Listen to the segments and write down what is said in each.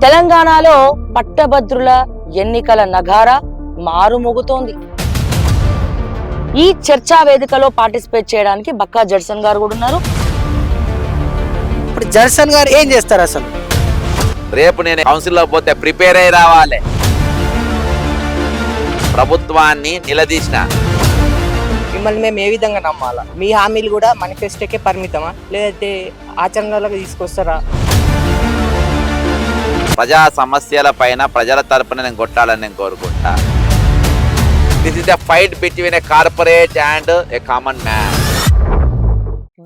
తెలంగాణలో పట్టభద్రుల ఎన్నికల నగార మారుమోగుతోంది. ఈ చర్చా వేదికలో పార్టిసిపేట్ చేయడానికి బక్కా జడ్సన్ గారు కూడా ఉన్నారు. ఇప్పుడు జడ్సన్ గారు ఏం చేస్తారు అసలు? రేపు నేను కౌన్సిల్లో పోతే ప్రిపేర్ అయి రావాలి. ప్రభుత్వాన్ని నిలదీసిన మిమ్మల్ని మేము ఏ విధంగా నమ్మాలా? మీ హామీలు కూడా మేనిఫెస్టోకే పరిమితమా, లేదంటే ఆచరణలోకి తీసుకొస్తారా? ప్రజా సమస్యల పైన ప్రజల తరపున నేను కొట్టాలని నేను కోరుకుంటా. This is a fight between a corporate and a common man.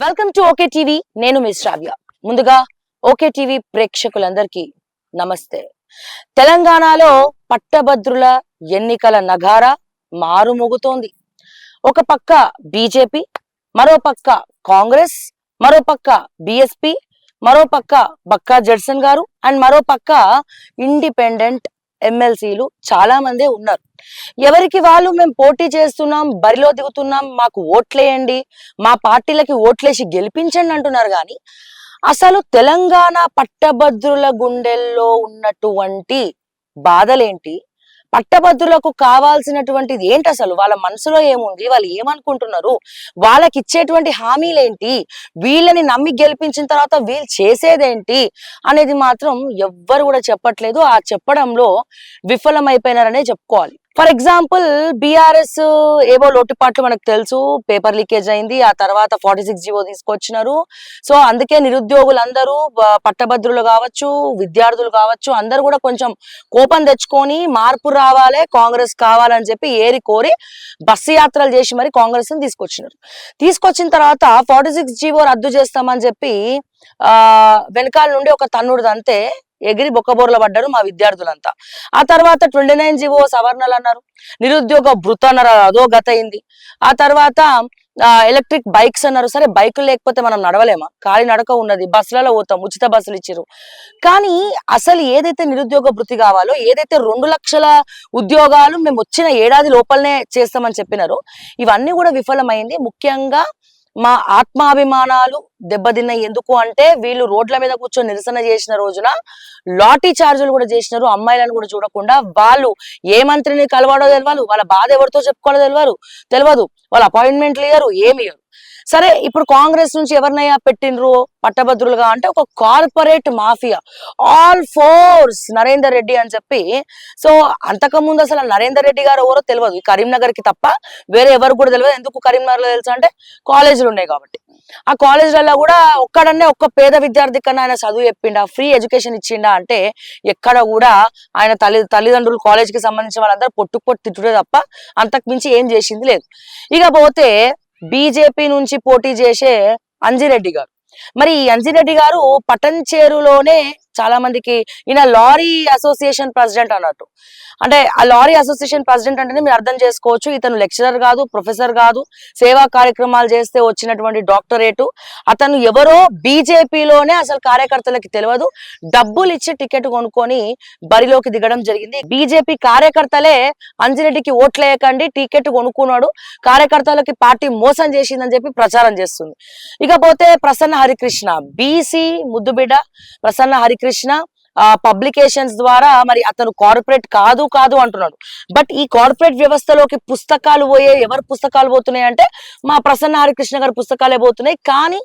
Welcome to okay TV. నేను మీ శ్రావ్య. ముందుగా ఓకే టీవీ ప్రేక్షకులందరికీ నమస్తే. తెలంగాణలో పట్టభద్రుల ఎన్నికల నగార మారుమోగుతోంది. ఒక పక్క బీజేపీ, మరో పక్క కాంగ్రెస్, మరో పక్క బిఎస్పి, మరో పక్క బక్కా జడ్సన్ గారు అండ్ మరో పక్క ఇండిపెండెంట్ ఎమ్మెల్సీలు చాలా మందే ఉన్నారు. ఎవరికి వాళ్ళు మేము పోటీ చేస్తున్నాం, బరిలో దిగుతున్నాం, మాకు ఓట్లేయండి, మా పార్టీలకి ఓట్లేసి గెలిపించండి అంటున్నారు. కానీ అసలు తెలంగాణ పట్టభద్రుల గుండెల్లో ఉన్నటువంటి బాధలేంటి, పట్టభద్రులకు కావాల్సినటువంటిది ఏంటి, అసలు వాళ్ళ మనసులో ఏముంది, వాళ్ళు ఏమనుకుంటున్నారు, వాళ్ళకి ఇచ్చేటువంటి హామీలేంటి, వీళ్ళని నమ్మి గెలిపించిన తర్వాత వీళ్ళు చేసేదేంటి అనేది మాత్రం ఎవ్వరు కూడా చెప్పట్లేదు. ఆ చెప్పడంలో విఫలమైపోయినారనే చెప్పుకోవాలి. ఫర్ ఎగ్జాంపుల్ బీఆర్ఎస్ ఏవో లోటుపాట్లు మనకు తెలుసు, పేపర్ లీకేజ్ అయింది, ఆ తర్వాత 46 జీవో తీసుకొచ్చినారు. సో అందుకే నిరుద్యోగులందరూ, పట్టభద్రులు కావచ్చు, విద్యార్థులు కావచ్చు, అందరూ కూడా కొంచెం కోపం తెచ్చుకొని మార్పు రావాలి, కాంగ్రెస్ కావాలని చెప్పి ఏరి కోరి బస్సు యాత్రలు చేసి మరి కాంగ్రెస్ ని తీసుకొచ్చినారు. తీసుకొచ్చిన తర్వాత 46 జీవో రద్దు చేస్తామని చెప్పి వెనకాల నుండి ఒక తన్నుడు అంతే ఎగిరి బొక్కబోర్ల పడ్డారు మా విద్యార్థులంతా. ఆ తర్వాత 29 జీవో సవరణలు అన్నారు, నిరుద్యోగ భృతి అన్నారు, అదో గత అయింది. ఆ తర్వాత ఎలక్ట్రిక్ బైక్స్ అన్నారు. సరే బైకులు లేకపోతే మనం నడవలేమా? ఖాళీ నడక ఉన్నది, బస్సులలో పోతాం, ఉచిత బస్సులు ఇచ్చారు. కానీ అసలు ఏదైతే నిరుద్యోగ భృతి కావాలో, ఏదైతే 2 లక్షల ఉద్యోగాలు మేము వచ్చిన ఏడాది లోపలనే చేస్తామని చెప్పినారో, ఇవన్నీ కూడా విఫలమైంది. ముఖ్యంగా మా ఆత్మాభిమానాలు దెబ్బతిన్నాయి. ఎందుకు అంటే వీళ్ళు రోడ్ల మీద కూర్చొని నిరసన చేసిన రోజున లాఠీ చార్జీలు కూడా చేసినారు. అమ్మాయిలను కూడా చూడకుండా వాళ్ళు ఏ మంత్రిని కలవాడో తెలియదు, వాళ్ళ బాధ ఎవరితో చెప్పుకోవాలో తెలియదు, వాళ్ళ అపాయింట్మెంట్లు ఇయ్యరు, ఏమి ఇయ్యరు. సరే ఇప్పుడు కాంగ్రెస్ నుంచి ఎవరినైనా పెట్టినరు పట్టభద్రులుగా అంటే ఒక corporate mafia, all force Narender Reddy అని చెప్పి. సో అంతకుముందు అసలు నరేందర్ రెడ్డి గారు ఎవరో తెలియదు, కరీంనగర్ కి తప్ప వేరే ఎవరు కూడా తెలియదు. ఎందుకు కరీంనగర్ లో తెలుసు అంటే కాలేజీలు ఉన్నాయి కాబట్టి. ఆ కాలేజీలలో కూడా ఒక్క పేద విద్యార్థి కన్నా ఆయన చదువు చెప్పిండా, ఫ్రీ ఎడ్యుకేషన్ ఇచ్చిండా అంటే ఎక్కడ కూడా ఆయన తల్లిదండ్రులు కాలేజీకి సంబంధించిన వాళ్ళందరూ పొట్టు తిట్టుడే తప్ప అంతకు మించి ఏం చేసింది లేదు. ఇక పోతే బీజేపీ నుంచి పోటీ చేసే అంజిరెడ్డి గారు. మరి ఈ అంజిరెడ్డి గారు పటంచేరులోనే చాలా మందికి ఈయన లారీ అసోసియేషన్ ప్రెసిడెంట్ అన్నట్టు. అంటే ఆ లారీ అసోసియేషన్ ప్రెసిడెంట్ అంటేనే మీరు అర్థం చేసుకోవచ్చు, ఇతను లెక్చరర్ కాదు, ప్రొఫెసర్ కాదు, సేవా కార్యక్రమాలు చేస్తే వచ్చినటువంటి డాక్టరేటు. అతను ఎవరో బీజేపీలోనే అసలు కార్యకర్తలకి తెలియదు, డబ్బులు ఇచ్చి టికెట్ కొనుక్కొని బరిలోకి దిగడం జరిగింది. బీజేపీ కార్యకర్తలే అంజిరెడ్డికి ఓట్లేయకండి, టికెట్ కొనుక్కున్నాడు, కార్యకర్తలకి పార్టీ మోసం చేసిందని చెప్పి ప్రచారం చేస్తుంది. ఇకపోతే ప్రసన్న హరికృష్ణ, బీసీ ముద్దుబిడ్డ ప్రసన్న హరికృష్ణ పబ్లికేషన్స్ ద్వారా మరి అతను కార్పొరేట్ కాదు అంటున్నాడు. బట్ ఈ కార్పొరేట్ వ్యవస్థలోకి పుస్తకాలు ఎవరు పుస్తకాలు పోతున్నాయి అంటే మా ప్రసన్న హరికృష్ణ గారి పుస్తకాలే పోతున్నాయి. కానీ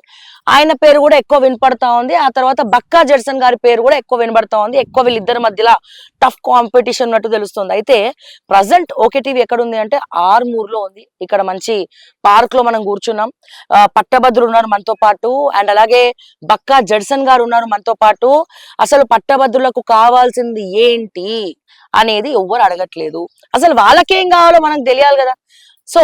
ఆయన పేరు కూడా ఎక్కువ వినపడతా ఉంది. ఆ తర్వాత బక్కా జడ్సన్ గారి పేరు కూడా ఎక్కువ వినపడతా ఉంది. ఎక్కువ వీళ్ళిద్దరి మధ్యలో టఫ్ కాంపిటీషన్ ఉన్నట్టు తెలుస్తుంది. అయితే ప్రజెంట్ ఓకే టీవీ ఎక్కడ ఉంది అంటే ఆర్మూర్లో ఉంది. ఇక్కడ మంచి పార్క్ లో మనం కూర్చున్నాం. పట్టభద్రులు ఉన్నారు మనతో పాటు, అండ్ అలాగే బక్కా జడ్సన్ గారు ఉన్నారు మనతో పాటు. అసలు పట్టభద్రులకు కావాల్సింది ఏంటి అనేది ఎవ్వరు అడగట్లేదు. అసలు వాళ్ళకేం కావాలో మనకు తెలియాలి కదా. సో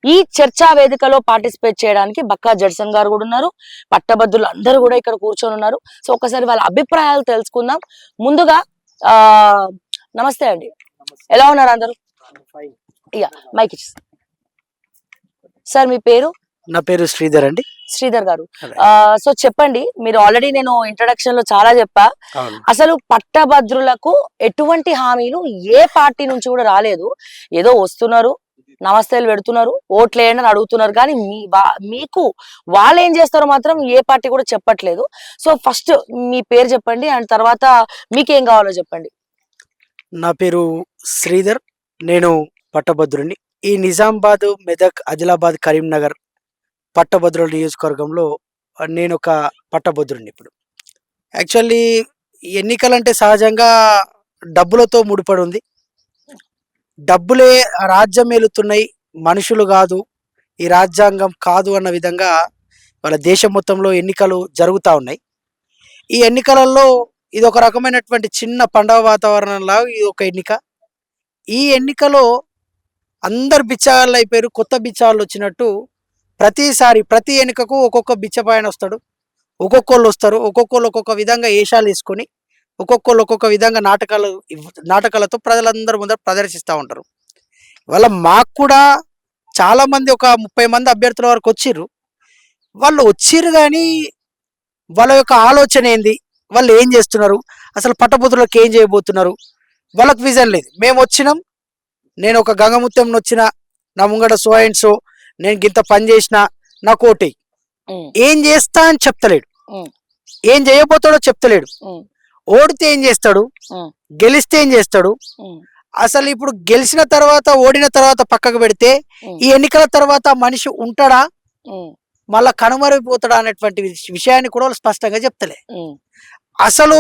ఈ చర్చా వేదికలో పార్టిసిపేట్ చేయడానికి బక్కా జడ్సన్ గారు కూడా ఉన్నారు, పట్టభద్రులు అందరూ కూడా ఇక్కడ కూర్చొని ఉన్నారు. సో ఒకసారి వాళ్ళ అభిప్రాయాలు తెలుసుకుందాం. ముందుగా నమస్తే అండి, ఎలా ఉన్నారు అందరూ? మైక్ ఇచ్చి సార్, మీ పేరు? నా పేరు శ్రీధర్ అండి. శ్రీధర్ గారు, సో చెప్పండి, మీరు ఆల్రెడీ నేను ఇంట్రడక్షన్ లో చాలా చెప్పా, అసలు పట్టభద్రులకు ఎటువంటి హామీలు ఏ పార్టీ నుంచి కూడా రాలేదు, ఏదో వస్తున్నారు నమస్తేలు పెడుతున్నారు, ఓట్లు వేయండి అని అడుగుతున్నారు, కానీ మీకు వాళ్ళు ఏం చేస్తారో మాత్రం ఏ పార్టీ కూడా చెప్పట్లేదు. సో ఫస్ట్ మీ పేరు చెప్పండి, అండ్ తర్వాత మీకేం కావాలో చెప్పండి. నా పేరు శ్రీధర్. నేను పట్టభద్రుని. ఈ నిజామాబాద్, మెదక్, ఆదిలాబాద్, కరీంనగర్ పట్టభద్రుల నియోజకవర్గంలో నేను ఒక పట్టభద్రుని. ఇప్పుడు యాక్చువల్లీ ఎన్నికలంటే సహజంగా డబ్బులతో ముడిపడి ఉంది. డబ్బులే రాజ్యం ఏలుతున్నాయి, మనుషులు కాదు, ఈ రాజ్యాంగం కాదు అన్న విధంగా వాళ్ళ దేశం మొత్తంలో ఎన్నికలు జరుగుతూ ఉన్నాయి. ఈ ఎన్నికలలో ఇది ఒక రకమైనటువంటి చిన్న పండగ వాతావరణంలో ఇది ఒక ఎన్నిక. ఈ ఎన్నికలో అందరు బిచ్చగాళ్ళు అయిపోయారు, కొత్త బిచ్చగాళ్ళు వచ్చినట్టు ప్రతిసారి ప్రతి ఎన్నికకు ఒక్కొక్క బిచ్చపాయన వస్తాడు, ఒక్కొక్కళ్ళు వస్తారు, ఒక్కొక్కళ్ళు ఒక్కొక్క విధంగా వేషాలు వేసుకొని ఒక్కొక్కళ్ళు ఒక్కొక్క విధంగా నాటకాలతో ప్రజలందరి ముందర ప్రదర్శిస్తూ ఉంటారు. వాళ్ళ మాకు కూడా చాలామంది ఒక 30 మంది అభ్యర్థుల వరకు వచ్చిర్రు. వాళ్ళు వచ్చిర్రు కానీ వాళ్ళ యొక్క ఆలోచన ఏంది, వాళ్ళు ఏం చేస్తున్నారు, అసలు పట్టభద్రులకు ఏం చేయబోతున్నారు, వాళ్ళకి విజన్ లేదు. మేము వచ్చినాం, నేను ఒక గంగముత్యం వచ్చిన, నా ముంగట సో అండ్ సో, నేను గింత పని చేసిన, నాకు ఓటే, ఏం చేస్తా అని చెప్తలేడు, ఏం చేయబోతాడో చెప్తలేడు. ఓడితే ఏం చేస్తాడు, గెలిస్తే ఏం చేస్తాడు, అసలు ఇప్పుడు గెలిచిన తర్వాత ఓడిన తర్వాత పక్కకు పెడితే ఈ ఎన్నికల తర్వాత మనిషి ఉంటాడా, మళ్ళా కనుమరుగిపోతాడా అనేటువంటి విషయాన్ని కూడా వాళ్ళు స్పష్టంగా చెప్తలే. అసలు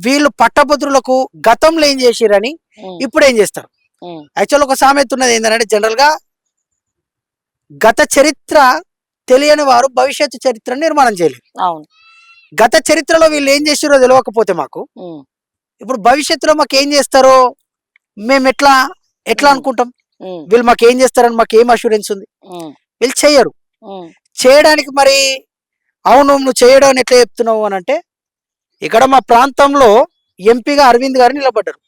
వీళ్ళు పట్టభద్రులకు గతంలో ఏం చేసిరని ఇప్పుడు ఏం చేస్తారు. యాక్చువల్ ఒక సామెత ఉన్నది ఏంటంటే, జనరల్ గా గత చరిత్ర తెలియని వారు భవిష్యత్తు చరిత్ర నిర్మాణం చేయలేరు. గత చరిత్రలో వీళ్ళు ఏం చేసిరో తెలియకపోతే మాకు ఇప్పుడు భవిష్యత్తులో మాకు ఏం చేస్తారో మేము ఎట్లా అనుకుంటాం. వీళ్ళు మాకు ఏం చేస్తారని మాకు ఏం అష్యూరెన్స్ ఉంది? వీళ్ళు చెయ్యరు. చేయడానికి మరి అవును నువ్వు చేయడం అని ఎట్లా చెప్తున్నావు అని అంటే, ఇక్కడ మా ప్రాంతంలో ఎంపీగా అరవింద్ గారు నిలబడ్డారు.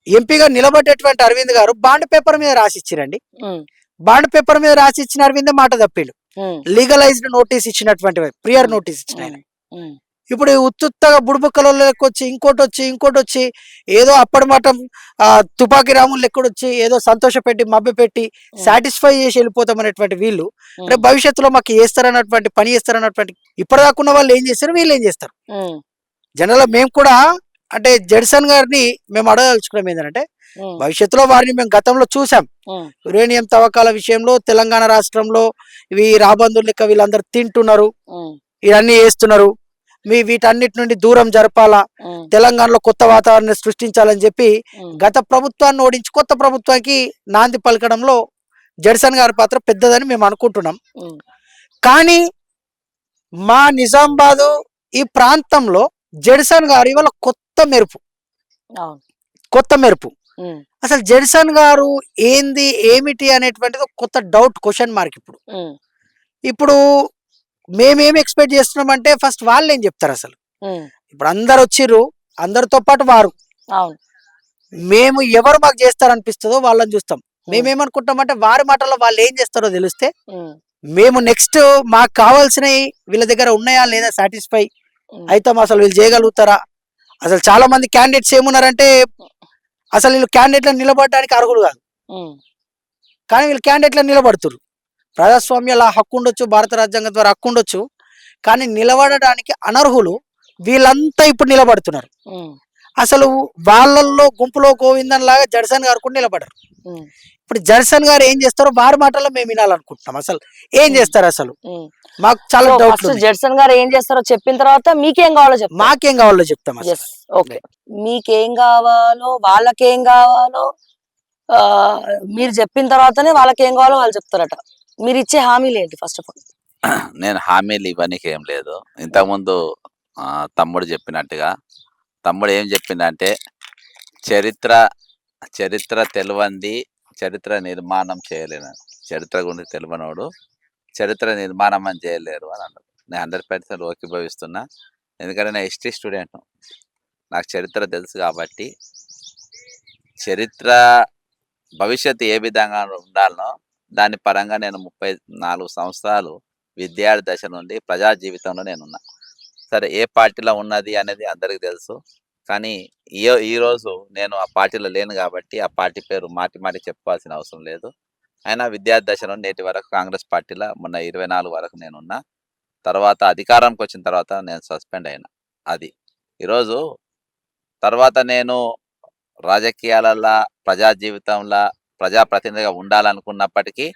ఎంపీగా నిలబడ్డటువంటి అరవింద్ గారు బాండ్ పేపర్ మీద రాసిచ్చిరండి. బాండ్ పేపర్ మీద రాసిచ్చిన అరవింద్ మాట తప్పిండు. లీగలైజ్డ్ నోటీస్ ఇచ్చినటువంటి ప్రియర్ నోటీస్ ఇచ్చిన ఆయన ఇప్పుడు ఉత్తుత్తగా బుడుబుక్కల లెక్కొచ్చి ఇంకోటి వచ్చి ఏదో అప్పటి మాట తుపాకీ రాములు లెక్కడొచ్చి ఏదో సంతోషపెట్టి మభ్యపెట్టి సాటిస్ఫై చేసి వెళ్ళిపోతామనేటువంటి వీళ్ళు రేపు భవిష్యత్తులో మాకు చేస్తారన్నటువంటి పని చేస్తారన్నటువంటి ఇప్పటిదాకున్న వాళ్ళు ఏం చేస్తారు, వీళ్ళు ఏం చేస్తారు. జనరల్ మేము కూడా అంటే జడ్సన్ గారిని మేము అడగదలుచుకున్నాం ఏంటంటే, భవిష్యత్తులో వారిని మేము గతంలో చూసాం. యురేనియం తవ్వకాల విషయంలో తెలంగాణ రాష్ట్రంలో ఇవి రాబందులు లెక్క వీళ్ళందరూ తింటున్నారు, ఇవన్నీ చేస్తున్నారు, వీటన్నిటి నుండి దూరం జరపాలా, తెలంగాణలో కొత్త వాతావరణాన్ని సృష్టించాలని చెప్పి గత ప్రభుత్వాన్ని ఓడించి కొత్త ప్రభుత్వానికి నాంది పలకడంలో జడ్సన్ గారి పాత్ర పెద్దదని మేము అనుకుంటున్నాం. కానీ మా నిజామాబాదు ఈ ప్రాంతంలో జడ్సన్ గారు ఇవాళ కొత్త మెరుపు. అసలు జడ్సన్ గారు ఏంది ఏమిటి అనేటువంటిది కొత్త డౌట్, క్వశ్చన్ మార్క్. ఇప్పుడు మేమేమి ఎక్స్పెక్ట్ చేస్తున్నాం అంటే, ఫస్ట్ వాళ్ళు ఏం చెప్తారు అసలు. ఇప్పుడు అందరు వచ్చిర్రు, అందరితో పాటు వారు, మేము ఎవరు మాకు చేస్తారనిపిస్తుందో వాళ్ళని చూస్తాం. మేమేమనుకుంటామంటే వారి మాటల్లో వాళ్ళు ఏం చేస్తారో తెలిస్తే మేము నెక్స్ట్ మాకు కావాల్సినవి వీళ్ళ దగ్గర ఉన్నాయా లేదా సాటిస్ఫై అవుతాం. అసలు వీళ్ళు చేయగలుగుతారా, అసలు చాలా మంది క్యాండిడేట్స్ ఏమున్నారంటే అసలు వీళ్ళు క్యాండిడేట్లను నిలబడడానికి అర్హులు కాదు, కానీ వీళ్ళు క్యాండిడేట్లను నిలబడుతున్నారు. ప్రజాస్వామ్యాల హక్కు ఉండొచ్చు, భారత రాజ్యాంగం ద్వారా హక్కు ఉండొచ్చు, కానీ నిలబడడానికి అనర్హులు వీళ్ళంతా ఇప్పుడు నిలబడుతున్నారు. అసలు వాళ్ళల్లో గుంపులో గోవిందన్ లాగా జడ్సన్ గారు కూడా నిలబడరు. ఇప్పుడు జడ్సన్ గారు ఏం చేస్తారో వారి మాటల్లో మేము వినాలనుకుంటున్నాం. అసలు ఏం చేస్తారు అసలు మాకు చాలా డౌట్. జడ్సన్ గారు ఏం చేస్తారో చెప్పిన తర్వాత మీకేం కావాలో చెప్తాం, మాకేం కావాలో చెప్తాం. ఓకే, మీకేం కావాలో వాళ్ళకేం కావాలో మీరు చెప్పిన తర్వాతనే వాళ్ళకేం కావాలో వాళ్ళు చెప్తారట. మీరు ఇచ్చే హామీలు ఏంటి? ఫస్ట్ ఆఫ్ ఆల్ నేను హామీలు ఇవ్వడానికి ఏం లేదు. ఇంతకుముందు తమ్ముడు చెప్పినట్టుగా, తమ్ముడు ఏం చెప్పిందంటే, చరిత్ర తెలియంది చరిత్ర నిర్మాణం చేయలేను, చరిత్ర గురించి తెలియనోడు చరిత్ర నిర్మాణం అని చేయలేరు అని అన్నారు. నేను 100% ఓకేభవిస్తున్నా. ఎందుకంటే నేను హిస్టరీ స్టూడెంట్, నాకు చరిత్ర తెలుసు కాబట్టి చరిత్ర భవిష్యత్తు ఏ విధంగా ఉండాలనో దాని పరంగా నేను 34 సంవత్సరాలు విద్యార్థి దశ నుండి ప్రజా జీవితంలో నేనున్నా. సరే, ఏ పార్టీలో ఉన్నది అనేది అందరికీ తెలుసు, కానీ ఈరోజు నేను ఆ పార్టీలో లేను కాబట్టి ఆ పార్టీ పేరు మాటి చెప్పుకోవాల్సిన అవసరం లేదు. అయినా విద్యార్థి దశ నుండి నేటి వరకు కాంగ్రెస్ పార్టీలో మొన్న 24 వరకు నేనున్నా. తర్వాత అధికారంకి వచ్చిన తర్వాత నేను సస్పెండ్ అయినా. అది. ఈరోజు తర్వాత నేను రాజకీయాలల్లా, ప్రజా జీవితంలా, ప్రజాప్రతినిధిగా ఉండాలనుకున్నప్పటికీ,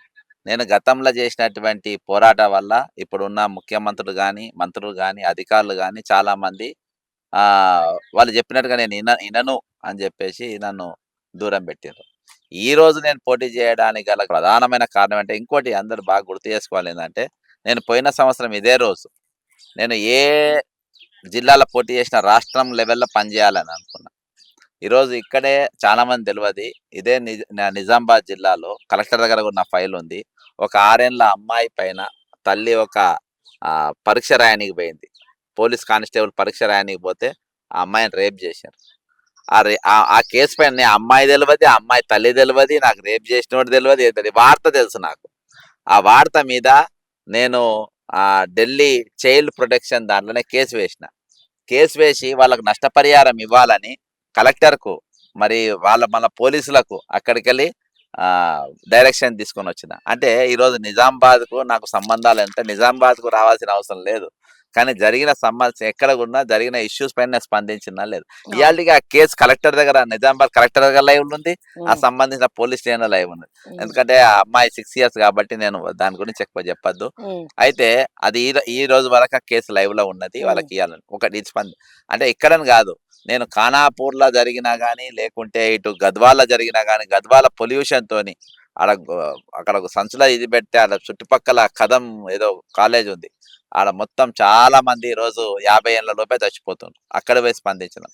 నేను గతంలో చేసినటువంటి పోరాటం వల్ల ఇప్పుడున్న ముఖ్యమంత్రులు గాని, మంత్రులు గాని, అధికారులు గాని చాలామంది వాళ్ళు చెప్పినట్టుగా నేను ఇనను అని చెప్పేసి నన్ను దూరం పెట్టిండ్రు. ఈరోజు నేను పోటీ చేయడానికి గల ప్రధానమైన కారణం అంటే ఇంకోటి అందరూ బాగా గుర్తు చేసుకోవాలి ఏందంటే, నేను పోయిన సంవత్సరం ఇదే రోజు నేను ఏ జిల్లాలో పోటీ చేసిన రాష్ట్రం లెవెల్‌లో పనిచేయాలని అనుకున్నా. ఈరోజు ఇక్కడే చాలామంది తెలవది. ఇదే నిజామాబాద్ జిల్లాలో కలెక్టర్ దగ్గర కూడా నా ఫైల్ ఉంది. ఒక 6 ఏళ్ల అమ్మాయి పైన తల్లి ఒక పరీక్ష రాయనీకి పోయింది. పోలీస్ కానిస్టేబుల్ పరీక్ష రాయనీకి పోతే ఆ అమ్మాయిని రేప్ చేశారు. ఆ కేసు పైన ఆ అమ్మాయి తెలవది, ఆ అమ్మాయి తల్లి తెలవది, నాకు రేప్ చేసినోడు తెలవది, వార్త తెలుసు నాకు. ఆ వార్త మీద నేను ఢిల్లీ చైల్డ్ ప్రొటెక్షన్ దాంట్లోనే కేసు వేసిన. కేసు వేసి వాళ్ళకు నష్టపరిహారం ఇవ్వాలని కలెక్టర్కు మరి మన పోలీసులకు అక్కడికెళ్ళి డైరెక్షన్ తీసుకొని వచ్చిన. అంటే ఈరోజు నిజామాబాద్కు నాకు సంబంధాలు అంటే నిజామాబాద్కు రావాల్సిన అవసరం లేదు, కానీ జరిగిన ఎక్కడ కూడా జరిగిన ఇష్యూస్ పైన స్పందించినా లేదు. ఇవాళకి ఆ కేసు కలెక్టర్ దగ్గర, నిజామాబాద్ కలెక్టర్ దగ్గర లైవ్ ఉంది, ఆ సంబంధించిన పోలీస్ స్టేషన్ లైవ్ ఉంది. ఎందుకంటే ఆ అమ్మాయి 6 years కాబట్టి నేను దాని గురించి ఎక్కువ చెప్పొద్దు. అయితే అది ఈ రోజు వరకు ఆ కేసు లైవ్ లో ఉన్నది. వాళ్ళకి ఇవ్వాలని ఒకటి అంటే ఇక్కడని కాదు, నేను ఖానాపూర్లో జరిగినా కానీ, లేకుంటే ఇటు గద్వాల జరిగినా కానీ, గద్వాల పొల్యూషన్ తోని అక్కడ ఒక సంచులో ఇది పెడితే ఆడ చుట్టుపక్కల కదం ఏదో కాలేజ్ ఉంది, ఆడ మొత్తం చాలా మంది ఈరోజు 50 ఏళ్ల లోపే చచ్చిపోతున్నారు. అక్కడ పోయి స్పందించిన.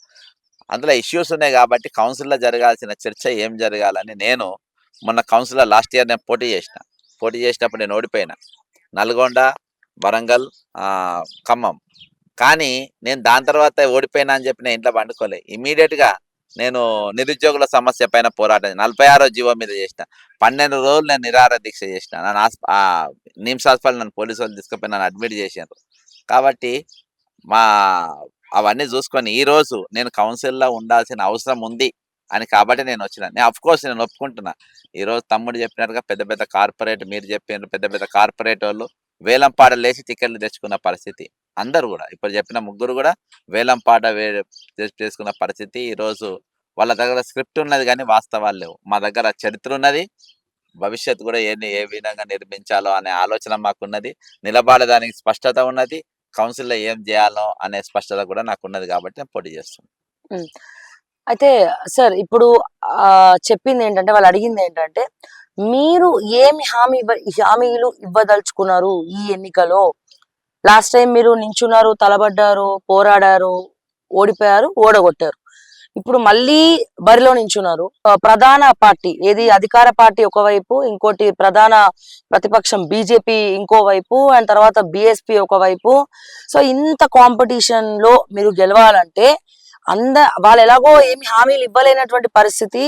అందులో ఇష్యూస్ ఉన్నాయి కాబట్టి కౌన్సిల్లో జరగాల్సిన చర్చ ఏం జరగాలని నేను మొన్న కౌన్సిల్లో లాస్ట్ ఇయర్ నేను పోటీ చేసినప్పుడు నేను ఓడిపోయినా. నల్గొండ, వరంగల్, ఖమ్మం. కానీ నేను దాని తర్వాత ఓడిపోయినా అని చెప్పి నేను ఇంట్లో పండుకోలే. ఇమీడియట్గా నేను నిరుద్యోగుల సమస్య పైన పోరాటం 46వ జీవో మీద చేసిన. 12 రోజులు నేను నిరాహార దీక్ష చేసిన. నన్ను నిమ్స్ హాస్పిటల్ నన్ను పోలీసు వాళ్ళు తీసుకుపోయి నన్ను అడ్మిట్ చేశారు. కాబట్టి అవన్నీ చూసుకొని ఈరోజు నేను కౌన్సిల్లో ఉండాల్సిన అవసరం ఉంది అని కాబట్టి నేను వచ్చిన. అఫ్కోర్స్ నేను ఒప్పుకుంటున్నా, ఈరోజు తమ్ముడు చెప్పినట్టుగా పెద్ద పెద్ద కార్పొరేట్, మీరు చెప్పినారు పెద్ద పెద్ద కార్పొరేట్ వాళ్ళు వేలంపాట లేచి టికెట్లు తెచ్చుకున్న పరిస్థితి. అందరూ కూడా ఇప్పుడు చెప్పిన ముగ్గురు కూడా వేలంపాట చేసుకున్న పరిస్థితి. ఈరోజు వాళ్ళ దగ్గర స్క్రిప్ట్ ఉన్నది కానీ వాస్తవాలు లేవు. మా దగ్గర చరిత్ర ఉన్నది, భవిష్యత్తు కూడా ఏ విధంగా నిర్మించాలో అనే ఆలోచన మాకున్నది, నిలబడడానికి స్పష్టత ఉన్నది, కౌన్సిల్లో ఏం చేయాలో అనే స్పష్టత కూడా నాకున్నది కాబట్టి నేను పోటీ చేస్తున్నాను. అయితే సార్ ఇప్పుడు చెప్పింది ఏంటంటే, వాళ్ళు అడిగింది ఏంటంటే, మీరు ఏమి హామీలు ఇవ్వదలుచుకున్నారు ఈ ఎన్నికలో? లాస్ట్ టైం మీరు నించున్నారు, తలబడ్డారు, పోరాడారు, ఓడిపోయారు, ఓడగొట్టారు. ఇప్పుడు మళ్ళీ బరిలో నించున్నారు. ప్రధాన పార్టీ ఏది, అధికార పార్టీ ఒకవైపు, ఇంకోటి ప్రధాన ప్రతిపక్షం బీజేపీ ఇంకోవైపు, అండ్ తర్వాత బిఎస్పీ ఒకవైపు. సో ఇంత కాంపిటీషన్ లో మీరు గెలవాలంటే వాళ్ళు ఎలాగో ఏమి హామీలు ఇవ్వలేనటువంటి పరిస్థితి.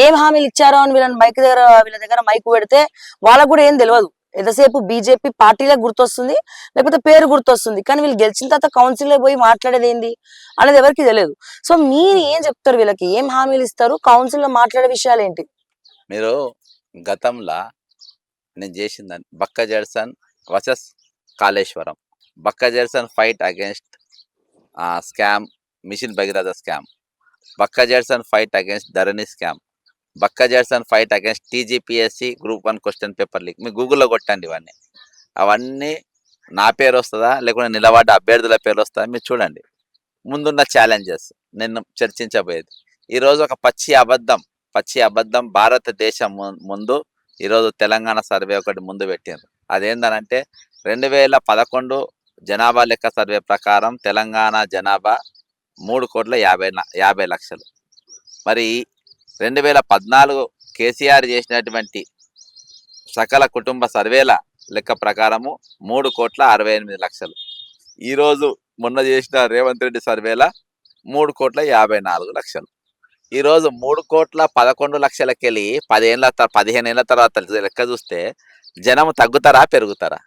ఏం హామీలు ఇచ్చారో అని వీళ్ళ దగ్గర మైకు పెడితే వాళ్ళకు కూడా ఏం తెలియదు. ఎంతసేపు బీజేపీ పార్టీలే గుర్తొస్తుంది, లేకపోతే పేరు గుర్తొస్తుంది, కానీ వీళ్ళు గెలిచిన తర్వాత కౌన్సిల్లో పోయి మాట్లాడేది ఏంది అనేది ఎవరికి తెలియదు. సో మీరు ఏం చెప్తారు, వీళ్ళకి ఏం హామీలు ఇస్తారు, కౌన్సిల్లో మాట్లాడే విషయాలు ఏంటి? మీరు గతంలో నేను చేసిందని బక్క Judson versus Kaleshwaram, Bakka Judson fight against scam, mission Bhagiratha scam, Bakka Judson fight against Dharani scam, Bakka Judson fight against TGPSC group 1 question paper leak. మీరు గూగుల్లో కొట్టండి ఇవన్నీ. అవన్నీ నా పేరు వస్తుందా లేకుంటే నిలబడ్డ అభ్యర్థుల పేరు వస్తుందా మీరు చూడండి. ముందున్న ఛాలెంజెస్ నేను చర్చించబోయేది. ఈరోజు ఒక పచ్చి అబద్ధం భారతదేశం ముందు ఈరోజు తెలంగాణ సర్వే ఒకటి ముందు పెట్టారు. అదేంటనంటే 2011 జనాభా లెక్క సర్వే ప్రకారం తెలంగాణ జనాభా 3,50,00,000. మరి 2014 కేసీఆర్ చేసినటువంటి సకల కుటుంబ సర్వేల లెక్క ప్రకారము 3,68,00,000. ఈరోజు మొన్న చేసిన రేవంత్ రెడ్డి సర్వేల 3,54,00,000. ఈరోజు 3,11,00,000కి వెళ్ళి 15 ఏళ్ళ తర్వాత లెక్క చూస్తే జనం తగ్గుతారా పెరుగుతారా?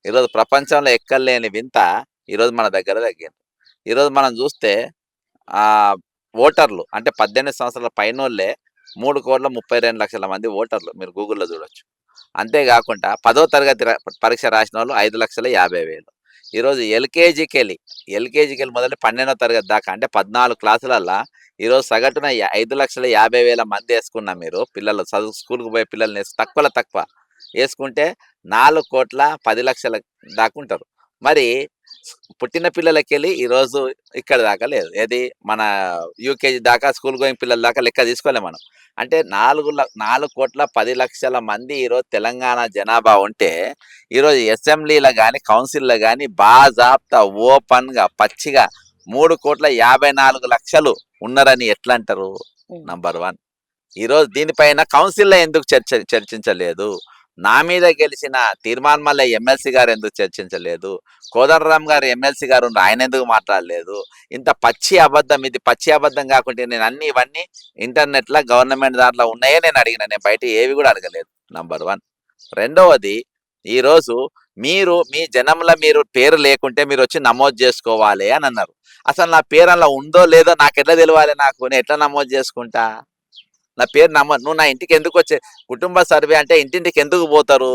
ఈరోజు ప్రపంచంలో ఎక్కలేని వింత ఈరోజు మన దగ్గర తగ్గింది. ఈరోజు మనం చూస్తే ఓటర్లు అంటే 18 సంవత్సరాల పైనోళ్ళే 3,32,00,000 మంది ఓటర్లు. మీరు గూగుల్లో చూడొచ్చు. అంతేకాకుండా 10వ తరగతి పరీక్ష రాసిన వాళ్ళు 5,50,000. ఈరోజు ఎల్కేజీకి వెళ్ళి మొదలు 12వ తరగతి దాకా అంటే 14 క్లాసులల్లా ఈరోజు సగటున 5,50,000 మంది వేసుకున్నా మీరు పిల్లలు చదువు స్కూల్కి పోయే పిల్లల్ని తక్కువ వేసుకుంటే 4,10,00,000 దాకా ఉంటారు. మరి పుట్టిన పిల్లలకి వెళ్ళి ఈరోజు ఇక్కడ దాకా లేదు. ఏది మన యూకేజీ దాకా స్కూల్ గోయింగ్ పిల్లల దాకా లెక్క తీసుకోలేము మనం. అంటే 4,10,00,000 మంది ఈరోజు తెలంగాణ జనాభా ఉంటే ఈరోజు అసెంబ్లీలో కానీ కౌన్సిల్లో కానీ బాజాప్తా ఓపెన్గా పచ్చిగా 3,54,00,000 ఉన్నారని ఎట్లా అంటారు? నంబర్ 1. ఈరోజు దీనిపైన కౌన్సిల్లో ఎందుకు చర్చించలేదు? నా మీద గెలిచిన తీర్మాన్ మల్ల ఎమ్మెల్సీ గారు ఎందుకు చర్చించలేదు? కోదండరామ్ గారు ఎమ్మెల్సీ గారు ఆయన ఎందుకు మాట్లాడలేదు? ఇంత పచ్చి అబద్ధం, ఇది పచ్చి అబద్ధం కాకుంటే నేను ఇవన్నీ ఇంటర్నెట్లో గవర్నమెంట్ దాంట్లో ఉన్నాయే నేను అడిగిన, నేను బయట ఏవి కూడా అడగలేదు. నంబర్ 1. రెండవది, ఈరోజు మీరు మీ జనంలో మీరు పేరు లేకుంటే మీరు వచ్చి నమోదు చేసుకోవాలి అని అన్నారు. అసలు నా పేరు అలా ఉందో లేదో నాకు ఎట్లా తెలియాలి? నేను ఎట్లా నమోదు చేసుకుంటా? నా పేరు నువ్వు నా ఇంటికి ఎందుకు వచ్చే? కుటుంబ సర్వే అంటే ఇంటింటికి ఎందుకు పోతారు?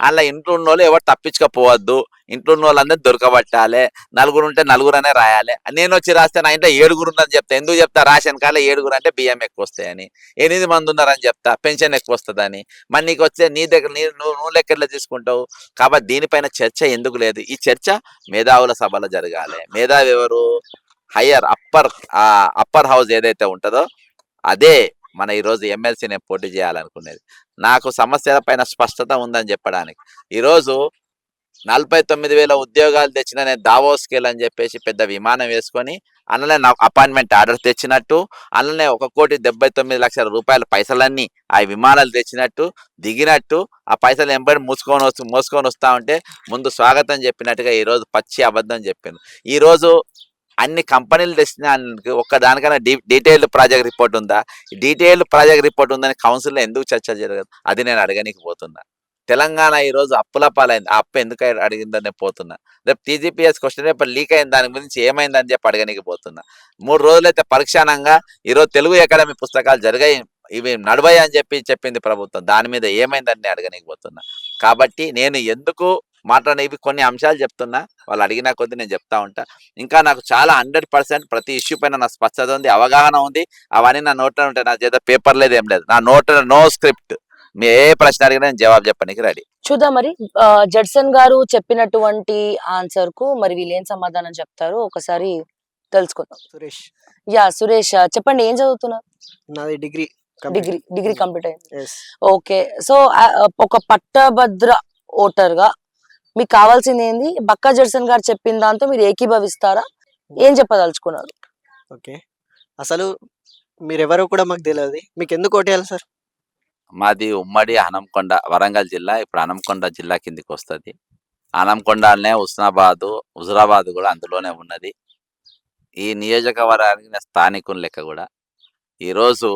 అలా ఇంట్లో ఉన్న వాళ్ళు ఎవరు తప్పించుకపోవద్దు, ఇంట్లో ఉన్న వాళ్ళందరూ దొరకబట్టాలి, నలుగురు ఉంటే నలుగురు అనే రాయాలి. నేను వచ్చి రాస్తే నా ఇంట్లో 7 ఉందని చెప్తా. ఎందుకు చెప్తా? రేషన్ కాలే 7 అంటే బియ్యం ఎక్కువ వస్తాయని. 8 మంది ఉన్నారని చెప్తా, పెన్షన్ ఎక్కువ వస్తుందని. మరి నీకు వచ్చే నీ దగ్గర నువ్వు లెక్కర్లో తీసుకుంటావు. కాబట్టి దీనిపైన చర్చ ఎందుకు లేదు? ఈ చర్చ మేధావుల సభలో జరగాలి. మేధావి ఎవరు? హయ్యర్ అప్పర్ హౌస్ ఏదైతే ఉంటుందో అదే మన ఈరోజు ఎమ్మెల్సీ నేను పోటీ చేయాలనుకునేది. నాకు సమస్యల పైన స్పష్టత ఉందని చెప్పడానికి. ఈరోజు 49,000 ఉద్యోగాలు తెచ్చిన నేను దావోస్కి వెళ్ళని చెప్పేసి పెద్ద విమానం వేసుకొని అందులో నాకు అపాయింట్మెంట్ ఆర్డర్ తెచ్చినట్టు, అందులోనే 1,79,00,000 రూపాయల పైసలన్నీ ఆ విమానాలు తెచ్చినట్టు దిగినట్టు ఆ పైసలు ఎంబడి మోసుకొని వస్తా ఉంటే ముందు స్వాగతం చెప్పినట్టుగా ఈరోజు పచ్చి అబద్ధం చెప్పాను. ఈరోజు అన్ని కంపెనీలు తెచ్చిన ఒక్కదానికైనా డీటెయిల్డ్ ప్రాజెక్ట్ రిపోర్ట్ ఉందా? డీటెయిల్డ్ ప్రాజెక్ట్ రిపోర్ట్ ఉందని కౌన్సిల్లో ఎందుకు చర్చ జరగదు? అది నేను అడగనికి పోతున్నా. తెలంగాణ ఈరోజు అప్పుల పాలైంది. ఆ అప్పు ఎందుకు అడిగిందని పోతున్నా. రేపు టీజీపీఎస్ క్వశ్చన్ పేపర్ లీక్ అయిన దాని గురించి ఏమైందని చెప్పి అడగనికి పోతున్నా. 3 రోజులైతే పరీక్షానంగా ఈరోజు తెలుగు అకాడమీ పుస్తకాలు జరిగాయి, ఇవి నడవాయి అని చెప్పింది ప్రభుత్వం. దాని మీద ఏమైందని అడగనికి పోతున్నా. కాబట్టి నేను ఎందుకు మాట్లాడేవి కొన్ని అంశాలు చెప్తున్నా, వాళ్ళు అడిగినా కొద్దీ నేను చెప్తా ఉంటా. ఇంకా నాకు చాలా 100% ప్రతి ఇష్యూ పైన నా స్పష్టత ఉంది, అవగాహన ఉంది. అవన్నీ నా నోట్లో ఉంటాయి. నా చేత పేపర్ లేదు, ఏం లేదు. నా నోట్లో నో స్క్రిప్ట్. మీ ఏ ప్రశ్న అడిగినా నేను జవాబు చెప్పడానికి రెడీ. చూద్దాం మరి జడ్సన్ గారు చెప్పినటువంటి ఆన్సర్ కు మరి వీళ్ళు ఏం సమాధానం చెప్తారో ఒకసారి తెలుసుకుందాం. సురేష్. సురేష్ చెప్పండి, ఏం చదువుతున్నారు? నాది డిగ్రీ కంప్లీట్ అయింది. ఓకే, సో ఒక పట్టభద్ర ఓటర్ గా మీకు కావాల్సింది ఏంది? బక్కా జడ్సన్ గారు చెప్పిన దాంతో మీరు ఏకీభవిస్తారా? ఏం చెప్పదలుచుకున్నారు? ఓకే, అసలు మీరెవరో కూడా మాకు తెలియదు, మీకు ఎందుకు ఓటేయాలి సార్? మాది ఉమ్మడి హనంకొండ, వరంగల్ జిల్లా. ఇప్పుడు హనంకొండ జిల్లా కిందికి వస్తుంది. హనంకొండనే హుజురాబాద్ కూడా అందులోనే ఉన్నది. ఈ నియోజకవర్గానికి స్థానికుల లెక్క కూడా. ఈరోజు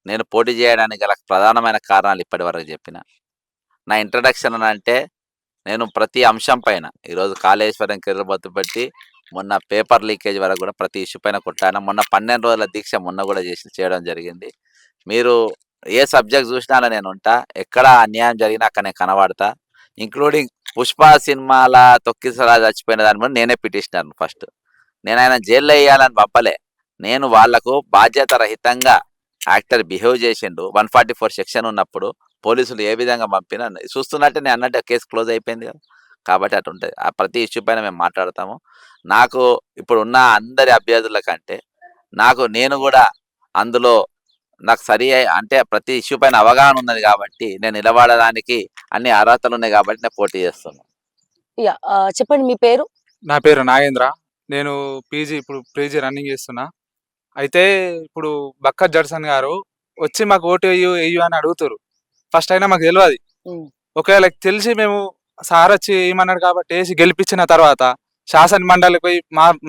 నేను పోటీ చేయడానికి గల ప్రధానమైన కారణాలు ఇప్పటి వరకు చెప్పిన. నా ఇంట్రడక్షన్ అంటే నేను ప్రతి అంశం పైన ఈరోజు కాళేశ్వరం కెర్రబొత్తు పెట్టి మొన్న పేపర్ లీకేజ్ వరకు కూడా ప్రతి ఇష్యూ పైన కొట్టాను. మొన్న 12 రోజుల దీక్ష మొన్న కూడా చేయడం జరిగింది. మీరు ఏ సబ్జెక్ట్ చూసినా అలా నేను ఉంటా. ఎక్కడ అన్యాయం జరిగినా అక్కడ నేను కనబడతా. ఇంక్లూడింగ్ పుష్ప సినిమాల తొక్కిసలా చచ్చిపోయిన దాని మీద నేనే పిటిషనర్. ఫస్ట్ నేను ఆయన జైల్లో వేయాలని పంపలే. నేను వాళ్లకు బాధ్యత రహితంగా యాక్టర్ బిహేవ్ చేసిండు. 144 సెక్షన్ ఉన్నప్పుడు పోలీసులు ఏ విధంగా పంపినా చూస్తున్నట్టే నేను అన్నట్టు కేసు క్లోజ్ అయిపోయింది కదా. కాబట్టి అటు ఉంటుంది. ఆ ప్రతి ఇష్యూ పైన మేము మాట్లాడతాము. నాకు ఇప్పుడు ఉన్న అందరి అభ్యర్థుల కంటే నేను కూడా అందులో నాకు అంటే ప్రతి ఇష్యూ పైన అవగాహన ఉన్నది కాబట్టి నేను నిలబడడానికి అన్ని అర్హతలు ఉన్నాయి కాబట్టి నేను పోటీ చేస్తున్నాను. చెప్పండి, మీ పేరు? నా పేరు నాగేంద్ర. నేను ఇప్పుడు పీజీ రన్నింగ్ చేస్తున్నా. అయితే ఇప్పుడు బక్కా జడ్సన్ గారు వచ్చి మాకు ఓటు వెయ్యు అని అడుగుతారు. ఫస్ట్ అయినా మాకు తెలియదు. ఒకవేళ తెలిసి మేము సార్ వచ్చి ఏమన్నాడు కాబట్టి వేసి గెలిపించిన తర్వాత శాసన మండలికి పోయి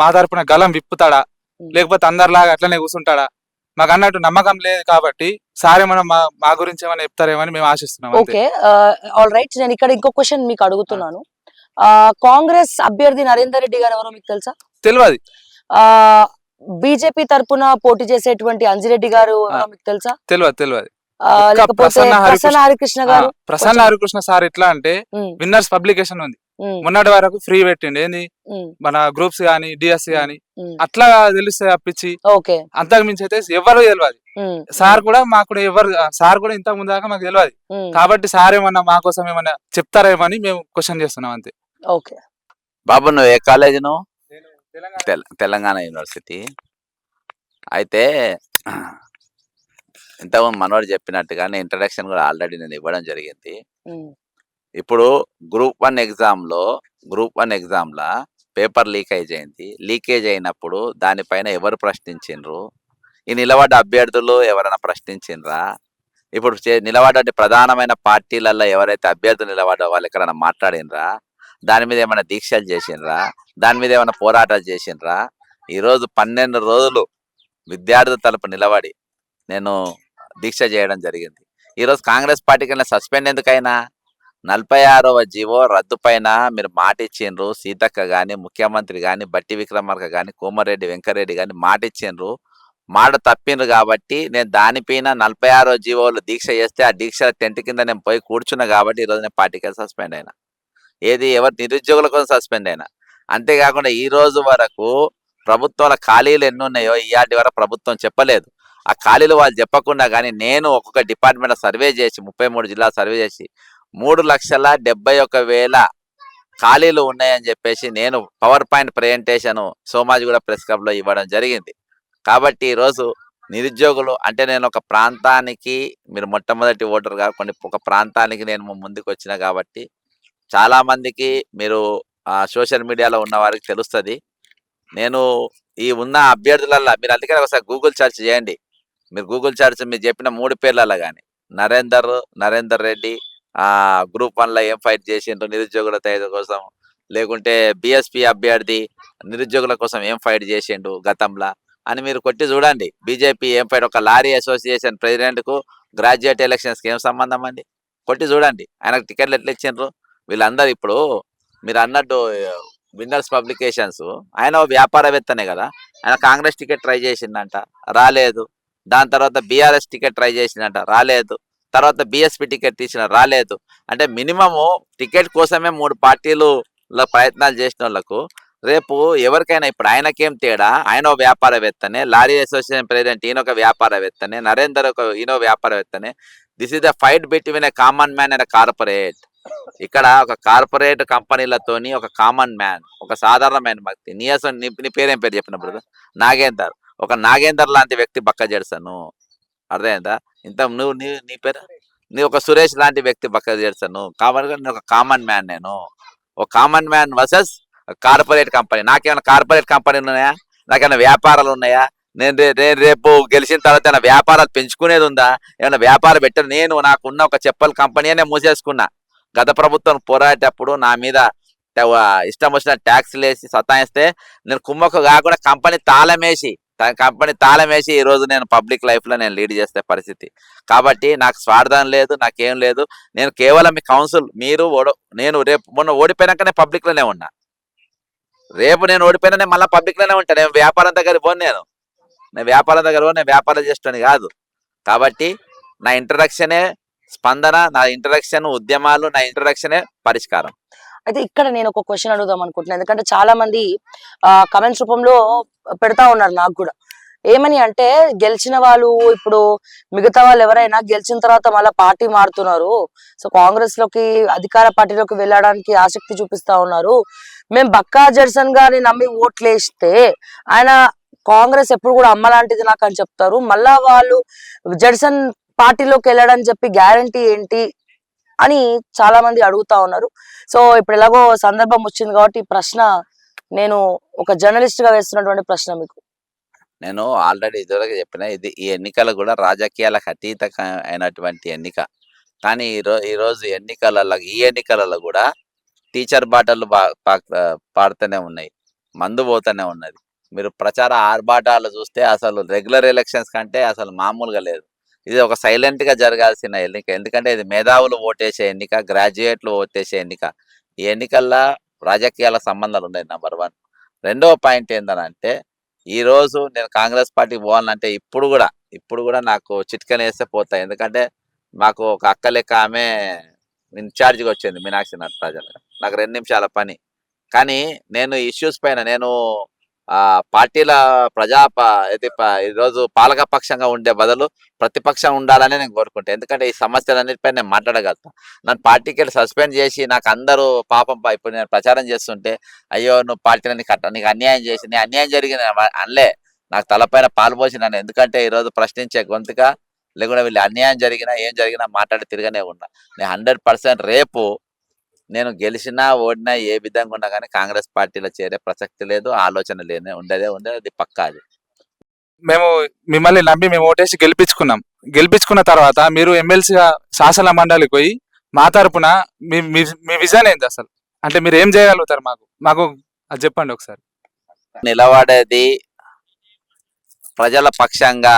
మా తరపున గలం విప్పుతాడా, లేకపోతే అందరిలాగా అట్లనే కూర్చుంటాడా? మాకు అన్నట్టు నమ్మకం లేదు కాబట్టి సార్ ఏమన్నా మా గురించి ఏమైనా చెప్తారేమని మేము ఆశిస్తున్నాం. Okay, all right. నేను ఇక్కడ ఇంకో క్వశ్చన్ మీకు అడుగుతున్నాను. కాంగ్రెస్ అభ్యర్థి నరేందర్ రెడ్డి గారు ఎవరో మీకు తెలుసా? తెలియదు. బీజేపీ తరపున పోటీ చేసేటువంటి అంజిరెడ్డి గారు ఎవరో మీకు తెలుసా? తెలియదు. లేకపోతే ప్రసన్న హరికృష్ణ గారు ప్రసన్న హరికృష్ణ సార్ ఎట్లా అంటే ఉమ్, విన్నర్స్ పబ్లికేషన్ ఉంది, ఉమ్, మొన్నటి వరకు ఫ్రీ పెట్టిండి ఏంది ఉమ్, మన గ్రూప్స్ గానీ డిఎస్సి గానీ ఉమ్. అట్లా తెలిస్తే తప్పించి ఓకే. అంతకు మించి అయితే ఎవరు తెలియదు. ఉమ్, సార్ కూడా మాకు కూడా ఎవరు సార్ కూడా ఇంతకు ముందు దాకా మాకు తెలియదు. ఉమ్, కాబట్టి సార్ ఏమన్నా మా కోసం ఏమన్నా చెప్తారేమో అని మేము క్వశ్చన్ చేస్తున్నాం అంతే. ఓకే. బాబు నువ్వు ఏ కాలేజ్ నువ్వు? నేను తెలంగాణ తెలంగాణ యూనివర్సిటీ. అయితే ఇంతకుముందు మనోడు చెప్పినట్టుగానే ఇంట్రడక్షన్ కూడా ఆల్రెడీ నేను ఇవ్వడం జరిగింది. ఉమ్, ఇప్పుడు గ్రూప్ వన్ ఎగ్జామ్లా పేపర్ లీకేజ్ అయింది. లీకేజ్ అయినప్పుడు దానిపైన ఎవరు ప్రశ్నించిండ్రు? ఈ నిలబడ్డ అభ్యర్థులు ఎవరైనా ప్రశ్నించిండ్రా? ఇప్పుడు నిలబడ్డ ప్రధానమైన పార్టీలలో ఎవరైతే అభ్యర్థులు నిలబడ్డ వాళ్ళు ఎక్కడైనా మాట్లాడినరా? దాని మీద ఏమైనా దీక్షలు చేసిండ్రా? దాని మీద ఏమైనా పోరాటాలు చేసిండ్రా? ఈరోజు 12 రోజులు విద్యార్థుల తరపు నిలబడి నేను దీక్ష చేయడం జరిగింది. ఈరోజు కాంగ్రెస్ పార్టీకి సస్పెండ్ ఎందుకైనా 46వ జీవో రద్దు పైన మీరు మాట ఇచ్చిండ్రు. సీతక్క కానీ, ముఖ్యమంత్రి కానీ, బట్టి విక్రమార్క కానీ, కోమరెడ్డి వెంకరెడ్డి కానీ మాట ఇచ్చిండ్రు. మాట తప్పిండ్రు కాబట్టి నేను దానిపైన 46వ జీవోలు దీక్ష చేస్తే ఆ దీక్ష టెంట్ కింద నేను పోయి కూర్చున్నా కాబట్టి ఈరోజు నేను పార్టీకి సస్పెండ్ అయినా. ఏది ఎవరు నిరుద్యోగుల కోసం సస్పెండ్ అయినా. అంతేకాకుండా ఈ రోజు వరకు ప్రభుత్వాల ఖాళీలు ఎన్ని ఉన్నాయో ఇయాటి వరకు ప్రభుత్వం చెప్పలేదు. ఆ ఖాళీలు వాళ్ళు చెప్పకుండా కానీ నేను ఒక్కొక్క డిపార్ట్మెంట్ సర్వే చేసి 33 జిల్లాలు సర్వే చేసి 3,71,000 ఖాళీలు ఉన్నాయని చెప్పేసి నేను power point presentation Somajiguda press క్లబ్లో ఇవ్వడం జరిగింది. కాబట్టి ఈరోజు నిరుద్యోగులు అంటే నేను ఒక ప్రాంతానికి మీరు మొట్టమొదటి ఓటర్గా ఒక ప్రాంతానికి నేను ముందుకు వచ్చిన కాబట్టి చాలామందికి మీరు సోషల్ మీడియాలో ఉన్న వారికి తెలుస్తుంది. నేను ఈ ఉన్న అభ్యర్థులల్లో మీరు అందుకని ఒకసారి గూగుల్ సెర్చ్ చేయండి. మీరు గూగుల్ సెర్చ్ మీరు చెప్పిన 3 పేర్లలో కానీ నరేందర్ రెడ్డి గ్రూప్ 1లో ఏం ఫైట్ చేసిండ్రు నిరుద్యోగుల తయారు కోసం, లేకుంటే బిఎస్పి అభ్యర్థి నిరుద్యోగుల కోసం ఏం ఫైట్ చేసిండు గతంలో అని మీరు కొట్టి చూడండి. బీజేపీ ఏం ఫైట్, ఒక లారీ అసోసియేషన్ ప్రెసిడెంట్కు గ్రాడ్యుయేట్ ఎలక్షన్స్కి ఏం సంబంధం అండి? కొట్టి చూడండి. ఆయనకు టికెట్లు ఎట్లా ఇచ్చిండ్రు వీళ్ళందరూ. ఇప్పుడు మీరు అన్నట్టు విన్నర్స్ పబ్లికేషన్స్ ఆయన వ్యాపారవేత్తనే కదా. ఆయన కాంగ్రెస్ టికెట్ ట్రై చేసిందంట, రాలేదు. దాని తర్వాత బీఆర్ఎస్ టికెట్ ట్రై చేసిందంట, రాలేదు. తర్వాత బిఎస్పి టికెట్ తీసిన, రాలేదు. అంటే మినిమము టికెట్ కోసమే 3 పార్టీలు ప్రయత్నాలు చేసిన వాళ్ళకు రేపు ఎవరికైనా ఇప్పుడు ఆయనకేం తేడా? ఆయన వ్యాపారవేత్తనే, లారీ అసోసియేషన్ ప్రెసిడెంట్ ఈయన ఒక వ్యాపారవేత్తనే, నరేందర్ ఈయన వ్యాపారవేత్తనే. This is the fight between a common man and corporate. ఇక్కడ ఒక కార్పొరేట్ కంపెనీలతోని ఒక కామన్ మ్యాన్, ఒక సాధారణమైన వ్యక్తి. నీ పేరేం పేరు చెప్పినప్పుడు నాగేందర్, ఒక నాగేందర్ లాంటి వ్యక్తి పక్క చేస్తాను, అర్థమైందా? ఇంత నువ్వు నీ పేరు నీ ఒక సురేష్ లాంటి వ్యక్తి పక్క చేస్తాను. కాబట్టి నేను ఒక కామన్ మ్యాన్. నేను ఒక common man versus corporate company. నాకేమైనా కార్పొరేట్ కంపెనీలు ఉన్నాయా? నాకేమైనా వ్యాపారాలు ఉన్నాయా? నేను రేపు గెలిచిన తర్వాత ఏమైనా వ్యాపారాలు పెంచుకునేది ఉందా? ఏమైనా వ్యాపారం పెట్టాను? నేను నాకున్న ఒక చెప్పల కంపెనీ నేను మూసేసుకున్నా. గత ప్రభుత్వం పోరాటేటప్పుడు నా మీద ఇష్టం వచ్చిన ట్యాక్స్లు వేసి సతాయిస్తే నేను కుమ్మకు కాకుండా కంపెనీ తాళం వేసి ఈరోజు నేను పబ్లిక్ లైఫ్లో నేను లీడ్ చేసే పరిస్థితి. కాబట్టి నాకు స్వార్థం లేదు, నాకేం లేదు. నేను కేవలం మీ కౌన్సిల్ నేను రేపు మొన్న ఓడిపోయినాక నేను పబ్లిక్లోనే ఉన్నా. రేపు నేను ఓడిపోయినా నేను మళ్ళీ పబ్లిక్లోనే ఉంటాను. నేను వ్యాపారం దగ్గర పోను. నేను వ్యాపారం చేస్తాను కాదు. కాబట్టి నా ఇంట్రడక్షనే స్పందన, నా ఇంట్రడక్షన్ ఉద్యమాలు, నా ఇంట్రడక్షనే పరిష్కారం. అయితే ఇక్కడ నేను ఒక క్వశ్చన్ అడుగుదాం అనుకుంటున్నాను. ఎందుకంటే చాలా మంది కమెంట్స్ రూపంలో పెడతా ఉన్నారు నాకు కూడా. ఏమని అంటే, గెలిచిన వాళ్ళు ఇప్పుడు మిగతా వాళ్ళు ఎవరైనా గెలిచిన తర్వాత మళ్ళీ పార్టీ మారుతున్నారు, సో కాంగ్రెస్ లోకి అధికార పార్టీలోకి వెళ్ళడానికి ఆసక్తి చూపిస్తా ఉన్నారు. మేము బక్కా జడ్సన్ గారిని నమ్మి ఓట్లేస్తే ఆయన కాంగ్రెస్ ఎప్పుడు కూడా అమ్మ లాంటిది నాకు అని చెప్తారు. మళ్ళా వాళ్ళు జడ్సన్ పార్టీలోకి వెళ్ళడానికి చెప్పి గ్యారంటీ ఏంటి అని చాలా మంది అడుగుతా ఉన్నారు. సో ఇప్పుడు ఎలాగో సందర్భం వచ్చింది కాబట్టి ఈ ప్రశ్న నేను ఒక జర్నలిస్ట్ గా వేస్తున్నటువంటి ప్రశ్న మీకు. నేను ఆల్రెడీ ఇదివరకు చెప్పిన, ఈ ఎన్నికలు కూడా రాజకీయాలకు అతీత అయినటువంటి ఎన్నిక. కానీ ఈరోజు ఈ ఎన్నికలలో కూడా టీచర్ బాటలు పాడుతూనే ఉన్నాయి, మందు పోతూనే ఉన్నది. మీరు ప్రచార ఆర్భాటాలు చూస్తే అసలు రెగ్యులర్ ఎలక్షన్స్ కంటే అసలు మామూలుగా లేదు. ఇది ఒక సైలెంట్గా జరగాల్సిన ఎన్నిక. ఎందుకంటే ఇది మేధావులు ఓటేసే ఎన్నిక, గ్రాడ్యుయేట్లు ఓటేసే ఎన్నిక. ఈ ఎన్నికల్లో రాజకీయాల సంబంధాలు ఉన్నాయి. నెంబర్ 1. రెండవ పాయింట్ ఏంటంటే, ఈ రోజు నేను కాంగ్రెస్ పార్టీకి పోవాలంటే ఇప్పుడు కూడా నాకు చిట్కన వేస్తే పోతా. ఎందుకంటే మాకు ఒక అక్క లెక్క ఆమె ఇన్ఛార్జిగా వచ్చింది, మీనాక్షి నటరాజన్ గారు. నాకు 2 నిమిషాల పని. కానీ నేను ఇష్యూస్ పైన నేను పార్టీల ఈరోజు పాలక పక్షంగా ఉండే బదులు ప్రతిపక్షం ఉండాలని నేను కోరుకుంటాను. ఎందుకంటే ఈ సమస్యలన్నిటిపై నేను మాట్లాడగలుగుతాను. నన్ను పార్టీకి వెళ్ళి సస్పెండ్ చేసి నాకు అందరూ పాపం ఇప్పుడు నేను ప్రచారం చేస్తుంటే, అయ్యో నువ్వు పార్టీలో నీకు అన్యాయం చేసి నీ అన్యాయం జరిగింది అనలే, నాకు తలపైన పాలు పోసి నన్ను. ఎందుకంటే ఈరోజు ప్రశ్నించే గొంతుగా లేకుండా వీళ్ళు అన్యాయం జరిగినా ఏం జరిగినా మాట్లాడి తిరగనే ఉన్నా. నేను 100% రేపు నేను గెలిచినా ఓడినా ఏ విధంగా ఉన్నా కానీ కాంగ్రెస్ పార్టీలో చేరే ప్రసక్తి లేదు, ఆలోచన లేనే ఉండేదే అది పక్కా. అది మేము మిమ్మల్ని నమ్మి మేము ఓటేసి గెలిపించుకున్న తర్వాత మీరు ఎమ్మెల్సీగా శాసన మండలికి పోయి మా తరపున మీ మీ విజన్ ఏంది అసలు? అంటే మీరు ఏం చేయగలుగుతారు మాకు అది చెప్పండి ఒకసారి. నిలబడేది ప్రజల పక్షంగా,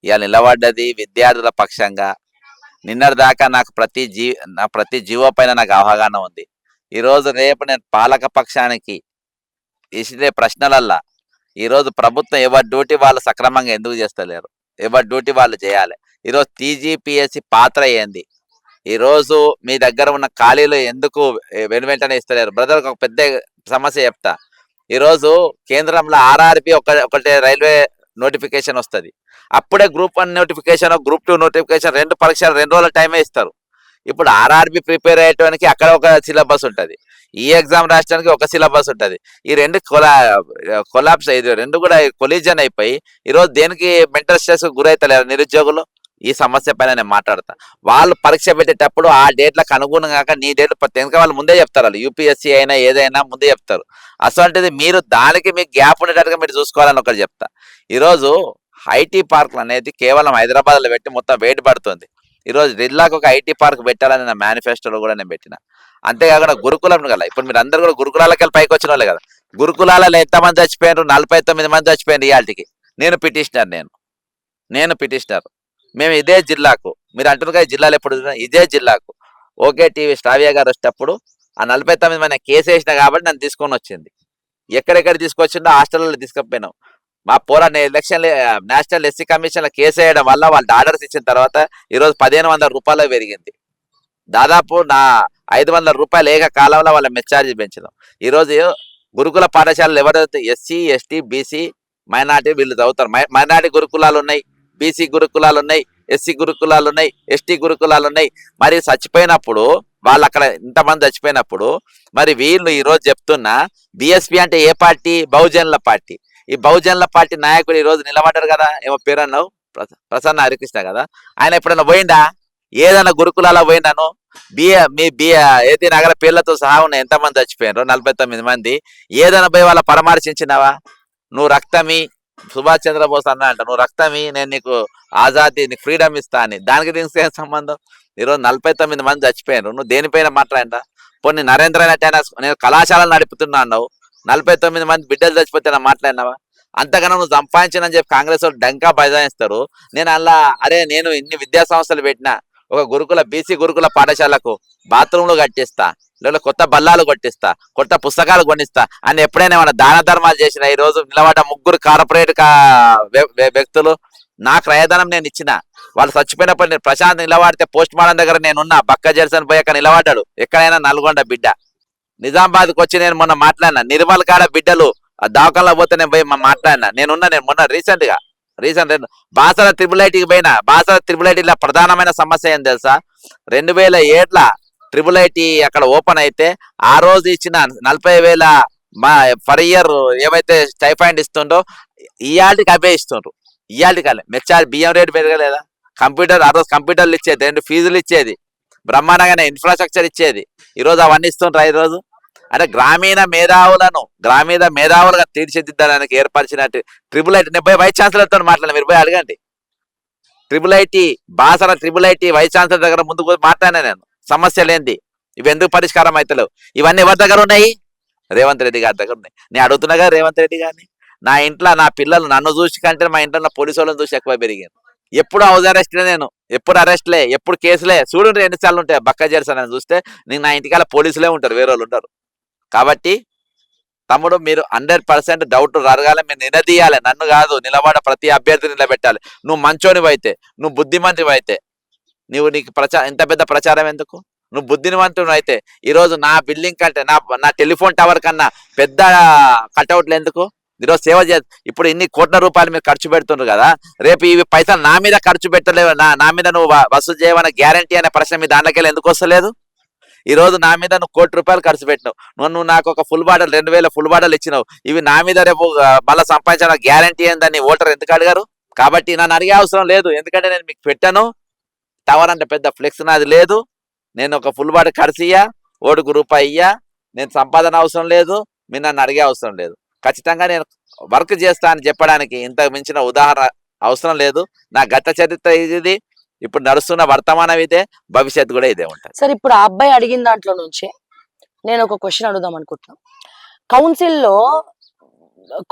ఇవాళ నిలబడ్డది విద్యార్థుల పక్షంగా. నిన్నటి దాకా నాకు ప్రతి జీవో పైన నాకు అవగాహన ఉంది. ఈరోజు రేపు నేను పాలక పక్షానికి ఇచ్చే ప్రశ్నలల్లా ఈరోజు ప్రభుత్వం ఎవరి డ్యూటీ వాళ్ళు సక్రమంగా ఎందుకు చేస్తలేరు, ఎవరి డ్యూటీ వాళ్ళు చేయాలి. ఈరోజు టీజీపీఎస్సీ పాత్ర ఏంది, ఈరోజు మీ దగ్గర ఉన్న ఖాళీలు ఎందుకు వెంటనే ఇస్తలేరు. బ్రదర్ ఒక పెద్ద సమస్య చెప్తా. ఈరోజు కేంద్రంలో ఆర్ఆర్బి ఒకటే రైల్వే నోటిఫికేషన్ వస్తుంది, అప్పుడే గ్రూప్ 1 నోటిఫికేషన్, గ్రూప్ 2 నోటిఫికేషన్ 2 పరీక్షలు 2 రోజుల టైమే ఇస్తారు. ఇప్పుడు ఆర్ఆర్బి ప్రిపేర్ అయ్యడానికి అక్కడ ఒక సిలబస్ ఉంటుంది, ఈ ఎగ్జామ్ రాయడానికి ఒక సిలబస్ ఉంటుంది. ఈ 2 కొలాప్స్ అయ్యి 2 కూడా కొలిజన్ అయిపోయి ఈరోజు దేనికి మెంటల్ స్ట్రెస్ గురైతలేరు నిరుద్యోగులు. ఈ సమస్య పైన నేను మాట్లాడతా. వాళ్ళు పరీక్ష పెట్టేటప్పుడు ఆ డేట్లకు అనుగుణంగా నీ డేట్లు వెనక వాళ్ళు ముందే చెప్తారు, వాళ్ళు యూపీఎస్సీ అయినా ఏదైనా ముందే చెప్తారు. అసలు మీరు దానికి మీకు గ్యాప్ ఉండేటట్టుగా మీరు చూసుకోవాలని ఒకటి చెప్తా. ఈరోజు ఐటీ పార్కులు అనేది కేవలం హైదరాబాద్లో పెట్టి మొత్తం వెయిట్ పడుతుంది. ఈరోజు జిల్లాకు ఒక ఐటీ పార్క్ పెట్టాలని నా మేనిఫెస్టోలో కూడా నేను పెట్టిన. అంతేకాకుండా గురుకులం కదా, ఇప్పుడు మీరు అందరూ కూడా గురుకులాలకి వెళ్ళి పైకి వచ్చిన వాళ్ళే కదా. గురుకులాలలో ఎంతమంది చచ్చిపోయారు? 49 మంది చచ్చిపోయారు ఇవాళకి. నేను పిటిషనర్. మేము ఇదే జిల్లాకు, మీరు అంటున్నారు కదా జిల్లాలో ఎప్పుడు ఇదే జిల్లాకు ఓకే టీవీ శ్రావ్య గారు వచ్చేటప్పుడు ఆ 49 మంది కేసు వేసిన కాబట్టి నన్ను తీసుకొని వచ్చింది. ఎక్కడెక్కడ తీసుకొచ్చిండో హాస్టల్లో తీసుకుపోయినాం. మా ఎలక్షన్ నేషనల్ ఎస్సీ కమిషన్లో కేసు వేయడం వల్ల వాళ్ళు ఆర్డర్స్ ఇచ్చిన తర్వాత ఈరోజు 1500 రూపాయలు పెరిగింది. దాదాపు నా 500 రూపాయలు ఏకకాలంలో వాళ్ళ మెచ్చార్జీ పెంచడం. ఈరోజు గురుకుల పాఠశాలలు ఎవరైతే ఎస్సీ ఎస్టీ బీసీ మైనార్టీ వీళ్ళు చదువుతారు. మైనార్టీ గురుకులాలు ఉన్నాయి, బీసీ గురుకులాలు ఉన్నాయి, ఎస్సీ గురుకులాలు ఉన్నాయి, ఎస్టీ గురుకులాలు ఉన్నాయి. మరి చచ్చిపోయినప్పుడు వాళ్ళు అక్కడ ఇంతమంది చచ్చిపోయినప్పుడు మరి వీళ్ళు ఈరోజు చెప్తున్నా బిఎస్పీ అంటే ఏ పార్టీ? బహుజనుల పార్టీ. ఈ బహుజనుల పార్టీ నాయకుడు ఈరోజు నిలబడ్డారు కదా, ఏమో పేరు అన్నావు, ప్రసన్న హరికృష్ణ కదా. ఆయన ఎప్పుడైనా పోయిందా? ఏదైనా గురుకులాలో పోయినాను? ఏది నగర పేర్లతో సహా ఉన్న ఎంతమంది చచ్చిపోయినారు? 49 మంది. ఏదైనా పోయి వాళ్ళ పరామర్శించినావా? నువ్వు రక్తమి సుభాష్ చంద్రబోస్ అన్నా అంట, నువ్వు రక్తమి, నేను నీకు ఆజాదీ, నీకు ఫ్రీడమ్ ఇస్తా అని. దానికి దీనికి ఏం సంబంధం? ఈరోజు 49 మంది చచ్చిపోయారు, నువ్వు దేనిపైన మాట్లాడంట? పోనీ నరేంద్ర రెడ్డి నేను కళాశాలలు నడుపుతున్నా అన్నావు, 49 మంది బిడ్డలు చచ్చిపోతే నా మాట్లాడినావా? అంతకన్నా నువ్వు సంపాదించనని చెప్పి కాంగ్రెస్ వాళ్ళు డంకా బజాయిస్తారు. నేను అలా నేను ఇన్ని విద్యా సంస్థలు పెట్టినా, ఒక బీసీ గురుకుల పాఠశాలకు బాత్రూంలు కట్టిస్తా, లేదా కొత్త బల్లాలు కొట్టిస్తా, కొత్త పుస్తకాలు కొనిస్తా అని ఎప్పుడైనా ఏమైనా దాన ధర్మాలు చేసిన? ఈ రోజు నిలబడ్డ 3 కార్పొరేట్ వ్యక్తులు నా క్రయధనం నేను ఇచ్చిన. వాళ్ళు చచ్చిపోయినప్పుడు నేను ప్రశాంత్ నిలబడితే పోస్ట్ మార్టం దగ్గర నేనున్నా. బక్క జెర్సన్ పోయాక నిలబడ్డాడు. ఎక్కడైనా నల్గొండ బిడ్డ. నిజామాబాద్కి వచ్చి నేను మొన్న మాట్లాడినా. నిర్మల్ కాడ బిడ్డలు దావకంలో పోతే నేను పోయి మాట్లాడినా. నేను మొన్న రీసెంట్ బాసర ట్రిపుల్ పోయినా. బాసర ట్రిపుల్ ఐటీలో ప్రధానమైన సమస్య ఏం తెలుసా? 2007 ట్రిపుల్ ఐటీ అక్కడ ఓపెన్ అయితే ఆ రోజు ఇచ్చిన 40,000 పర్ ఇయర్ ఏవైతే స్టైఫండ్ ఇస్తుండో ఇయాటికి అవే ఇస్తుండ్రు. ఇయాటికి మెచ్చారు. బియ్యం రేటు పెరగలేదా? ఆ రోజు కంప్యూటర్లు ఇచ్చేది, 2 ఫీజులు ఇచ్చేది, బ్రహ్మాండంగానే ఇన్ఫ్రాస్ట్రక్చర్ ఇచ్చేది. ఈరోజు అవన్నీ ఇస్తుండ్రా? ఈరోజు అంటే గ్రామీణ మేధావులుగా తీర్చిదిద్దడానికి ఏర్పరిచినట్టు ట్రిపుల్ ఐటీ. నేను పోయి వైస్ ఛాన్సలర్తో మాట్లాడినా, మీరు పోయి అడగండి. Basara triple IT vice chancellor దగ్గర ముందుకు మాట్లాడినా నేను. సమస్యలు ఏంది? ఇవి ఎందుకు పరిష్కారం అవుతలేవు? ఇవన్నీ ఎవరి దగ్గర ఉన్నాయి? రేవంత్ రెడ్డి గారి దగ్గర ఉన్నాయి. నేను అడుగుతున్నా కదా రేవంత్ రెడ్డి గారిని. నా ఇంట్లో నా పిల్లలు నన్ను చూసి కంటే మా ఇంట్లో పోలీసు వాళ్ళని చూసి ఎక్కువ పెరిగాను. ఎప్పుడు హౌస్ అరెస్ట్లే, నేను ఎప్పుడు అరెస్ట్లే, ఎప్పుడు కేసులే. చూడండి ఎన్నిసార్లు ఉంటాయి. బక్క జెర్సన్ అని చూస్తే నా ఇంటికాల పోలీసులే ఉంటారు, వేరే వాళ్ళు ఉంటారు. కాబట్టి తమ్ముడు మీరు 100% డౌట్ రరగాలి, మీరు నిలదీయాలి, నన్ను కాదు నిలబడ ప్రతి అభ్యర్థిని నిలబెట్టాలి. నువ్వు మంచోనివైతే, నువ్వు బుద్ధిమంతువైతే, నీకు ఇంత పెద్ద ప్రచారం ఎందుకు? నువ్వు బుద్ధిమంతుడు అయితే ఈరోజు నా బిల్డింగ్ కంటే నా టెలిఫోన్ టవర్ కన్నా పెద్ద కట్అవుట్లు ఎందుకు? ఈరోజు సేవ చే ఇప్పుడు ఇన్ని కోట్ల రూపాయలు మీరు ఖర్చు పెడుతున్నారు కదా, రేపు ఇవి పైసలు నా మీద ఖర్చు పెట్టలేవు, నా మీద నువ్వు వసూలు చేయమని గ్యారంటీ అనే ప్రశ్న మీ దాంట్లోకి ఎందుకు వస్తలేదు? ఈ రోజు నా మీద నువ్వు ₹1,00,00,000 ఖర్చు పెట్టినావు, నువ్వు నాకు ఒక ఫుల్ బాటిల్ 2,000 ఫుల్ బాటిల్ ఇచ్చినావు, ఇవి నా మీద రేపు మళ్ళీ సంపాదించిన గ్యారంటీ ఏందని ఓటర్ ఎందుకు అడిగారు? కాబట్టి నన్ను అడిగే అవసరం లేదు, ఎందుకంటే నేను మీకు పెట్టాను. టవర్ అంటే పెద్ద ఫ్లెక్స్ నాది లేదు, నేను ఒక ఫుల్ బాటిల్ ఖర్చు ఇయ్యా, ఓటుకు రూపాయి ఇయ్యా, నేను సంపాదన అవసరం లేదు, మీరు నన్ను అడిగే అవసరం లేదు. ఖచ్చితంగా నేను వర్క్ చేస్తా అని చెప్పడానికి ఇంత మించిన ఉదాహరణ అవసరం లేదు. నా గత చరిత్ర ఇది, ఇప్పుడు నడుస్తున్న వర్తమానం ఇదే, భవిష్యత్తు కూడా ఇదే ఉంటుంది. సార్ ఇప్పుడు ఆ అబ్బాయి అడిగిన దాంట్లో నుంచి నేను ఒక క్వశ్చన్ అడుగుదాం అనుకుంటున్నాను. కౌన్సిల్లో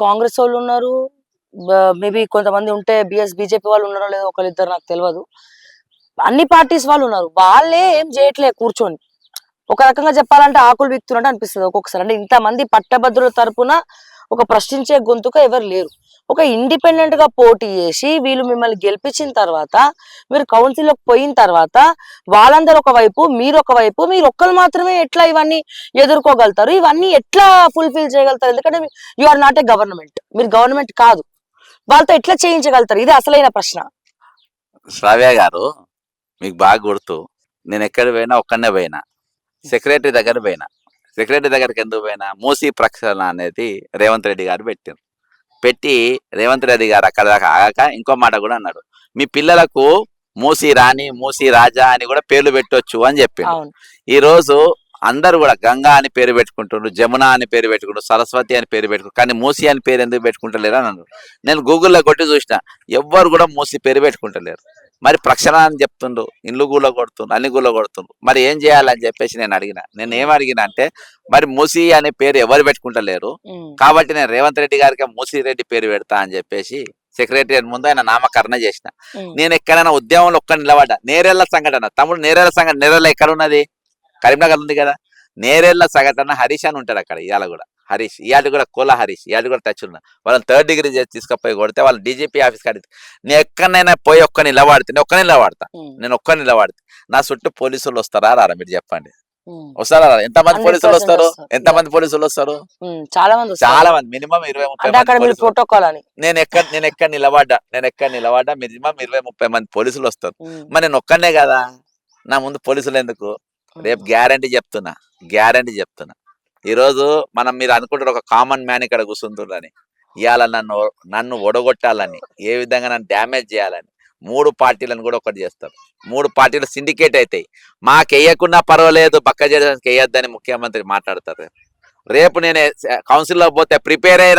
కాంగ్రెస్ వాళ్ళు ఉన్నారు, మేబీ కొంతమంది ఉంటే బీజేపీ వాళ్ళు ఉన్నారో లేదో ఒకరిద్దరు నాకు తెలియదు, అన్ని పార్టీస్ వాళ్ళు ఉన్నారు. వాళ్ళే ఏం చేయట్లే కూర్చొని. ఒక రకంగా చెప్పాలంటే ఆకులు బిక్తున్నట్టు అనిపిస్తుంది ఒక్కొక్కసారి. అంటే ఇంతమంది పట్టభద్రుల తరపున ఒక ప్రశ్నించే గొంతుక ఎవరు లేరు. ఒక ఇండిపెండెంట్ గా పోటీ చేసి వీళ్ళు మిమ్మల్ని గెలిపించిన తర్వాత, మీరు కౌన్సిల్లోకి పోయిన తర్వాత వాళ్ళందరూ ఒకవైపు, మీరు ఒకవైపు, మీరు ఒక్కరు మాత్రమే ఎట్లా ఇవన్నీ ఎదుర్కోగలుగుతారు? ఇవన్నీ ఎట్లా ఫుల్ఫిల్ చేయగలుగుతారు? ఎందుకంటే you are not a government, మీరు గవర్నమెంట్ కాదు. వాళ్ళతో ఎట్లా చేయించగలుగుతారు? ఇది అసలైన ప్రశ్న. శ్రావ్య గారు, మీకు బాగా గుర్తు, నేను ఎక్కడ పోయినా ఒక్కనే పోయినా, సెక్రటరీ దగ్గర పోయినా. సెక్రటరీ దగ్గరికి ఎందుకు పోయినా? మూసీ ప్రక్షాళన అనేది రేవంత్ రెడ్డి గారు పెట్టి రేవంత్ రెడ్డి గారు అక్కడ దాకా ఆగాక ఇంకో మాట కూడా అన్నాడు, మీ పిల్లలకు మూసీ రాణి, మూసీ రాజా అని కూడా పేర్లు పెట్టొచ్చు అని చెప్పిండు. ఈ రోజు అందరూ కూడా గంగా అని పేరు పెట్టుకుంటున్నారు, జమున అని పేరు పెట్టుకుంటారు, సరస్వతి అని పేరు పెట్టుకుంటారు, కానీ మూసీ అని పేరు ఎందుకు పెట్టుకుంటలేరు అని అన్నారు. నేను గూగుల్లో కొట్టి చూసిన, ఎవ్వరు కూడా మూసీ పేరు పెట్టుకుంటలేరు. మరి ప్రక్షాళన అని చెప్తుండ్రు, ఇల్లు గూళ్ళ కొడుతుండ్రు, అన్ని గూళ్ళ కొడుతుండ్రు, మరి ఏం చేయాలని చెప్పేసి నేను ఏం అడిగినా అంటే, మరి మూసీ అనే పేరు ఎవరు పెట్టుకుంటలేరు కాబట్టి నేను రేవంత్ రెడ్డి గారికి మూసీ రెడ్డి పేరు పెడతా అని చెప్పేసి సెక్రటరియట్ ముందు ఆయన నామకరణ చేసిన. నేను ఎక్కడైనా ఉద్యమంలో ఒక్క నిలబడ్డా. నేరెళ్ల సంఘటన, తమ్ముడు నేరెళ్ల సంఘటన, నేరెళ్ల ఎక్కడ ఉన్నది? కరీంనగర్ ఉంది కదా. నేరెళ్ల సంఘటన హరీష్ అని ఉంటాడు అక్కడ, ఇవాళ కూడా హరీష్, ఇవాళ కూడా కోలా హరీష్, ఇవాళ కూడా టచ్ ఉన్నా. వాళ్ళని 3rd డిగ్రీ తీసుకుపోయి కొడితే వాళ్ళు డీజీపీ ఆఫీస్ కాడి, నేను ఎక్కడైనా పోయి ఒక్క నిలబడితే, నేను ఒక్క నిలబడితే నా చుట్టూ పోలీసులు వస్తారా రారా? మీరు చెప్పండి, వస్తారా? ఎంతమంది పోలీసులు వస్తారు? పోలీసులు వస్తారు? చాలా మంది, మినిమం 20-30 ప్రోటోకాల్ అని. నేను ఎక్కడ నిలబడ్డా మినిమం 20-30 మంది పోలీసులు వస్తారు. మరి నేను ఒక్కనే కదా, నా ముందు పోలీసులు ఎందుకు? రేపు గ్యారంటీ చెప్తున్నా. ఈరోజు మీరు అనుకుంటారు ఒక కామన్ మ్యాన్ ఇక్కడ కూర్చుంటుందని, ఇవాళ నన్ను ఒడగొట్టాలని, ఏ విధంగా నన్ను డ్యామేజ్ చేయాలని 3 పార్టీలను కూడా ఒకటి చేస్తారు. 3 పార్టీలు సిండికేట్ అవుతాయి. మాకు వేయకున్నా పర్వాలేదు, పక్క చేయడానికి వేయొద్దని ముఖ్యమంత్రి మాట్లాడతారు. రేపు నేను కౌన్సిల్లో పోతే ప్రిపేర్ అయి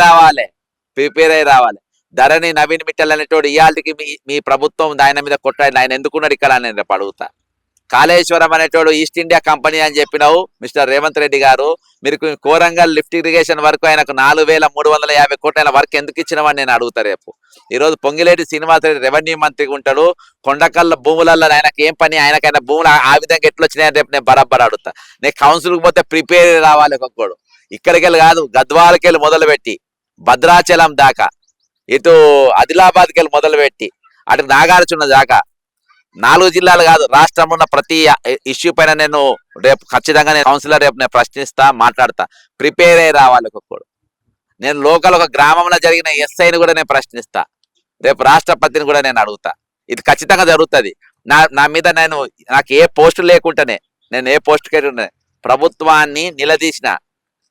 రావాలి. ధరణి నవీన్ మిట్టల్ అనేటోడు ఇవాళకి మీ ప్రభుత్వం ఆయన మీద కొట్టాడు, ఆయన ఎందుకున్నాడు ఇక్కడ అని రేపు అడుగుతా. కాళేశ్వరం అనేటోడు ఈస్ట్ ఇండియా కంపెనీ అని చెప్పినావు మిస్టర్ రేవంత్ రెడ్డి గారు, మీరు కోరంగల్ లిఫ్ట్ ఇరిగేషన్ వరకు ఆయనకు 4,350 కోట్ల వర్క్ ఎందుకు ఇచ్చినామని నేను అడుగుతా రేపు. ఈరోజు పొంగిలేటి శ్రీనివాసరెడ్డి రెవెన్యూ మంత్రిగా ఉంటాడు, కొండకల్ల భూములలో ఆయనకు ఏం పని, ఆయనకైనా భూములు ఆ విధంగా ఎట్లా వచ్చినాయని రేపు నేను బరాబర్ అడుగుతా. నేను కౌన్సిల్కి పోతే ప్రిపేర్ రావాలి ఒక్కొక్కడు. ఇక్కడికెళ్ళి కాదు, గద్వాలకెళ్ళి మొదలుపెట్టి భద్రాచలం దాకా, ఇటు ఆదిలాబాద్కి వెళ్ళి మొదలుపెట్టి అటు నాగార్జున దాకా 4 జిల్లాలు కాదు, రాష్ట్రంలో ఉన్న ప్రతి ఇష్యూ పైన నేను రేపు ఖచ్చితంగా కౌన్సిలర్ రేపు నేను ప్రశ్నిస్తా, మాట్లాడతా. ప్రిపేర్ అయి రావాలి ఒక్కొక్కడు. నేను లోకల్ ఒక గ్రామంలో జరిగిన ఎస్ఐని కూడా నేను ప్రశ్నిస్తా, రేపు రాష్ట్రపతిని కూడా నేను అడుగుతా. ఇది ఖచ్చితంగా జరుగుతుంది. నా మీద నాకు ఏ పోస్టు లేకుండానే, నేను ఏ పోస్టుకే ప్రభుత్వాన్ని నిలదీసిన,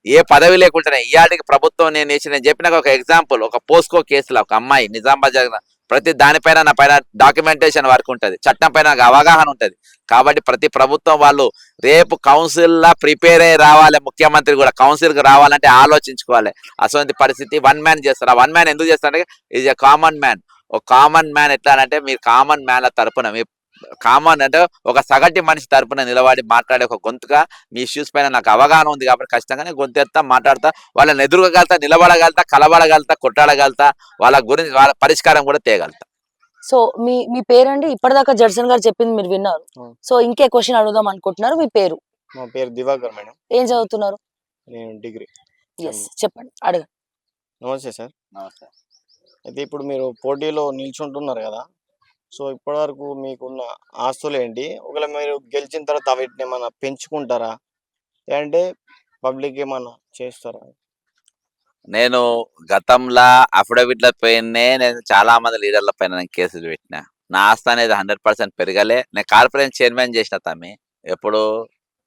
ఏ పదవి లేకుండానే ఇవాళకి ప్రభుత్వం నేను చెప్పిన ఒక ఎగ్జాంపుల్, ఒక పోస్కో కేసులో ఒక అమ్మాయి నిజామాబాద్ జరిగిన ప్రతి దానిపైన నా పైన డాక్యుమెంటేషన్ వర్క్ ఉంటుంది, చట్టం పైన అవగాహన ఉంటుంది. కాబట్టి ప్రతి ప్రభుత్వం వాళ్ళు రేపు కౌన్సిల్లో ప్రిపేర్ అయి రావాలి. ముఖ్యమంత్రి కూడా కౌన్సిల్కి రావాలంటే ఆలోచించుకోవాలి. అటువంటి పరిస్థితి 1 మ్యాన్ చేస్తారు. ఆ 1 మ్యాన్ ఎందుకు చేస్తారంటే ఈజ్ ఎ కామన్ మ్యాన్. ఒక కామన్ మ్యాన్ ఎట్లా అంటే, మీరు కామన్ మ్యాన్ల తరపున, మీ కామన్ అంటే ఒక సగటు మనిషి తరపున నిలబడి మాట్లాడే ఒక గొంతుగా మీ ఇష్యూస్ పైన నాకు అవగాహన ఉంది కాబట్టి ఖచ్చితంగా నేను గొంతెత్తా, మాట్లాడతా, వాళ్ళని ఎదురుగలుగుతా, నిలబడగలుగుతా, కలబడగలుగుతా, కొట్టాడగలుగుతా, వాళ్ళ గురించి వాళ్ళ పరిష్కారం కూడా తేగలుగుతా. సో మీ పేరండి? ఇప్పటిదాకా జడ్సన్ గారు చెప్పింది మీరు విన్నారు. సో ఇంకే క్వశ్చన్ అడుగుదాం అనుకుంటున్నారు. మీ పేరు? మా పేరు దివాకర్ మేడం. ఏం చదువుతున్నారు? నేను డిగ్రీ. ఎస్ చెప్పండి, అడగండి. నమస్తే సార్. నమస్తే. అయితే ఇప్పుడు మీరు పోటీలో నిల్చుంటున్నారు కదా! సో, ఇప్పటివరకు మీకున్న ఆస్తులేంటి? ఒకవేళ మీరు గెలిచిన తర్వాత వీటిని ఏమన్నా పెంచుకుంటారా? లేదంటే పబ్లిక్ ఏమన్నా చేస్తారా? నేను గతంలో అఫిడవిట్ల పైనే నేను చాలా మంది లీడర్ల పైన నేను కేసులు పెట్టిన. నా ఆస్తి అనేది 100% పెరగలే. నేను కార్పొరేషన్ చైర్మన్ చేసిన తమ్మి. ఎప్పుడు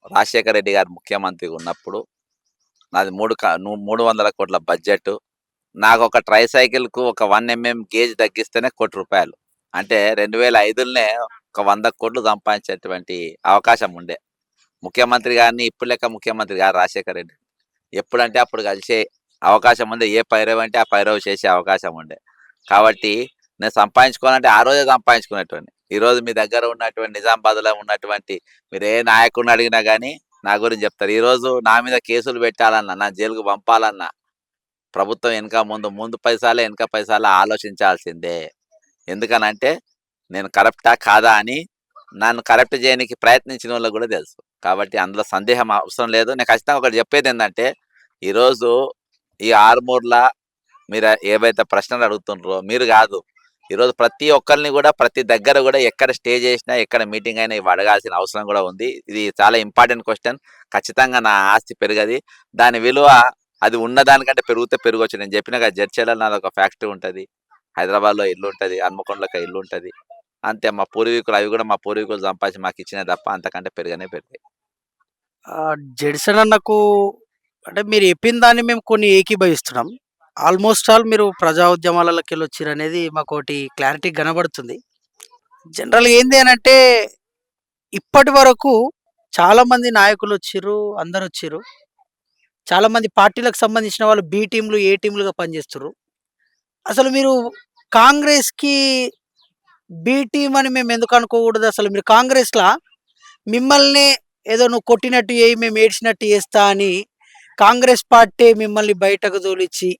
రాజశేఖర రెడ్డి గారు ముఖ్యమంత్రిగా ఉన్నప్పుడు నాది 300 కోట్ల బడ్జెట్. నాకు ఒక ట్రై సైకిల్కు ఒక 1 mm గేజ్ తగ్గిస్తేనే ₹1,00,00,000. అంటే 2005లోనే ఒక 100 కోట్లు సంపాదించేటువంటి అవకాశం ఉండే. ముఖ్యమంత్రి గారిని ఇప్పుడు లెక్క ముఖ్యమంత్రి గారు రాజశేఖర రెడ్డి ఎప్పుడంటే అప్పుడు కలిసే అవకాశం ఉండే. ఏ పైరవ్ అంటే ఆ పైరవ్ చేసే అవకాశం ఉండే. కాబట్టి నేను సంపాదించుకోవాలంటే ఆ రోజే సంపాదించుకునేటోడిని. ఈరోజు మీ దగ్గర ఉన్నటువంటి నిజామాబాద్లో ఉన్నటువంటి మీరు ఏ నాయకుడిని అడిగినా కానీ నా గురించి చెప్తారు. ఈరోజు నా మీద కేసులు పెట్టాలన్నా, నా జైలుకు పంపాలన్నా ప్రభుత్వం ముందు పైసాలే వెనక పైసాలే ఆలోచించాల్సిందే. ఎందుకనంటే నేను కరప్టా కాదా అని నన్ను కరప్ట్ చేయడానికి ప్రయత్నించిన వాళ్ళకు కూడా తెలుసు. కాబట్టి అందులో సందేహం అవసరం లేదు. నేను ఖచ్చితంగా ఒకటి చెప్పేది ఏంటంటే ఈరోజు ఈ ఆర్మూర్లో మీరు ఏవైతే ప్రశ్నలు అడుగుతుండ్రో మీరు కాదు, ఈరోజు ప్రతి ఒక్కరిని కూడా ప్రతి దగ్గర కూడా ఎక్కడ స్టే చేసినా ఎక్కడ మీటింగ్ అయినా ఇవి అడగాల్సిన అవసరం కూడా ఉంది. ఇది చాలా ఇంపార్టెంట్ క్వశ్చన్. ఖచ్చితంగా నా ఆస్తి పెరగది, దాని విలువ అది ఉన్నదానికంటే పెరిగితే పెరగవచ్చు. నేను చెప్పినగా జడ్చర్లలో నాది ఒక ఫ్యాక్టరీ ఉంటుంది, హైదరాబాద్లో ఇల్లు ఉంటుంది, హన్మకొండలో ఒక ఇల్లు ఉంటుంది. అంతే. మా పూర్వీకులు అవి కూడా మా పూర్వీకులు సంపాదించి మాకు ఇచ్చినా తప్ప అంతకంటే పెరిగాయి. జెడ్సన్ అన్నకు అంటే మీరు చెప్పిన దాన్ని మేము కొన్ని ఏకీభవిస్తున్నాం. ఆల్మోస్ట్ ఆల్ మీరు ప్రజా ఉద్యమాలలోకి వెళ్ళి వచ్చారు అనేది మాకు ఒకటి క్లారిటీ కనబడుతుంది. జనరల్గా ఏంది అని అంటే ఇప్పటి వరకు చాలా మంది నాయకులు వచ్చిర్రు, అందరు వచ్చిర్రు. చాలా మంది పార్టీలకు సంబంధించిన వాళ్ళు బి టీంలు, ఏ టీంలుగా పనిచేస్తుర్రు. అసలు మీరు కాంగ్రెస్‌కి బి టీమ్ అని మేము ఎందుకు అనుకోకూడదు? అసలు మీరు కాంగ్రెస్‌లా మిమ్మల్ని ఏదో నువ్వు కొట్టినట్టు చేయి, మేము ఏడ్చినట్టు చేస్తా అని కాంగ్రెస్ పార్టీ మిమ్మల్ని బయటకు తోలిచ్చి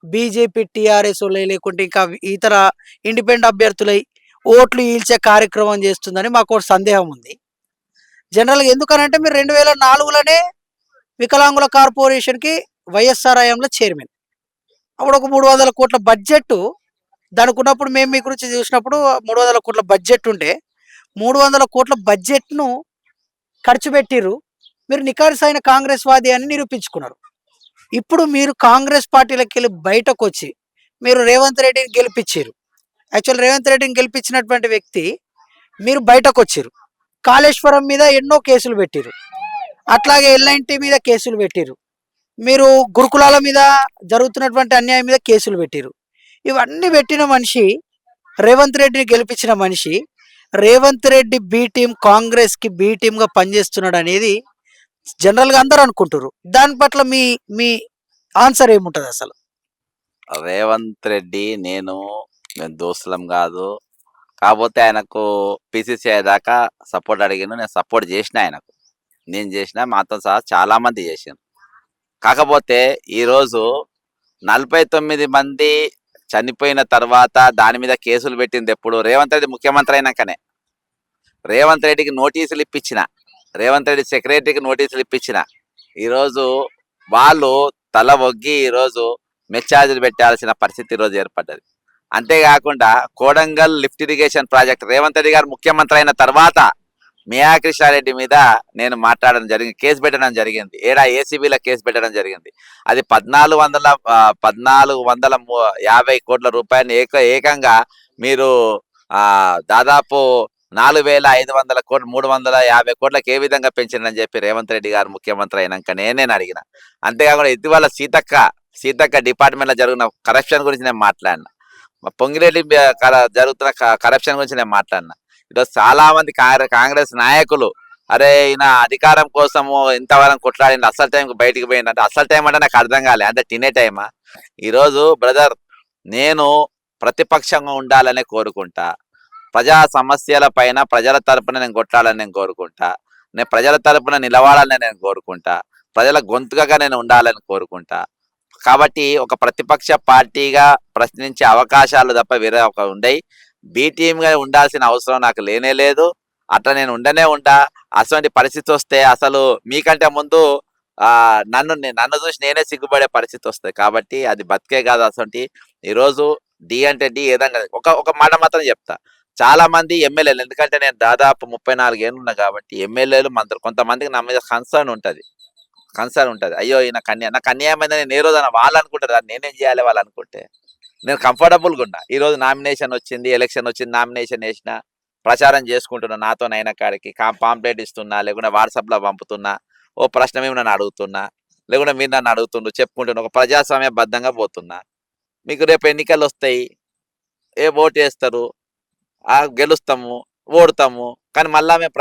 బీజేపీ, టీఆర్ఎస్ లేకుంటే ఇంకా ఇతర ఇండిపెండెంట్ అభ్యర్థులై ఓట్లు ఈల్చే కార్యక్రమం చేస్తుందని మాకు ఒక సందేహం ఉంది. జనరల్‌గా ఎందుకనంటే మీరు 2004లోనే వికలాంగుల కార్పొరేషన్‌కి వైఎస్ఆర్ హయాంలో చైర్మన్. అప్పుడు ఒక 300 కోట్ల బడ్జెట్ దానికి ఉన్నప్పుడు మేము మీ గురించి చూసినప్పుడు 300 కోట్ల బడ్జెట్ ఉంటే 300 కోట్ల బడ్జెట్‌ను ఖర్చు పెట్టిర్రు. మీరు నిఖార్సైన కాంగ్రెస్ వాది అని నిరూపించుకున్నారు. ఇప్పుడు మీరు కాంగ్రెస్ పార్టీలోకెళ్ళి బయటకొచ్చి మీరు రేవంత్ రెడ్డిని గెలిపించిర్రు. యాక్చువల్ రేవంత్ రెడ్డిని గెలిపించినటువంటి వ్యక్తి మీరు బయటకొచ్చిర్రు. కాళేశ్వరం మీద ఎన్నో కేసులు పెట్టిర్రు. అట్లాగే ఎల్ఐన్టీ మీద కేసులు పెట్టిర్రు. మీరు గురుకులాల మీద జరుగుతున్నటువంటి అన్యాయం మీద కేసులు పెట్టిర్రు. ఇవన్నీ పెట్టిన మనిషి, రేవంత్ రెడ్డిని గెలిపించిన మనిషి, రేవంత్ రెడ్డి బి టీం కాంగ్రెస్‌కి బి టీంగా పనిచేస్తున్నాడు అనేది జనరల్‌గా అందరూ అనుకుంటుర్రు. దాని పట్ల మీ మీ ఆన్సర్ ఏముంటది అసలు? రేవంత్ రెడ్డి మేము దోస్తులం కాదు. కాకపోతే ఆయనకు పిసిసిఐ దాకా సపోర్ట్ అడిగిండు. నేను సపోర్ట్ చేసిన ఆయనకు. నేను చేసిన, మాతో సహా చాలా మంది చేసిండ్రు. కాకపోతే ఈరోజు 49 మంది చనిపోయిన తర్వాత దాని మీద కేసులు పెట్టింది ఎప్పుడు? రేవంత్ రెడ్డి ముఖ్యమంత్రి అయినాకనే. రేవంత్ రెడ్డికి నోటీసులు ఇప్పించిన, రేవంత్ రెడ్డి సెక్రటరీకి నోటీసులు ఇప్పించిన. ఈరోజు వాళ్ళు తల ఒగ్గి ఈరోజు మెచ్చార్జీలు పెట్టాల్సిన పరిస్థితి ఈరోజు ఏర్పడ్డది. అంతేకాకుండా Kodangal lift irrigation project Revanth Reddy గారు ముఖ్యమంత్రి అయిన తర్వాత మియా కృష్ణారెడ్డి మీద నేను మాట్లాడడం జరిగింది, కేసు పెట్టడం జరిగింది. ఏసీబీలో కేసు పెట్టడం జరిగింది. అది 1450 కోట్ల రూపాయలు ఏకంగా మీరు దాదాపు 4500 కోట్లు 350 కోట్లకు ఏ విధంగా పెంచిందని చెప్పి రేవంత్ రెడ్డి గారు ముఖ్యమంత్రి అయినాకనే నేను అడిగిన. అంతేకాకుండా ఇటీవల సీతక్క డిపార్ట్మెంట్లో జరిగిన కరప్షన్ గురించి నేను మాట్లాడినా. పొంగిరెడ్డి జరుగుతున్న కరప్షన్ గురించి నేను మాట్లాడినా. ఈరోజు చాలా మంది కాంగ్రెస్ నాయకులు అరే ఈయన అధికారం కోసము ఇంతవరకు కొట్లాడిన అసలు టైంకి బయటికి పోయిందంటే అసలు టైం అంటే నాకు అర్థం కాలే. అంటే తినే టైమా? ఈరోజు బ్రదర్ నేను ప్రతిపక్షంగా ఉండాలని కోరుకుంటా. ప్రజా సమస్యల పైన ప్రజల తరపున నేను కొట్లాడాలని నేను కోరుకుంటా. నేను ప్రజల తరపున నిలవాలని నేను కోరుకుంటా. ప్రజల గొంతుకగా నేను ఉండాలని కోరుకుంటా. కాబట్టి ఒక ప్రతిపక్ష పార్టీగా ప్రశ్నించే అవకాశాలు తప్ప వేరే ఉండయి. బి టీమ్గా ఉండాల్సిన అవసరం నాకు లేనే లేదు. అట్లా నేను ఉండనే ఉంటా. అటువంటి పరిస్థితి వస్తే అసలు మీకంటే ముందు నన్ను చూసి నేనే సిగ్గుపడే పరిస్థితి వస్తుంది. కాబట్టి అది బతికే కాదు. అసలు ఈరోజు డి అంటే డి ఏదంగా ఒక మాట మాత్రం చెప్తా. చాలా మంది ఎమ్మెల్యేలు, ఎందుకంటే నేను దాదాపు 34 ఏళ్ళు ఉన్నా కాబట్టి ఎమ్మెల్యేలు మంత్రులు కొంతమందికి నా మీద కన్సర్న్ ఉంటది. అయ్యో నాకు అన్యాయం అయిందని నేను ఏ రోజైనా వాళ్ళు అనుకుంటారు, దాన్ని నేనేం చేయాలి వాళ్ళు అనుకుంటే. నేను కంఫర్టబుల్గా ఉన్నా. ఈరోజు నామినేషన్ వచ్చింది, ఎలక్షన్ వచ్చింది, నామినేషన్ వేసిన, ప్రచారం చేసుకుంటున్నా, నాతో అయిన కాడికి పాంప్లెట్ ఇస్తున్నా, లేకుంటే వాట్సాప్లో పంపుతున్నా, ఓ ప్రశ్న మేము నన్ను అడుగుతున్నా, లేకుంటే మీరు నన్ను అడుగుతుండ్రు, చెప్పుకుంటున్నా, ఒక ప్రజాస్వామ్యబద్ధంగా పోతున్నా. మీకు రేపు ఎన్నికలు వస్తాయి, ఓటు వేస్తారు, గెలుస్తాము, ఓడుతాము, కానీ మళ్ళా మేము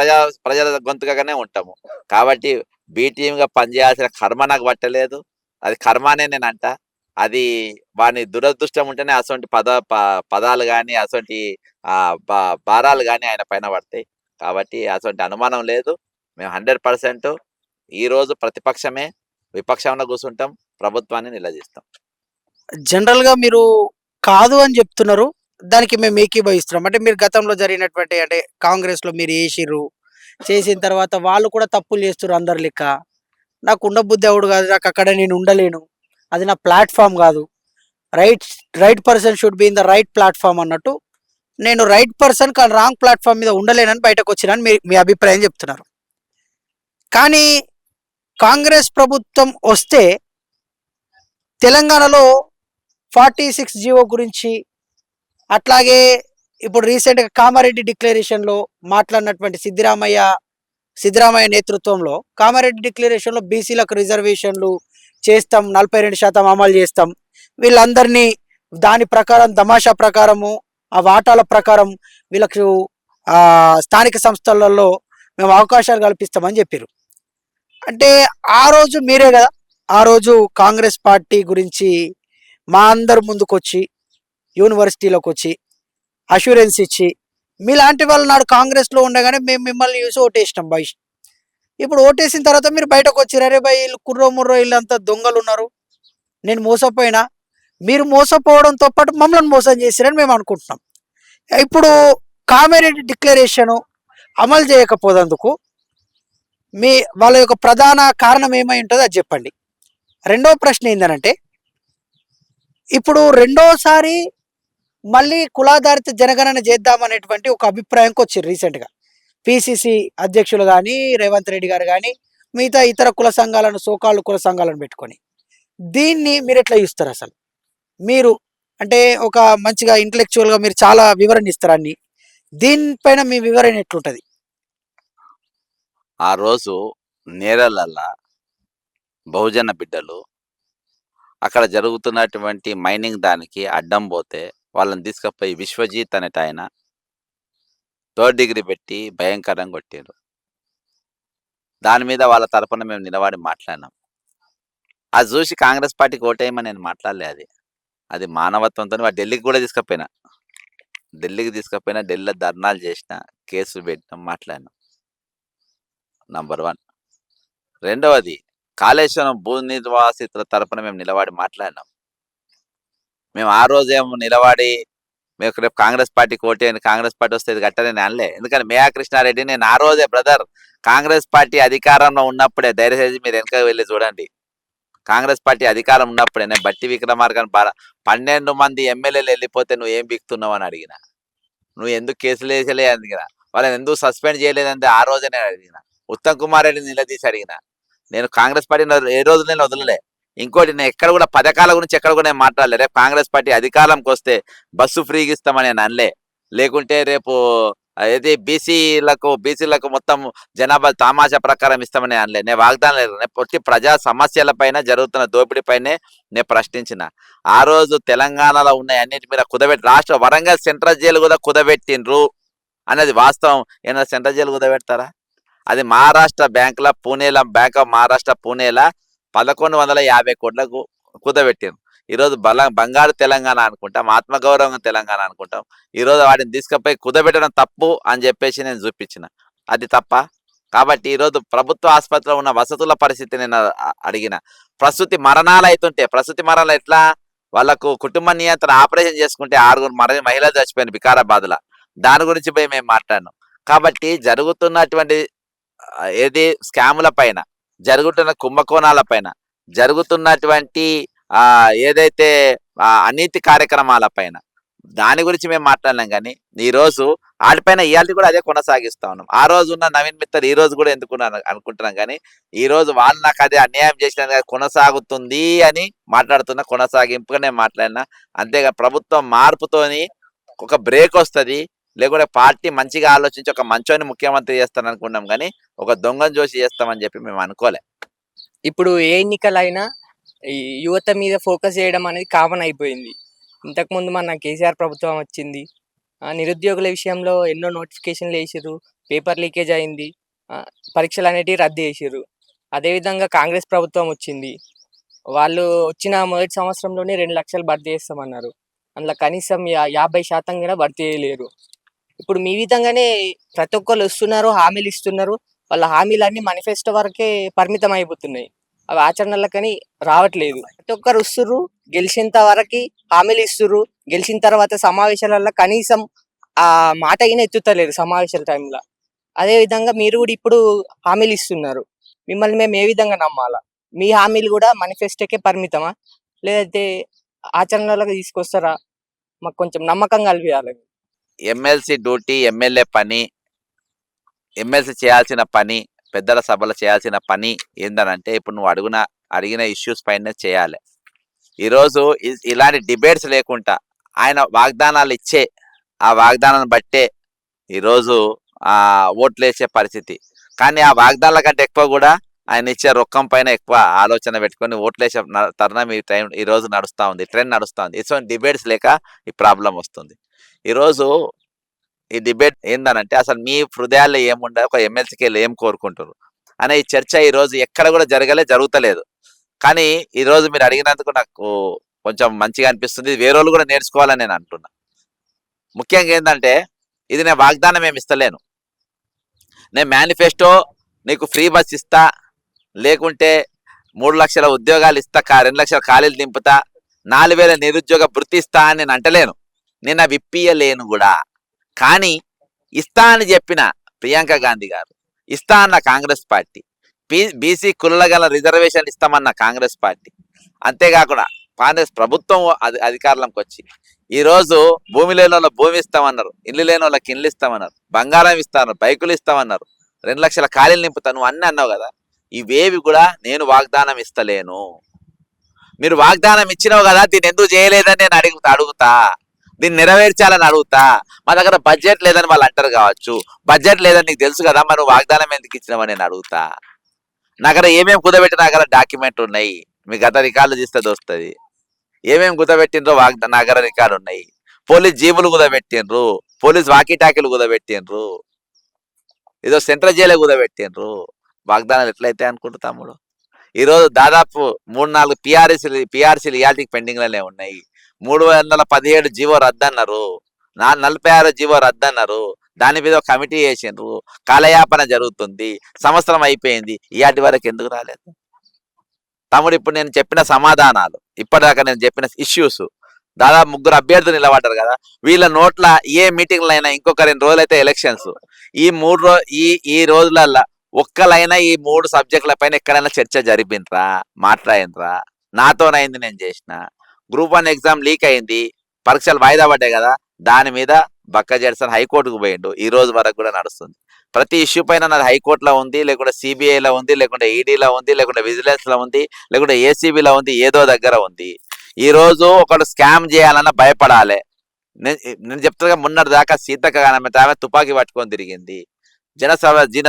ప్రజల గొంతుకగానే ఉంటాము. కాబట్టి బి టీమ్గా పనిచేయాల్సిన కర్మ నాకు పట్టలేదు. అది కర్మనే నేను అంట. అది వాని దురదృష్టం ఉంటేనే అటువంటి పదాలు కానీ అటువంటి భారాలు కానీ ఆయన పైన పడతాయి. కాబట్టి అటువంటి అనుమానం లేదు. మేము 100% ఈరోజు ప్రతిపక్షమే, విపక్షంలో కూర్చుంటాం, ప్రభుత్వాన్ని నిలదీస్తాం. జనరల్గా మీరు కాదు అని చెప్తున్నారు, దానికి మేము ఏకీభవిస్తున్నాం. అంటే మీరు గతంలో జరిగినటువంటి అంటే కాంగ్రెస్లో మీరు చేసిన తర్వాత వాళ్ళు కూడా తప్పులు చేస్తున్నారు అందరి లెక్క. నాకు ఉండబుద్ధి ఎవడు కాదు, నాకు అక్కడ నేను ఉండలేను, అది నా ప్లాట్ఫామ్ కాదు, right right person should be in the right platform అన్నట్టు, నేను రైట్ పర్సన్ కానీ రాంగ్ ప్లాట్ఫామ్ మీద ఉండలేనని బయటకు వచ్చినని మీ అభిప్రాయం చెప్తున్నారు. కానీ కాంగ్రెస్ ప్రభుత్వం వస్తే తెలంగాణలో 46 జీవో గురించి, అట్లాగే ఇప్పుడు రీసెంట్గా కామారెడ్డి డిక్లరేషన్లో మాట్లాడినటువంటి సిద్ధరామయ్య నేతృత్వంలో కామారెడ్డి డిక్లరేషన్లో బీసీలకు రిజర్వేషన్లు చేస్తాం, 42% అమలు చేస్తాం, వీళ్ళందరినీ దాని ప్రకారం తమాషా ప్రకారము ఆ వాటాల ప్రకారం వీళ్ళకు స్థానిక సంస్థలలో మేము అవకాశాలు కల్పిస్తామని చెప్పారు. అంటే ఆ రోజు మీరే కదా ఆ రోజు కాంగ్రెస్ పార్టీ గురించి మా అందరు ముందుకొచ్చి యూనివర్సిటీలోకి వచ్చి అష్యూరెన్స్ ఇచ్చి, మీలాంటి వాళ్ళు నాడు కాంగ్రెస్లో ఉండగానే మేము మిమ్మల్ని చూసి ఓటేసినాం బాయ్. ఇప్పుడు ఓటేసిన తర్వాత మీరు బయటకు వచ్చారు, అరే బాయ్ వీళ్ళు కుర్రో ముర్రో వీళ్ళంతా దొంగలు ఉన్నారు, నేను మోసపోయినా, మీరు మోసపోవడంతో పాటు మమ్మల్ని మోసం చేశారని మేము అనుకుంటున్నాం. ఇప్పుడు కామారెడ్డి డిక్లరేషను అమలు చేయకపోనందుకు వాళ్ళ యొక్క ప్రధాన కారణం ఏమై ఉంటుందో అది చెప్పండి. రెండో ప్రశ్న ఏంటంటే, ఇప్పుడు రెండోసారి మళ్ళీ కులాధారిత జనగణన చేద్దామనేటువంటి ఒక అభిప్రాయంకి వచ్చారు రీసెంట్గా పిసిసి అధ్యక్షులు కానీ రేవంత్ రెడ్డి గారు కానీ మిగతా ఇతర కుల సంఘాలను, సోకాళ్ళు కుల సంఘాలను పెట్టుకొని. దీన్ని మీరు ఎట్లా చూస్తారు అసలు? మీరు అంటే ఒక మంచిగా ఇంటలెక్చువల్గా మీరు చాలా వివరణ ఇస్తారు అన్ని, దీనిపైన మీ వివరణ ఎట్లుంటుంది? ఆ రోజు నేరలల్లా బహుజన బిడ్డలు అక్కడ జరుగుతున్నటువంటి మైనింగ్ దానికి అడ్డం పోతే వాళ్ళని తీసుకుపోయి విశ్వజిత్ అనేట ఆయన 3rd డిగ్రీ పెట్టి భయంకరంగా కొట్టారు. దాని మీద వాళ్ళ తరపున మేము నిలబడి మాట్లాడినాం. అది చూసి కాంగ్రెస్ పార్టీకి ఓటేయమని నేను మాట్లాడలే. అది మానవత్వంతో ఢిల్లీకి కూడా తీసుకుపోయినా, ఢిల్లీలో ధర్నాలు చేసిన, కేసులు పెట్టినాం, మాట్లాడినాం. నంబర్ 1. రెండవది, కాళేశ్వరం భూ నిర్వాసితుల తరపున మేము నిలబడి మాట్లాడినాం. మేము ఆ రోజేమో నిలబడి మేము రేపు కాంగ్రెస్ పార్టీకి ఓటేయండి, కాంగ్రెస్ పార్టీ వస్తే ఇది కట్టని అనలే. ఎందుకంటే మేయా కృష్ణారెడ్డి నేను ఆ రోజే బ్రదర్ కాంగ్రెస్ పార్టీ అధికారంలో ఉన్నప్పుడే, దయచేసి మీరు వెనక వెళ్ళి చూడండి, కాంగ్రెస్ పార్టీ అధికారం ఉన్నప్పుడే నేను బట్టి విక్రమార్కని 12 మంది ఎమ్మెల్యేలు వెళ్ళిపోతే నువ్వు ఏం బిక్తున్నావు అని అడిగిన, నువ్వు ఎందుకు కేసులు వేసలే అడిగిన, వాళ్ళని ఎందుకు సస్పెండ్ చేయలేదంటే ఆ రోజే నేను అడిగిన, ఉత్తమ్ కుమార్ రెడ్డిని నిలదీసి అడిగిన. నేను కాంగ్రెస్ పార్టీని ఏ రోజు నేను వదలలే. ఇంకోటి, నేను ఎక్కడ కూడా పథకాల గురించి ఎక్కడ కూడా నేను మాట్లాడలే. రేపు కాంగ్రెస్ పార్టీ అధికారంకి వస్తే బస్సు ఫ్రీగా ఇస్తామని నేను అనలే, లేకుంటే రేపు ఏది బీసీలకు మొత్తం జనాభా తామాషా ప్రకారం ఇస్తామని అనలే. నేను వాగ్దానం లేదు. నేను పొట్టి ప్రజా సమస్యలపైన జరుగుతున్న దోపిడీపైనే నేను ప్రశ్నించిన. ఆ రోజు తెలంగాణలో ఉన్న అన్నిటి మీద కుదబెట్టి, రాష్ట్ర వరంగల్ సెంట్రల్ జైలు కూడా కుదబెట్టిండ్రు అనేది వాస్తవం. ఏమైనా సెంట్రల్ జైలు కుదబెడతారా? అది మహారాష్ట్ర బ్యాంక్ ఆఫ్ మహారాష్ట్ర పూణేలా 1150 కోట్లకు కుదబెట్టారు. ఈరోజు బంగారు తెలంగాణ అనుకుంటాం, ఆత్మగౌరవం తెలంగాణ అనుకుంటాం. ఈరోజు వాటిని తీసుకుపోయి కుదబెట్టడం తప్పు అని చెప్పేసి నేను చూపించిన. అది తప్ప? కాబట్టి ఈరోజు ప్రభుత్వ ఆసుపత్రిలో ఉన్న వసతుల పరిస్థితి నేను అడిగిన. ప్రసూతి మరణాలు అవుతుంటే, ప్రసూతి మరణాలు ఎట్లా? వాళ్ళకు కుటుంబ నియంత్రణ ఆపరేషన్ చేసుకుంటే 6 మహిళలు చచ్చిపోయిన వికారాబాద్లో, దాని గురించి పోయి మేము మాట్లాడినాం. కాబట్టి జరుగుతున్నటువంటి ఏది స్కాముల పైన, జరుగుతున్న కుంభకోణాలపైన, జరుగుతున్నటువంటి ఏదైతే అనీతి కార్యక్రమాలపైన దాని గురించి మేము మాట్లాడినాం. కానీ ఈరోజు వాటిపైన ఇవాళ కూడా అదే కొనసాగిస్తా ఉన్నాం. ఆ రోజు ఉన్న నవీన్ మిత్తర్ ఈ రోజు కూడా ఎందుకున్నాను అనుకుంటున్నాం. కానీ ఈ రోజు వాళ్ళు నాకు అదే అన్యాయం చేసిన కొనసాగుతుంది అని మాట్లాడుతున్నా, కొనసాగింపుగా నేను మాట్లాడినా. అంతేగా ప్రభుత్వం మార్పుతోని ఒక బ్రేక్ వస్తుంది, లేకుంటే పార్టీ మంచిగా ఆలోచించి ఒక మంచోని ముఖ్యమంత్రి చేస్తాను అనుకున్నాం. కానీ ఒక దొంగను చూసి చేస్తామని చెప్పి మేము అనుకోలే. ఇప్పుడు ఏ ఎన్నికలైనా ఈ యువత మీద ఫోకస్ చేయడం అనేది కామన్ అయిపోయింది. ఇంతకుముందు మన కేసీఆర్ ప్రభుత్వం వచ్చింది, నిరుద్యోగుల విషయంలో ఎన్నో నోటిఫికేషన్లు వేసిర్రు, పేపర్ లీకేజ్ అయింది, పరీక్షలు అనేటివి రద్దు చేసిర్రు. అదేవిధంగా కాంగ్రెస్ ప్రభుత్వం వచ్చింది, వాళ్ళు వచ్చిన మొదటి సంవత్సరంలోనే 2 లక్షలు భర్తీ చేస్తామన్నారు. అందులో కనీసం 50% కూడా భర్తీ చేయలేరు. ఇప్పుడు మీ విధంగానే ప్రతి ఒక్కరు వస్తున్నారు, హామీలు ఇస్తున్నారు, వాళ్ళ హామీలన్నీ మేనిఫెస్టో వరకే పరిమితం అయిపోతున్నాయి, అవి ఆచరణలకని రావట్లేదు. ప్రతి ఒక్కరు వస్తుర్రు, గెలిచేంత వరకు హామీలు ఇస్తుర్రు, గెలిచిన తర్వాత సమావేశాలలో కనీసం ఆ మాట అయినా ఎత్తుతలేరు సమావేశాల టైంలో. అదే విధంగా మీరు కూడా ఇప్పుడు హామీలు ఇస్తున్నారు, మిమ్మల్ని మేము ఏ విధంగా నమ్మాలా? మీ హామీలు కూడా మేనిఫెస్టోకే పరిమితమా, లేదంటే ఆచరణలోకి తీసుకొస్తారా? మాకు కొంచెం నమ్మకం కలిపియాలి. ఎమ్మెల్సీ డ్యూటీ, ఎమ్మెల్యే పని, ఎమ్మెల్సీ చేయాల్సిన పని, పెద్దల సభలో చేయాల్సిన పని ఏందనంటే ఇప్పుడు నువ్వు అడిగిన ఇష్యూస్ పైన చేయాలి. ఈరోజు ఇలాంటి డిబేట్స్ లేకుండా ఆయన వాగ్దానాలు ఇచ్చే ఆ వాగ్దానాన్ని బట్టే ఈరోజు ఓట్లు వేసే పరిస్థితి. కానీ ఆ వాగ్దానాల కంటే ఎక్కువ కూడా ఆయన ఇచ్చే రొక్కం పైన ఎక్కువ ఆలోచన పెట్టుకొని ఓట్లేసే తరుణం ఈ రోజు నడుస్తూ ఉంది, ట్రెండ్ నడుస్తూ ఉంది. ఇటువంటి డిబేట్స్ లేక ఈ ప్రాబ్లం వస్తుంది. ఈరోజు ఈ డిబేట్ ఏందనంటే అసలు మీ హృదయాల్లో ఏముండే, ఒక ఎమ్మెల్సీకి వెళ్ళి ఏం కోరుకుంటారు అనే ఈ చర్చ ఈరోజు ఎక్కడ కూడా జరుగుతలేదు. కానీ ఈరోజు మీరు అడిగినందుకు నాకు కొంచెం మంచిగా అనిపిస్తుంది. వేరే వాళ్ళు కూడా నేర్చుకోవాలని నేను అంటున్నా. ముఖ్యంగా ఏంటంటే ఇది నేను వాగ్దానం ఏమి ఇస్తలేను. నేను మేనిఫెస్టో నీకు ఫ్రీ బస్ ఇస్తా, లేకుంటే 3 లక్షల ఉద్యోగాలు ఇస్తా, 2 లక్షల ఖాళీలు దింపుతా, 4,000 నిరుద్యోగ భృతి ఇస్తా అని నేను అంటలేను, నిన్న విప్పియలేను కూడా. కానీ ఇస్తా అని చెప్పిన ప్రియాంక గాంధీ గారు, ఇస్తా అన్న కాంగ్రెస్ పార్టీ, బీసీ కులాల గల రిజర్వేషన్ ఇస్తామన్న కాంగ్రెస్ పార్టీ, అంతేకాకుండా కాంగ్రెస్ ప్రభుత్వం అధికారంలోకి వచ్చి ఈరోజు భూమి లేని వాళ్ళ భూమి ఇస్తామన్నారు, ఇల్లు లేని వాళ్ళకి ఇల్లు ఇస్తామన్నారు, బంగారం ఇస్తామన్నారు, బైకులు ఇస్తామన్నారు, 2 లక్షల ఖాళీలు నింపుతాను అన్నీ అన్నావు కదా. ఇవేవి కూడా నేను వాగ్దానం ఇస్తలేను. మీరు వాగ్దానం ఇచ్చినావు కదా, దీన్ని ఎందుకు చేయలేదని నేను అడుగుతా, దీన్ని నెరవేర్చాలని అడుగుతా. మా దగ్గర బడ్జెట్ లేదని వాళ్ళు అంటారు కావచ్చు, బడ్జెట్ లేదని నీకు తెలుసు కదా, మరి వాగ్దానం ఎందుకు ఇచ్చినావని నేను అడుగుతా. నా దగ్గర ఏమేమి కుదబెట్టిన నా దగ్గర డాక్యుమెంట్ ఉన్నాయి, మీ గత రికార్డులు తీస్తే వస్తుంది. ఏమేమి కుదబెట్టినరో నా దగ్గర రికార్డు ఉన్నాయి. పోలీస్ జీబులు కుదబెట్టినరు, పోలీస్ వాకీ టాకీలు కుదబెట్టినరు, ఏదో సెంట్రల్ జైలే కుదబెట్టినరు. వాగ్దానాలు ఎట్లయితే అనుకుంటా తమ్ముడు. ఈరోజు దాదాపు 3-4 పిఆర్సీలు ఇయాల్టికి పెండింగ్లోనే ఉన్నాయి. 317 జీవో రద్దన్నారు, 46 జీవో రద్దన్నారు. దాని మీద ఒక కమిటీ వేసిండ్రు, కాలయాపన జరుగుతుంది, సంవత్సరం అయిపోయింది, ఇయాటి వరకు ఎందుకు రాలేదు తమ్ముడు? ఇప్పుడు నేను చెప్పిన సమాధానాలు, ఇప్పటిదాకా నేను చెప్పిన ఇష్యూస్, దాదాపు 3 అభ్యర్థులు నిలబడ్డారు కదా, వీళ్ళ నోట్ల ఏ మీటింగ్లు అయినా ఇంకొక 2 రోజులు అయితే ఎలక్షన్స్, ఈ రోజులల్లా ఒక్కలైనా ఈ 3 సబ్జెక్టుల పైన ఎక్కడైనా చర్చ జరిపిండ్రా, మాట్లాడినరా? నాతోనైంది, నేను చేసిన. గ్రూప్ 1 ఎగ్జామ్ లీక్ అయింది, పరీక్షలు వాయిదా పడ్డాయి కదా, దాని మీద బక్క జడ్సన్ హైకోర్టుకు పోయిండు, ఈ రోజు వరకు కూడా నడుస్తుంది. ప్రతి ఇష్యూ పైన నాది హైకోర్టులో ఉంది, లేకుంటే సిబిఐలో ఉంది, లేకుంటే ఈడీలో ఉంది, లేకుంటే విజిలెన్స్లో ఉంది, లేకుంటే ఏసీబీలో ఉంది, ఏదో దగ్గర ఉంది. ఈ రోజు ఒకడు స్కామ్ చేయాలన్నా భయపడాలి. నేను చెప్తాగా, మొన్నటి దాకా సీతక్క ఆమె తుపాకీ పట్టుకొని తిరిగింది, జన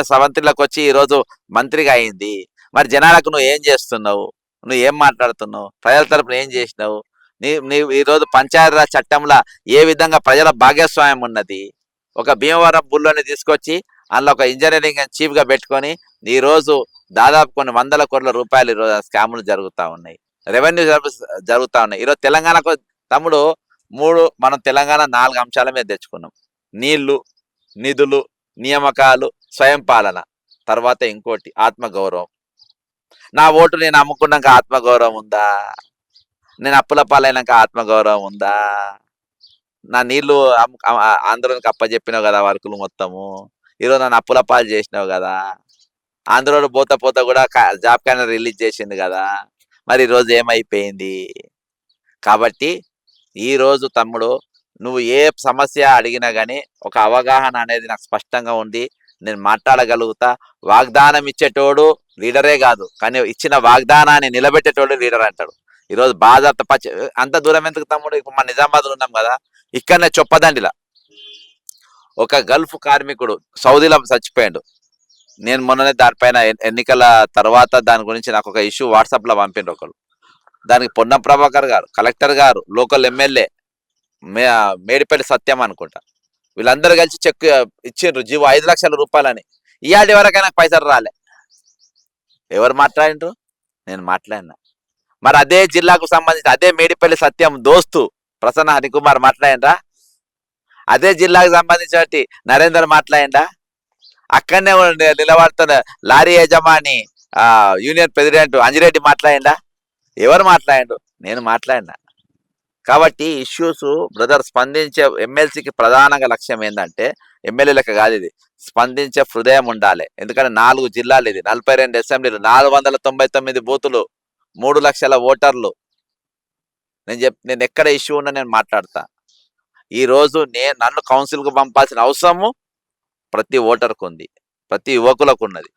సవంతిలోకి వచ్చి ఈరోజు మంత్రిగా అయింది. మరి జనాలకు నువ్వు ఏం చేస్తున్నావు, నువ్వు ఏం మాట్లాడుతున్నావు, ప్రజల తరపున ఏం చేసినావు? నీ ఈరోజు పంచాయతీరాజ్ చట్టంలో ఏ విధంగా ప్రజల భాగస్వామ్యం ఉన్నది? ఒక భీమవరం బుల్లోని తీసుకొచ్చి అందులో ఒక ఇంజనీరింగ్ చీఫ్గా పెట్టుకొని ఈరోజు దాదాపు కొన్ని 100 కోట్ల రూపాయలు ఈరోజు స్కాములు జరుగుతూ ఉన్నాయి, రెవెన్యూ జరుగుతూ ఉన్నాయి. ఈరోజు తెలంగాణకు తమ్ముడు మనం తెలంగాణ 4 అంశాల మీద తెచ్చుకున్నాం: నీళ్లు, నిధులు, నియామకాలు, స్వయం పాలన, తర్వాత ఇంకోటి ఆత్మగౌరవం. నా ఓటు నేను అమ్ముకున్నాక ఆత్మగౌరవం ఉందా? నేను అప్పుల పాలైనాక ఆత్మగౌరవం ఉందా? నా నీళ్లు ఆంధ్రానికి అప్పచెప్పినావు కదా వర్కులు మొత్తము, ఈరోజు నన్ను అప్పుల పాలు చేసినావు కదా. ఆంధ్రలో పోతా పోతా కూడా జాబ్ క్యాలెండర్ రిలీజ్ చేసింది కదా, మరి ఈ రోజు ఏమైపోయింది? కాబట్టి ఈ రోజు తమ్ముడు, నువ్వు ఏ సమస్య అడిగినా కానీ ఒక అవగాహన అనేది నాకు స్పష్టంగా ఉంది, నేను మాట్లాడగలుగుతా. వాగ్దానం ఇచ్చేటోడు లీడరే కాదు, కానీ ఇచ్చిన వాగ్దానాన్ని నిలబెట్టేటోడు లీడర్ అంటాడు. ఈరోజు బాజాప్త అంత దూరం ఎందుకు తమ్ముడు? ఇప్పుడు మన నిజామాబాద్లో ఉన్నాం కదా, ఇక్కడనే చొప్పదండిలా ఒక గల్ఫ్ కార్మికుడు సౌదీలో చచ్చిపోయాడు. నేను మొన్ననే దానిపైన ఎన్నికల తర్వాత దాని గురించి నాకు ఒక ఇష్యూ వాట్సాప్లో పంపిండ్రు ఒకరు. దానికి పొన్నం ప్రభాకర్ గారు, కలెక్టర్ గారు, లోకల్ ఎమ్మెల్యే మేడిపల్లి సత్యం అనుకుంటా, వీళ్ళందరూ కలిసి చెక్ ఇచ్చిండ్రు, జీవో 5 లక్షల రూపాయలని. ఇవాటి వరకు నాకు పైసలు రాలే. ఎవరు మాట్లాడిండ్రు? నేను మాట్లాడినా. మరి అదే జిల్లాకు సంబంధించి అదే మేడిపల్లి సత్యం దోస్తు ప్రసన్న హరికుమార్ మాట్లాడిండ్రా? అదే జిల్లాకు సంబంధించి నరేందర్ మాట్లాడిండా? అక్కడనే నిలబడుతున్న లారీ యజమాని యూనియన్ ప్రెసిడెంట్ అంజిరెడ్డి మాట్లాడిండా? ఎవరు మాట్లాడిండు? నేను మాట్లాడినా. కాబట్టి ఇష్యూస్ బ్రదర్ స్పందించే ఎమ్మెల్సీకి ప్రధానంగా లక్ష్యం ఏంటంటే, ఎమ్మెల్యేలకు కాదు ఇది, స్పందించే హృదయం ఉండాలి. ఎందుకంటే 4 జిల్లాలు, ఇది 42 అసెంబ్లీలు, 499 బూతులు, 3 లక్షల ఓటర్లు. నేను ఎక్కడ ఇష్యూ ఉన్నా నేను మాట్లాడతా. ఈరోజు నన్ను కౌన్సిల్కు పంపాల్సిన అవసరము ప్రతి ఓటర్కు ఉంది, ప్రతి యువకులకు ఉన్నది.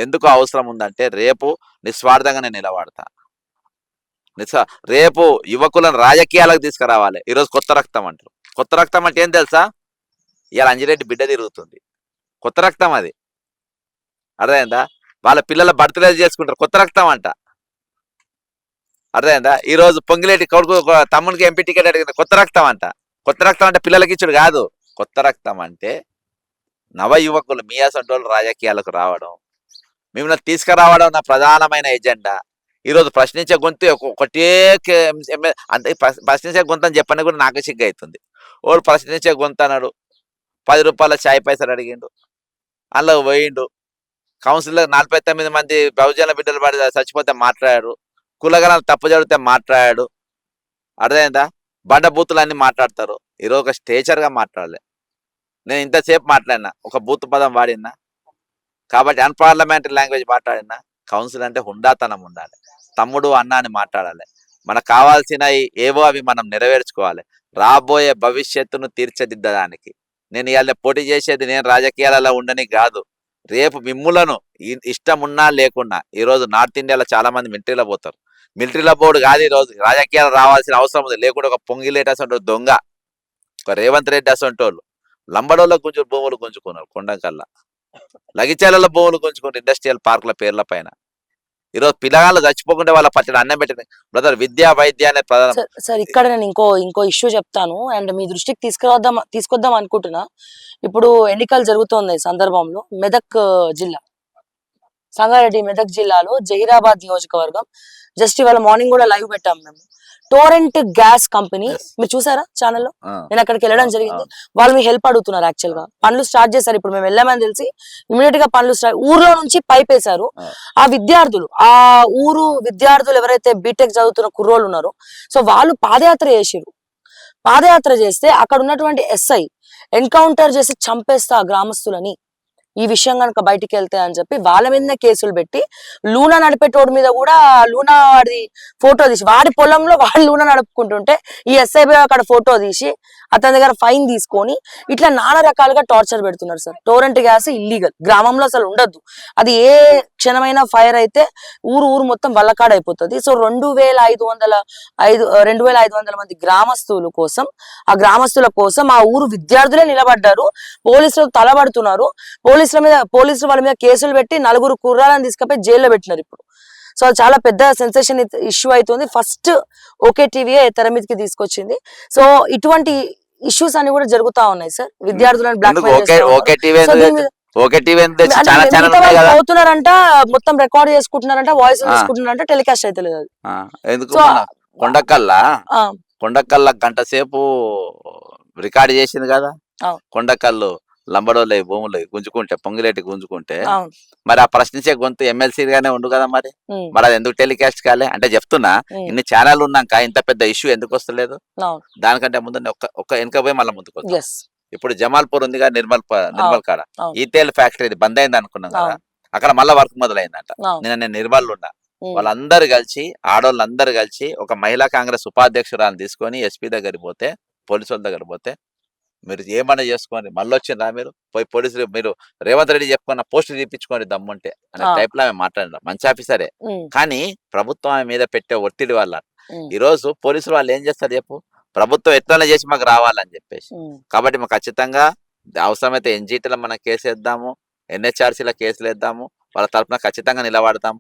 ఎందుకు అవసరం ఉందంటే, రేపు నిస్వార్థంగా నేను నిలబడతా. రేపు యువకులను రాజకీయాలకు తీసుకురావాలి. ఈరోజు కొత్త రక్తం అంటారు. కొత్త రక్తం అంటే ఏం తెలుసా? ఇవాళ అంజిరెడ్డి బిడ్డ తిరుగుతుంది, కొత్త రక్తం అది. అర్థమైందా? వాళ్ళ పిల్లల బర్త్డే చేసుకుంటారు, కొత్త రక్తం అంట. అర్థమైందా? ఈరోజు పొంగిలేటి కొడుకు తమ్మునికి ఎంపీ టికెట్ అడిగింది, కొత్త రక్తం అంట. కొత్త రక్తం అంటే పిల్లలకి ఇచ్చుడు కాదు. కొత్త రక్తం అంటే నవ యువకులు మీ అసంటోళ్ళు రాజకీయాలకు రావడం, మిమ్మల్ని తీసుకురావడం నా ప్రధానమైన ఎజెండా. ఈరోజు ప్రశ్నించే గొంతు ఒకటే అంటే ప్రశ్నించే గొంతు అని చెప్పని కూడా నాకు సిగ్గు అవుతుంది. వాడు ప్రశ్నించే గొంతు అన్నాడు, 10 రూపాయల చాయ్ పైసలు అడిగిండు, అందులో పోయిండు. కౌన్సిల్లో 49 మంది బహుజన బిడ్డలు పడి చచ్చిపోతే మాట్లాడాడు, కులగణాలు తప్పు జరిగితే మాట్లాడాడు. అర్థమైందా? బండ బూతులు అన్ని మాట్లాడతారు. ఈరోజు ఒక స్టేచర్గా మాట్లాడలే. నేను ఇంతసేపు మాట్లాడినా, ఒక బూత్ పదం వాడినా, కాబట్టి అన్పార్లమెంటరీ లాంగ్వేజ్ మాట్లాడినా. కౌన్సిల్ అంటే హుండాతనం ఉండాలి, తమ్ముడు అన్న అని మాట్లాడాలి. మనకు కావాల్సిన ఏవో అవి మనం నెరవేర్చుకోవాలి, రాబోయే భవిష్యత్తును తీర్చిదిద్దడానికి. నేను ఇవాళ పోటీ చేసేది నేను రాజకీయాలలో ఉండని కాదు, రేపు మిమ్ములను ఇష్టం ఉన్నా లేకున్నా. ఈరోజు నార్త్ ఇండియాలో చాలా మంది మిలిటరీలో పోతారు, మిలిటరీలో పోడు కాదు ఈరోజు రాజకీయాలు రావాల్సిన అవసరం ఉంది. లేకుంటే ఒక పొంగిలేటి అసలు దొంగ, ఒక రేవంత్ రెడ్డి అసంటోళ్ళు లంబడోళ్ళ భూములు గుంజుకున్నారు, కొండంకల్లా లగిచాలలో భూములు గుంజుకున్నారు, ఇండస్ట్రియల్ పార్కుల పేర్ల పైన. ఈరోజు పిల్లగాళ్ళు చచ్చిపోకుంటే వాళ్ళ పచ్చడి అన్నం పెట్టింది. బ్రదర్, విద్యా వైద్య అనే ప్రధాన. సార్ ఇక్కడ నేను ఇంకో ఇష్యూ చెప్తాను, అండ్ మీ దృష్టికి తీసుకొద్దాం అనుకుంటున్నా. ఇప్పుడు ఎన్నికలు జరుగుతోంది సందర్భంలో మెదక్ జిల్లా, సంగారెడ్డి మెదక్ జిల్లాలో జహీరాబాద్ నియోజకవర్గం, జస్ట్ ఇవాళ మార్నింగ్ కూడా లైవ్ పెట్టాం మేము. టోరెంట్ గ్యాస్ కంపెనీ, మీరు చూసారా ఛానల్లో? నేను అక్కడికి వెళ్ళడం జరిగింది. వాళ్ళు మీ హెల్ప్ అడుగుతున్నారు. యాక్చువల్ గా పనులు స్టార్ట్ చేశారు. ఇప్పుడు మేము వెళ్ళామని తెలిసి ఇమీడియట్ గా పనులు స్టార్ట్, ఊర్లో నుంచి పైప్ వేశారు. ఆ విద్యార్థులు, ఆ ఊరు విద్యార్థులు ఎవరైతే బీటెక్ చదువుతున్న కుర్రోళ్ళు ఉన్నారో, సో వాళ్ళు పాదయాత్ర చేసిరు. పాదయాత్ర చేస్తే అక్కడ ఉన్నటువంటి ఎస్ఐ ఎన్కౌంటర్ చేసి చంపేస్తా గ్రామస్తులని, ఈ విషయం కనుక బయటికి వెళ్తే అని చెప్పి వాళ్ళ మీదనే కేసులు పెట్టి, లూనా నడిపేటోడి మీద కూడా లూనా వాడి ఫోటో తీసి, వాడి పొలంలో వాడు లూనా నడుపుకుంటుంటే ఈ ఎస్ఐ అక్కడ ఫోటో తీసి అతని దగ్గర ఫైన్ తీసుకొని ఇట్లా నానా రకాలుగా టార్చర్ పెడుతున్నారు సార్. టోరెంట్ గ్యాస్ ఇల్లీగల్, గ్రామంలో అసలు ఉండద్దు. అది ఏ క్షణమైన ఫైర్ అయితే ఊరు మొత్తం వల్లకాడైపోతుంది. సో 2500 మంది గ్రామస్తుల కోసం, ఆ గ్రామస్తుల కోసం ఆ ఊరు విద్యార్థులే నిలబడ్డారు. పోలీసులు తలబడుతున్నారు. పోలీసులు వాళ్ళ మీద కేసులు పెట్టి 4 కుర్రాలను తీసుకుపోయి జైల్లో పెట్టినారు ఇప్పుడు. సో అది చాలా పెద్ద సెన్సేషన్ ఇష్యూ అవుతుంది. ఫస్ట్ ఓకే టీవీయే తెర మీదకి తీసుకొచ్చింది. సో ఇటువంటి ఇష్యూస్ అన్ని కూడా జరుగుతా ఉన్నాయి సార్. విద్యార్థులను బ్లాక్ అవుతున్నారంట, మొత్తం రికార్డ్ చేసుకుంటున్నారంట, వాయిస్ తీసుకుంటున్నారంట, టెలికాస్ట్ అయితే లేదు. కొండకల్ల గంట సేపు రికార్డ్ చేసింది కదా. కొండకల్లు లంబడోళ్ళ భూములు గుంజుకుంటే, పొంగిలేటి గుంజుకుంటే, మరి ఆ ప్రశ్నించే గొంతు ఎమ్మెల్సీగానే ఉండు కదా. మరి అది ఎందుకు టెలికాస్ట్ కాలే అంటే చెప్తున్నా. ఇన్ని ఛానల్ ఉన్నాక ఇంత పెద్ద ఇష్యూ ఎందుకు వస్తలేదు? దానికంటే ముందు ఒక్క వెనక పోయి మళ్ళీ ముందుకు వస్తాం. ఇప్పుడు జమాల్పూర్ ఉంది కదా, నిర్మల్ కాడ ఈతేల్ ఫ్యాక్టరీ బంద్ అయింది అనుకున్నాం కదా. అక్కడ మళ్ళా వర్క్ మొదలైందంట. అవును. నేను నిర్మల్ ఉన్నా. ఉమ్, వాళ్ళందరూ కలిసి ఆడోళ్ళందరూ కలిసి ఒక మహిళా కాంగ్రెస్ ఉపాధ్యక్షురాలను తీసుకొని ఎస్పీ దగ్గరికి పోతే, పోలీసు వాళ్ళ దగ్గర పోతే, మీరు ఏమన్నా చేసుకోండి, మళ్ళీ వచ్చిండ్రా మీరు పోయి పోలీసులు, మీరు రేవంత్ రెడ్డి చెప్పుకున్న పోస్టులు తీపించుకోండి దమ్ముంటే అనే ఆ, టైప్ లో ఆమె మాట్లాడినారు. మంచి ఆఫీసరే, ఉమ్, కానీ ప్రభుత్వం ఆమె మీద పెట్టే ఒత్తిడి వల్ల ఉమ్, ఈ రోజు పోలీసులు వాళ్ళు ఏం చేస్తారు చెప్పు, ప్రభుత్వం ఎట్లనే చేసి మాకు రావాలని చెప్పేసి. ఉమ్, కాబట్టి మాకు ఖచ్చితంగా అవసరమైతే ఎన్జిటీలో మనం కేసు వేద్దాము, ఎన్హెచ్ఆర్సీలో కేసులు వేద్దాము, వాళ్ళ తరఫున ఖచ్చితంగా నిలబడతాం.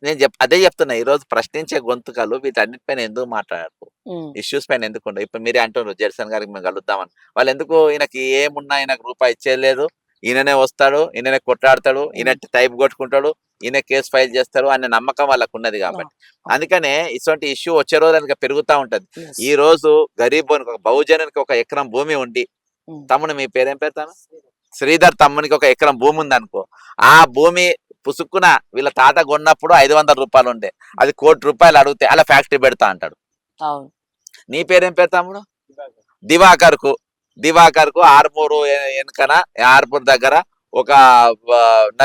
నేను అదే చెప్తున్నా, ఈ రోజు ప్రశ్నించే గొంతుకలు వీటన్నిటిపైన ఎందుకు మాట్లాడారు, ఉమ్, ఇష్యూస్ పైన ఎందుకు ఉండవు. ఇప్పుడు మీరే అంటున్నారు జెర్సన్ గారికి మేము కలుద్దామని, వాళ్ళు ఎందుకు, ఈయనకి ఏమున్నా ఈయనకు రూపాయి ఇచ్చేయలేదు, ఈయననే వస్తాడు, ఈయననే కొట్లాడతాడు, ఈయన టైప్ కొట్టుకుంటాడు, ఈయన కేసు ఫైల్ చేస్తాడు అనే నమ్మకం వాళ్ళకు ఉన్నది కాబట్టి. అందుకనే ఇటువంటి ఇష్యూ వచ్చే రోజు ఇంకా పెరుగుతూ ఉంటది. yes, ఈ రోజు గరీబ్ ఒక బహుజనునికి ఒక ఎకరం భూమి ఉండి, ఉమ్, తమ్ముడు మీ పేరేం పెడతాను, శ్రీధర్ తమ్మునికి ఒక ఎకరం భూమి ఉంది అనుకో, ఆ భూమి పుసుక్కున వీళ్ళ తాత కొన్నప్పుడు 500 రూపాయలు ఉండే, అది ₹1,00,00,000 అడిగితే అలా ఫ్యాక్టరీ పెడతా అంటాడు. అవును, నీ పేరేం పేరు తమ్ముడు? దివాకర్కు ఆర్మూరు వెనుకన, ఆర్మూరు దగ్గర ఒక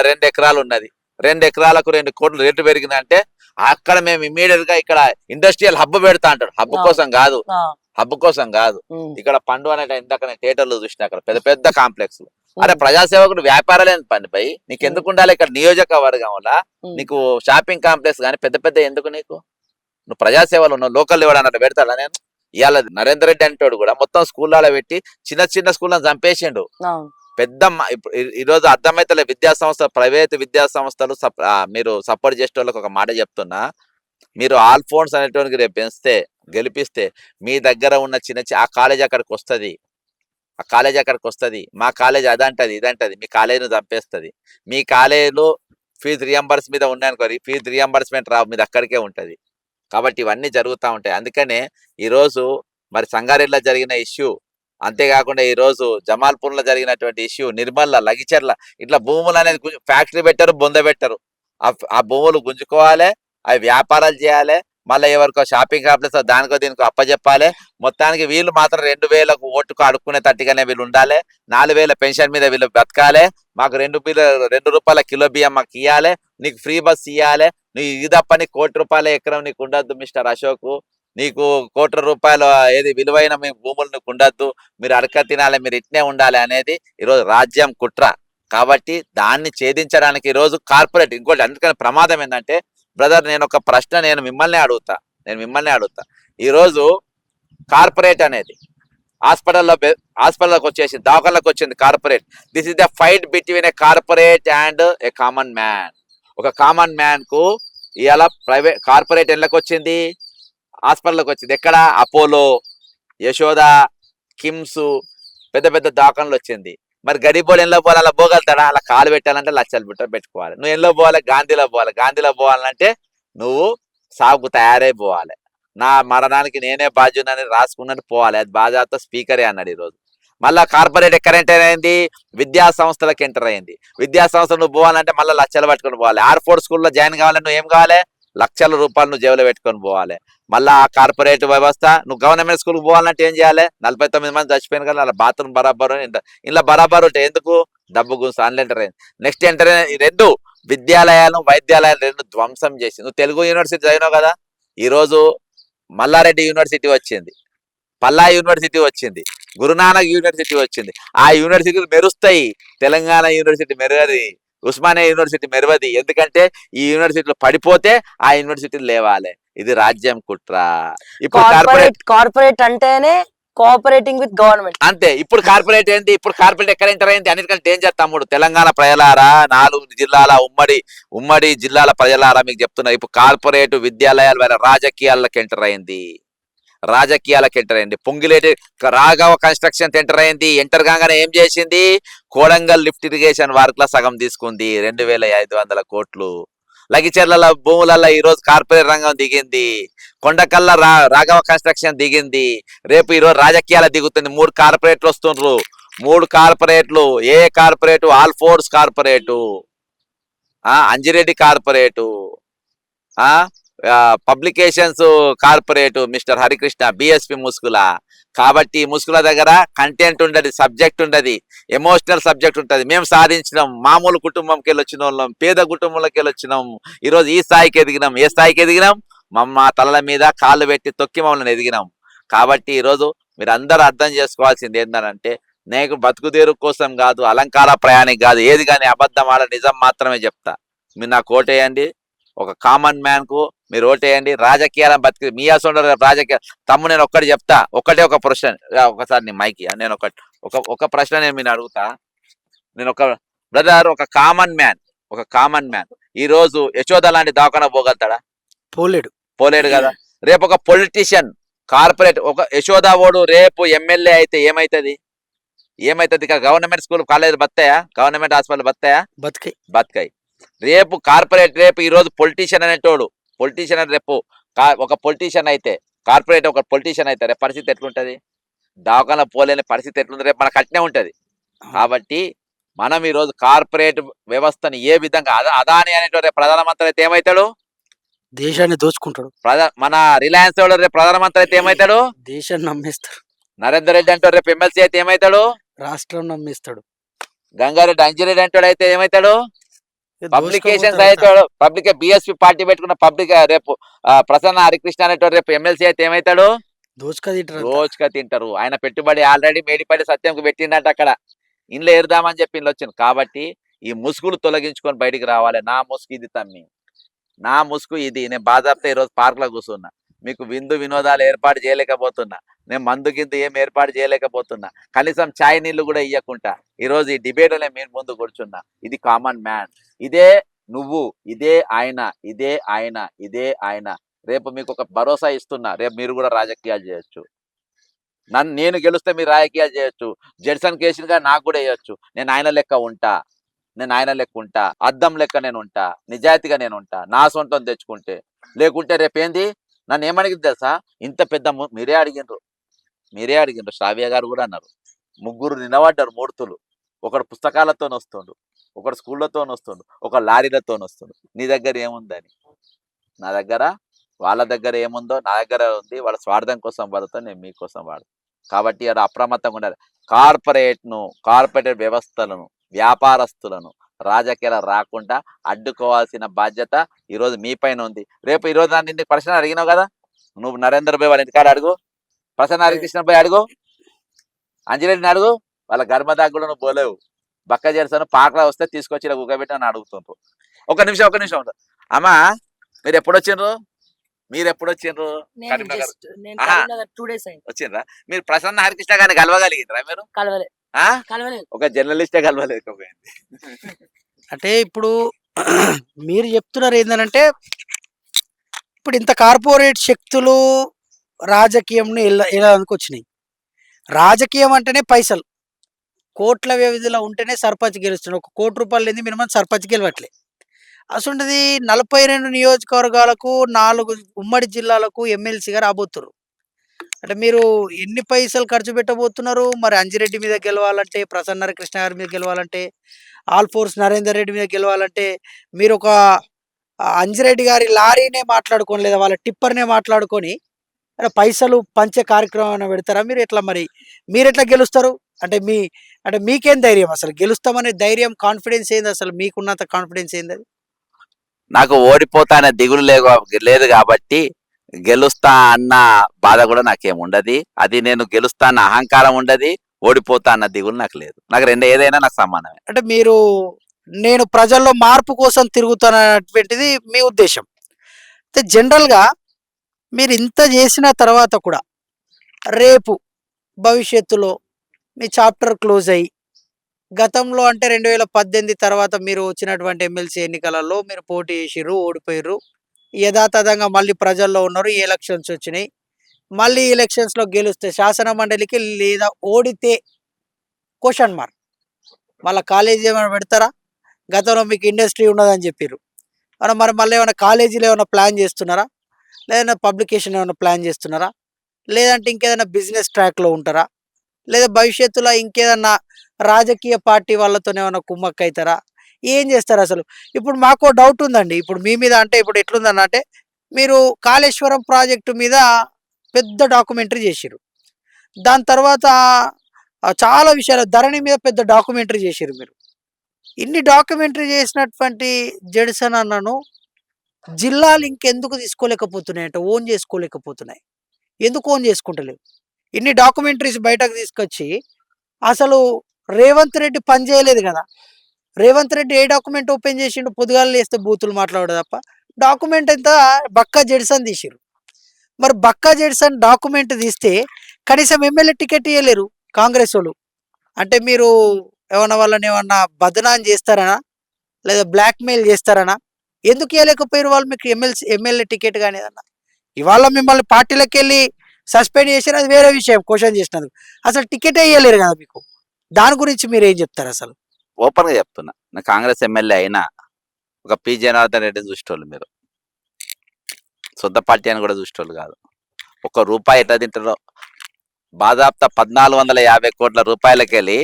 2 ఎకరాలు ఉన్నది. 2 ఎకరాలకు 2 కోట్లు రేటు పెరిగిందంటే అక్కడ మేము ఇమీడియట్ గా ఇక్కడ ఇండస్ట్రియల్ హబ్ పెడతా అంటాడు. హబ్ కోసం కాదు, ఆ, హబ్ కోసం కాదు. ఉమ్, ఇక్కడ పండు అనే ఇందాక నేను థియేటర్లో చూసిన, అక్కడ పెద్ద పెద్ద కాంప్లెక్స్. అరే ప్రజాసేవకుడు వ్యాపారాలేని పని పై నీకు ఎందుకు ఉండాలి? ఇక్కడ నియోజకవర్గం వల్ల ఉమ్, నీకు షాపింగ్ కాంప్లెక్స్ కానీ పెద్ద పెద్ద ఎందుకు నీకు? నువ్వు ప్రజాసేవలు ఉన్నావు, లోకల్ ఇవ్వడానికి పెడతాడా? నేను ఇవాళ నరేందర్ రెడ్డి అంటాడు కూడా మొత్తం స్కూళ్ళలో పెట్టి చిన్న చిన్న స్కూళ్ళని చంపేసిండు. అవును, పెద్ద ఇప్పుడు ఈరోజు అర్థమైతే విద్యా సంస్థ, ప్రైవేట్ విద్యా సంస్థలు మీరు సపోర్ట్ చేసే వాళ్ళకి ఒక మాట చెప్తున్నా, మీరు ఆల్ఫోన్స్ అనేటువంటి రేపు పెంచితే గెలిపిస్తే మీ దగ్గర ఉన్న చిన్న ఆ కాలేజ్ అక్కడికి వస్తుంది, ఆ కాలేజ్ అక్కడికి వస్తుంది. మా కాలేజ్ అదంటది ఇదంటది, మీ కాలేజీని చంపేస్తుంది. మీ కాలేజీలో ఫీజు రియంబర్స్ మీద ఉన్నాయనుకో, ఫీజు రియంబర్స్మెంట్ రావు, మీద అక్కడికే ఉంటుంది. కాబట్టి ఇవన్నీ జరుగుతూ ఉంటాయి. అందుకనే ఈరోజు మరి సంగారెడ్డిలో జరిగిన ఇష్యూ, అంతేకాకుండా ఈరోజు జమాల్పూర్లో జరిగినటువంటి ఇష్యూ, నిర్మల్ల, లగిచెర్ల, ఇట్లా భూములు అనేది ఫ్యాక్టరీ పెట్టరు, బొంద పెట్టరు. ఆ భూములు గుంజుకోవాలి, అవి వ్యాపారాలు చేయాలి, మళ్ళీ ఎవరికో షాపింగ్ కాంప్లెక్స్ దానికో దీనికో అప్పచెప్పాలి. మొత్తానికి వీళ్ళు మాత్రం 2,000 ఓటుకు అడుక్కునే తట్టుగానే వీళ్ళు ఉండాలి, 4,000 పెన్షన్ మీద వీళ్ళు బతకాలి, మాకు 2 రూపాయల కిలో బియ్యం మాకు ఇవ్వాలి, నీకు ఫ్రీ బస్ ఇవ్వాలి, నీకు ఇది తప్ప నీకు ₹1,00,00,000 ఎకరం నీకు ఉండద్దు మిస్టర్ అశోక్, నీకు ₹1,00,00,000 ఏది విలువైన మీ భూములు నీకు ఉండద్దు, మీరు అడక తినాలి, మీరు ఇట్నే ఉండాలి అనేది ఈరోజు రాజ్యం కుట్ర. కాబట్టి దాన్ని ఛేదించడానికి ఈరోజు కార్పొరేట్, ఇంకోటి అందుకని ప్రమాదం ఏంటంటే బ్రదర్, నేను ఒక ప్రశ్న నేను మిమ్మల్ని అడుగుతా. ఈరోజు కార్పొరేట్ అనేది హాస్పిటల్లోకి వచ్చేసి దవాఖానలోకి వచ్చింది corporate. This is the fight between A corporate and A common man. ఒక కామన్ మ్యాన్ కు ఇవాళ కార్పొరేట్ ఎళ్ళకి వచ్చింది, హాస్పిటల్లోకి వచ్చింది. ఎక్కడ? అపోలో, యశోద, కిమ్స్, పెద్ద పెద్ద దవాఖానలు వచ్చింది. మరి గరీబోళ్ళు ఎన్నో పోవాలి, అలా పోగలుగుతాడా? అలా కాలు పెట్టాలంటే లక్షలు పెట్టుకోవాలి. నువ్వు ఎన్నో పోవాలి? గాంధీలో పోవాలంటే నువ్వు సాగుకు తయారైపోవాలి. నా మరణానికి నేనే బాధ్యునని రాసుకున్నట్టు పోవాలి. అది బాధ్యత స్పీకరే అన్నాడు. ఈరోజు మళ్ళా కార్పొరేట్ ఎక్కడ ఎంటర్ అయింది? విద్యా సంస్థలకు ఎంటర్ అయింది. విద్యా సంస్థలు నువ్వు పోవాలంటే మళ్ళీ లక్షలు పట్టుకొని పోవాలి. ఆర్ఫోర్డ్ స్కూల్లో జాయిన్ కావాలంటే నువ్వు ఏం కావాలి? లక్షల రూపాయలు నువ్వు జేబులో పెట్టుకొని పోవాలి. మళ్ళీ ఆ కార్పొరేట్ వ్యవస్థ, నువ్వు గవర్నమెంట్ స్కూల్కి పోవాలంటే ఏం చేయాలి? 49 మంది చచ్చిపోయిన కదా, అలా బాత్రూమ్ బరాబర్ ఇలా బరాబర్ ఉంటాయి. ఎందుకు? డబ్బు గురించి ఆన్లైన్ ఎంటర్ అయింది. నెక్స్ట్ ఎంటర్ అయింది 2 విద్యాలయాలు, వైద్యాలయాలు 2 ధ్వంసం చేసి. నువ్వు తెలుగు యూనివర్సిటీ చదివినావు కదా, ఈరోజు మల్లారెడ్డి యూనివర్సిటీ వచ్చింది, పల్లా యూనివర్సిటీ వచ్చింది, గురునానక్ యూనివర్సిటీ వచ్చింది. ఆ యూనివర్సిటీలు మెరుస్తాయి, తెలంగాణ యూనివర్సిటీ మెరుగది, ఉస్మానియా యూనివర్సిటీ మెరువది. ఎందుకంటే ఈ యూనివర్సిటీలు పడిపోతే ఆ యూనివర్సిటీలు లేవాలి. ఇది రాజ్యం కుట్ర. ఇప్పుడు కార్పొరేట్ అంటేనే కోఆపరేటింగ్ విత్ గవర్నమెంట్. అంతే. ఇప్పుడు కార్పొరేట్ ఏంటి? ఇప్పుడు కార్పొరేట్ ఎక్కడ ఎంటర్ అయింది? అన్నిటికంటే డేంజర్ తమ్ముడు. తెలంగాణ ప్రజలారా, 4 జిల్లాల ఉమ్మడి జిల్లాల ప్రజలారా మీకు చెప్తున్నా, ఇప్పుడు కార్పొరేట్ విద్యాలయాలు వేరే రాజకీయాలకు ఎంటర్ అయింది. పొంగిలేటి రాఘవ కన్స్ట్రక్షన్ ఎంటర్ అయింది. ఎంటర్ కాగానే ఏం చేసింది? కోడంగల్ లిఫ్ట్ ఇరిగేషన్ వర్క్ లా సగం తీసుకుంది, 2,500 కోట్లు. లగిచెర్ల భూములలో ఈరోజు కార్పొరేట్ రంగం దిగింది. కొండకల్ల రాఘవ కన్స్ట్రక్షన్ దిగింది. రేపు ఈరోజు రాజకీయాల దిగుతుంది. 3 కార్పొరేట్లు వస్తుండ్రు. 3 కార్పొరేట్లు. ఏ corporate? Alphores corporate, Anjireddy corporate, publications corporate mister Harikrishna, BSP ముస్కుల, కాబట్టి ఈ ముసుగుల దగ్గర కంటెంట్ ఉండదు, సబ్జెక్ట్ ఉండదు, ఎమోషనల్ సబ్జెక్ట్ ఉంటుంది. మేము సాధించినాం, మామూలు కుటుంబంకి వెళ్ళి వచ్చిన వాళ్ళం, పేద కుటుంబంలోకి వెళ్ళి వచ్చినాం, ఈరోజు ఈ స్థాయికి ఎదిగినాం. ఏ స్థాయికి ఎదిగినాం? మా తలల మీద కాళ్ళు పెట్టి తొక్కి మమ్మల్ని ఎదిగినాం. కాబట్టి ఈరోజు మీరు అందరూ అర్థం చేసుకోవాల్సింది ఏంటంటే, నేను బతుకుదేరు కోసం కాదు, అలంకార ప్రయాణికి కాదు, ఏది కానీ అబద్ధం ఆడ నిజం మాత్రమే చెప్తా. మీరు నాకు ఓటేయండి, ఒక కామన్ మ్యాన్ కు మీరు ఓటేయండి. రాజకీయాలను బతికి మీ అసలు రాజకీయ నేను ఒక్కటి చెప్తా, ఒక ప్రశ్న, ఒకసారి నీ మైకి నేను ఒక ప్రశ్న నేను మీరు అడుగుతా. నేను బ్రదర్, ఒక కామన్ మ్యాన్ ఈ రోజు యశోద లాంటి దవాఖాన పోగలుగుతాడా? పోలేడు కదా. రేపు ఒక పొలిటీషియన్, కార్పొరేట్, ఒక యశోద ఓడు రేపు ఎమ్మెల్యే అయితే ఏమైతుంది? ఇక్కడ గవర్నమెంట్ స్కూల్ కాలేజ్ బతాయా? గవర్నమెంట్ హాస్పిటల్ బతాయా? బతకాయి. రేపు కార్పొరేట్, రేపు ఈ రోజు పొలిటీషియన్ అనేటోడు, రేపు ఒక పొలిటీషియన్ అయితే, కార్పొరేట్ ఒక పొలిటీషియన్ అయితే రేపు పరిస్థితి ఎట్లుంటది? దవాఖాన పోలేని పరిస్థితి ఎట్లుంది? రేపు మనకు అట్నే ఉంటది. కాబట్టి మనం ఈ రోజు కార్పొరేట్ వ్యవస్థని ఏ విధంగా, అదాని అనేటోడు రేపు ప్రధానమంత్రి అయితే ఏమవుతాడు? దేశాన్ని దోచుకుంటాడు. మన రిలయన్స్ వాడు రేపు ప్రధానమంత్రి అయితే ఏమవుతాడు? దేశాన్ని నమ్మేస్తాడు. నరేందర్ రెడ్డి అంటే రేపు ఎమ్మెల్సీ అయితే ఏమవుతాడు? రాష్ట్రం నమ్మేస్తాడు. గంగారెడ్డి అంజిరెడ్డి అంటే అయితే ఏమవుతాడు? పబ్లికేషన్స్ అవుతాడు. బిఎస్పీ పార్టీ పెట్టుకున్న పబ్లిక్ రేపు ప్రసన్న హరికృష్ణ అనేటోడు రేపు ఎమ్మెల్సీ అయితే ఏమవుతాడు? దోచుక తింటారు. ఆయన పెట్టుబడి ఆల్రెడీ మేడిపల్లి సత్యంకు పెట్టిండట, అక్కడ ఇంట్లో ఏరుదామని చెప్పి ఇంట్లో వచ్చింది. కాబట్టి ఈ ముసుగులు తొలగించుకొని బయటికి రావాలి. నా ముసుగు ఇది తమ్మి, నా ముసుగు ఇది. నేను బాధాప్తా ఈరోజు పార్క్ లో కూర్చున్నా, మీకు విందు వినోదాలు ఏర్పాటు చేయలేకపోతున్నా, నేను మందు గిందు ఏం ఏర్పాటు చేయలేకపోతున్నా, కనీసం ఛాయ్ నీళ్లు కూడా ఇవ్వకుండా ఈరోజు ఈ డిబేట్ నేను మీరు ముందు కూర్చున్నా. ఇది కామన్ మ్యాన్, ఇదే నువ్వు, ఇదే ఆయన, ఇదే ఆయన, ఇదే ఆయన. రేపు మీకు ఒక భరోసా ఇస్తున్నా, రేపు మీరు కూడా రాజకీయాలు చేయొచ్చు. నేను గెలిస్తే మీరు రాజకీయాలు చేయొచ్చు. జడ్సన్ కేసుగా నాకు కూడా వేయొచ్చు. నేను ఆయన లెక్క ఉంటా, అద్దం లెక్క నేను ఉంటా, నిజాయితీగా నేను ఉంటా, నా సొంతం తెచ్చుకుంటే. లేకుంటే రేపేంది నన్ను ఏమడిగింది తెలుసా? ఇంత పెద్ద మీరే అడిగిండ్రు, శ్రావ్య గారు కూడా అన్నారు. ముగ్గురు నిలబడ్డారు మూర్తులు, ఒకడు పుస్తకాలతో వస్తుండు, ఒకడు స్కూళ్ళతో వస్తుండు, ఒక లారీలతో వస్తుండు. నీ దగ్గర ఏముందని? నా దగ్గర, వాళ్ళ దగ్గర ఏముందో నా దగ్గర ఉంది. వాళ్ళ స్వార్థం కోసం వాడుతాను, నేను మీకోసం వాడు. కాబట్టి అది అప్రమత్తంగా ఉండాలి. కార్పొరేట్ వ్యవస్థలను, వ్యాపారస్తులను రాజకీయాలు రాకుండా అడ్డుకోవాల్సిన బాధ్యత ఈరోజు మీ పైన ఉంది. రేపు ఈరోజు నన్ను ప్రశ్న అడిగినావు కదా, నువ్వు నరేందర్ భాయ్ వాళ్ళ ఇంటికాడ అడుగు, ప్రసన్న హరికృష్ణ భాయ్ అడుగు, అంజరెడ్డిని అడుగు, వాళ్ళ గర్భదాకా కూడా నువ్వు పోలేవు. బక్క చేస్తాను పాకలా వస్తే తీసుకొచ్చి ఇలా ఉగ్గబెట్టి అని అడుగుతుండ్రు. ఒక నిమిషం అమ్మా, మీరు ఎప్పుడు వచ్చిండ్రు? వచ్చిండ్రా? మీరు ప్రసన్న హరికృష్ణ గారిని కలవగలిగిండ్రా? మీరు ఒక జర్నలిస్టే కలవలేకపోయింది. అంటే ఇప్పుడు మీరు చెప్తున్నారు ఏంటంటే, ఇప్పుడు ఇంత కార్పొరేట్ శక్తులు రాజకీయంని వెళ్ళడానికి వచ్చినాయి. రాజకీయం అంటేనే పైసలు, కోట్ల వ్యవధిలో ఉంటేనే సర్పంచ్ గెలుస్తున్నాడు. 1 కోటి రూపాయలు లేని మినిమం సర్పంచ్ గెలవట్లే. అసలు 42 నియోజకవర్గాలకు 4 ఉమ్మడి జిల్లాలకు ఎమ్మెల్సీగా రాబోతున్నారు. అంటే మీరు ఎన్ని పైసలు ఖర్చు పెట్టబోతున్నారు? మరి అంజిరెడ్డి మీద గెలవాలంటే, ప్రసన్న కృష్ణ గారి మీద గెలవాలంటే, ఆల్ ఫోర్స్ నరేందర్ రెడ్డి మీద గెలవాలంటే, మీరు ఒక అంజిరెడ్డి గారి లారీనే మాట్లాడుకొని, లేదా వాళ్ళ టిప్పర్నే మాట్లాడుకొని పైసలు పంచే కార్యక్రమం పెడతారా? మీరు ఎట్లా గెలుస్తారు? అంటే మీకేం ధైర్యం? అసలు గెలుస్తామనే ధైర్యం, కాన్ఫిడెన్స్ ఏంది? అసలు మీకున్నంత కాన్ఫిడెన్స్ ఏంది? అది నాకు ఓడిపోతా అనే దిగులు లేదు కాబట్టి గెలుస్తా అన్న బాధ కూడా నాకేముండదు. అది నేను గెలుస్తా అన్న అహంకారం ఉండదు, ఓడిపోతా అన్న దిగులు నాకు లేదు. నాకు ఏదైనా నాకు సమానమే. అంటే నేను ప్రజల్లో మార్పు కోసం తిరుగుతున్నటువంటిది మీ ఉద్దేశం. అయితే జనరల్గా మీరు ఇంత చేసిన తర్వాత కూడా రేపు భవిష్యత్తులో మీ చాప్టర్ క్లోజ్ అయ్యి, గతంలో అంటే 2018 తర్వాత మీరు వచ్చినటువంటి ఎమ్మెల్సీ ఎన్నికలలో మీరు పోటీ చేసిర్రు, ఓడిపోయారు. యథాతథంగా మళ్ళీ ప్రజల్లో ఉన్నారు. ఈ ఎలక్షన్స్ వచ్చినాయి. మళ్ళీ ఎలక్షన్స్లో గెలిస్తే శాసన మండలికి, లేదా ఓడితే క్వశ్చన్ మార్క్. మళ్ళీ కాలేజీ ఏమైనా పెడతారా? గతంలో మీకు ఇండస్ట్రీ ఉన్నదని చెప్పారు. మరి మళ్ళీ ఏమైనా కాలేజీలు ఏమైనా ప్లాన్ చేస్తున్నారా? లేదన్నా పబ్లికేషన్ ఏమైనా ప్లాన్ చేస్తున్నారా? లేదంటే ఇంకేదైనా బిజినెస్ ట్రాక్లో ఉంటారా? లేదా భవిష్యత్తులో ఇంకేదన్నా రాజకీయ పార్టీ వాళ్ళతో ఏమైనా కుమ్మక్క అవుతారా? ఏం చేస్తారు అసలు? ఇప్పుడు మాకు డౌట్ ఉందండి. ఇప్పుడు మీ మీద అంటే ఇప్పుడు ఎట్లుందనంటే, మీరు కాళేశ్వరం ప్రాజెక్టు మీద పెద్ద డాక్యుమెంటరీ చేసిర్రు. దాని తర్వాత చాలా విషయాలు ధరణి మీద పెద్ద డాక్యుమెంటరీ చేశారు మీరు. ఇన్ని డాక్యుమెంటరీ చేసినటువంటి జెడిసన్ అన్నను జిల్లాలు ఇంకెందుకు తీసుకోలేకపోతున్నాయంట, ఓన్ చేసుకోలేకపోతున్నాయి. ఎందుకు ఓన్ చేసుకుంటలేవు? ఇన్ని డాక్యుమెంటరీస్ బయటకు తీసుకొచ్చి అసలు రేవంత్ రెడ్డి పని చేయలేదు కదా. రేవంత్ రెడ్డి ఏ డాక్యుమెంట్ ఓపెన్ చేసిండు? పొద్దుగాల లేస్తే బూతులు మాట్లాడు తప్ప డాక్యుమెంట్ అంతా బక్కా జెడిసన్ తీసిరు. మరి బక్కా జెడిసన్ డాక్యుమెంట్ తీస్తే కనీసం ఎమ్మెల్యే టికెట్ ఇవ్వలేరు కాంగ్రెస్ వాళ్ళు. అంటే మీరు ఏమన్నా వాళ్ళని ఏమన్నా బదనాం చేస్తారనా, లేదా బ్లాక్మెయిల్ చేస్తారనా? ఎందుకు ఇవ్వలేకపోయారు వాళ్ళు మీకు ఎమ్మెల్యే టికెట్ కానీ ఏదన్నా? ఇవాళ మిమ్మల్ని పార్టీలకు వెళ్ళి సస్పెండ్ చేశారు, అది వేరే విషయం. క్వశ్చన్ చేసినందుకు అసలు టికెటే ఇవ్వలేరు కదా మీకు. దాని గురించి మీరు ఏం చెప్తారు అసలు? ఓపెన్గా చెప్తున్నా, నా కాంగ్రెస్ ఎమ్మెల్యే అయినా ఒక పి జనార్దన్ రెడ్డిని చూసేటోళ్ళు మీరు, సొంత పార్టీ అని కూడా చూసేటోళ్ళు కాదు. ఒక్క రూపాయి ఎట్లా తింటారో బాదాప్త 1450 కోట్ల రూపాయలకి వెళ్ళి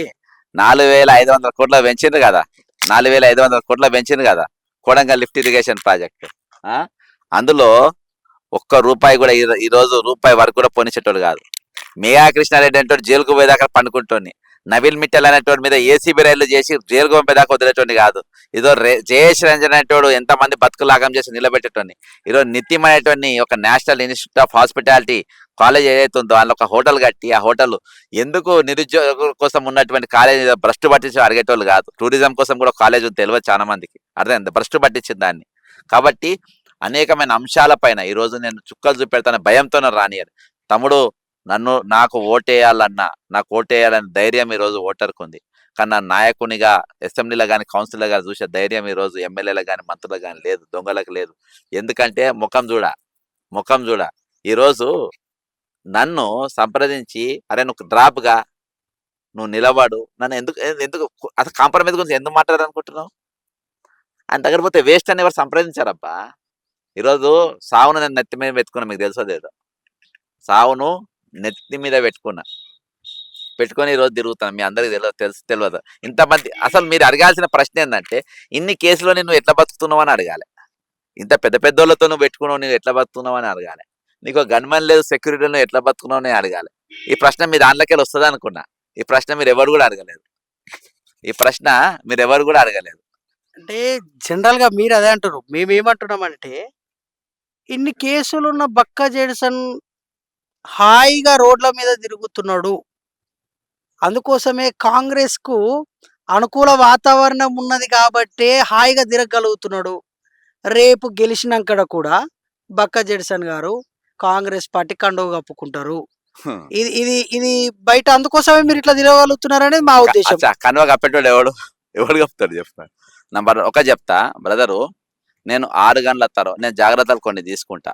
4500 కోట్ల పెంచిండ్రు కదా, 4500 కోట్ల పెంచిండ్రు కదా కొడంగల్ లిఫ్ట్ ఇరిగేషన్ ప్రాజెక్ట్. అందులో ఒక్క రూపాయి కూడా ఈరోజు రూపాయి వరకు కూడా పోనిచ్చేటోడు కాదు. మేఘా కృష్ణారెడ్డి అంటే జైలుకు పోయేదాకా పండుకుంటోని, నవీన్ మిట్టల్ అనేటోడి మీద ఏసీబీ రైళ్లు చేసి జైలుకు పంపేదాకా వదిలేటోని కాదు. ఇదో జయేష్ రంజన్ అనేటోడు ఎంతమంది బతుకులాగం చేసి నిలబెట్టేటోని. ఈరోజు నితిన్ అనేటోని ఒక national institute of hospitality college ఏదైతే ఉందో అందులో ఒక హోటల్ కట్టి, ఆ హోటల్ ఎందుకు నిరుద్యోగుల కోసం ఉన్నటువంటి కాలేజ్ భ్రష్టు పట్టించి అడిగేటోళ్ళు కాదు. టూరిజం కోసం కూడా కాలేజ్ ఉంది, తెలియదు చాలా మందికి, అర్థమైంది, భ్రష్టు పట్టించింది దాన్ని. కాబట్టి అనేకమైన అంశాలపైన ఈరోజు నేను చుక్కలు చూపెడతాను, భయంతోనే రానియరు. తమ్ముడు నాకు ఓటేయాలన్నా, నాకు ఓటేయాలని ధైర్యం ఈరోజు ఓటర్కు ఉంది. కానీ నా నాయకునిగా అసెంబ్లీలో కానీ కౌన్సిల్లో కానీ చూసే ధైర్యం ఈరోజు ఎమ్మెల్యేలకు కానీ మంత్రులకు కానీ లేదు, దొంగలకు లేదు. ఎందుకంటే ముఖం చూడ ఈరోజు నన్ను సంప్రదించి, అరే నువ్వు డ్రాప్గా నువ్వు నిలబడు, నన్ను ఎందుకు అసలు కాంప్రమైజ్ గురించి ఎందుకు మాట్లాడాలనుకుంటున్నావు? ఆయన దగ్గర పోతే వేస్ట్ అని ఎవరు సంప్రదించారబ్బా. ఈరోజు సావును నేను నెత్తి మీద పెట్టుకున్నా, మీకు తెలుసో లేదో, సావును నెత్తి మీద పెట్టుకొని ఈరోజు తిరుగుతాను. మీ అందరికి తెలియదు ఇంతమంది. అసలు మీరు అడగాల్సిన ప్రశ్న ఏంటంటే, ఇన్ని కేసులో నువ్వు ఎట్లా బతుకుతున్నావు అని అడగాలి. ఇంత పెద్ద పెద్దోళ్ళతో నువ్వు పెట్టుకున్నావు, నువ్వు ఎట్లా బతుకున్నావు అని అడగాలి. నీకు గన్మెన్ లేదు, సెక్యూరిటీ నువ్వు ఎట్లా బతుకున్నావు అని అడగాలి. ఈ ప్రశ్న మీ దాంట్లోకి వస్తుంది అనుకున్నా. ఈ ప్రశ్న మీరు ఎవరు కూడా అడగలేదు. అంటే జనరల్గా మీరు అదే అంటారు. మేమేమంటున్నామంటే, ఇన్ని కేసులు ఉన్న బక్కా జెడిసన్ హాయిగా రోడ్ల మీద తిరుగుతున్నాడు. అందుకోసమే కాంగ్రెస్ కు అనుకూల వాతావరణం ఉన్నది కాబట్టే హాయిగా తిరగలుగుతున్నాడు. రేపు గెలిచినాక కూడా బక్కా జెడిసన్ గారు కాంగ్రెస్ పార్టీ కండువ కప్పుకుంటారు. ఇది ఇది ఇది బయట అందుకోసమే మీరు ఇట్లా తిరగలుగుతున్నారు అనేది మా ఉద్దేశం. కనువ కప్పేటోడు ఎవడు కప్పుతాడు చెప్తాను. నంబర్ ఒక చెప్తా బ్రదరు, నేను 6 గంటల తర్వాత నేను జాగ్రత్తలు కొన్ని తీసుకుంటా.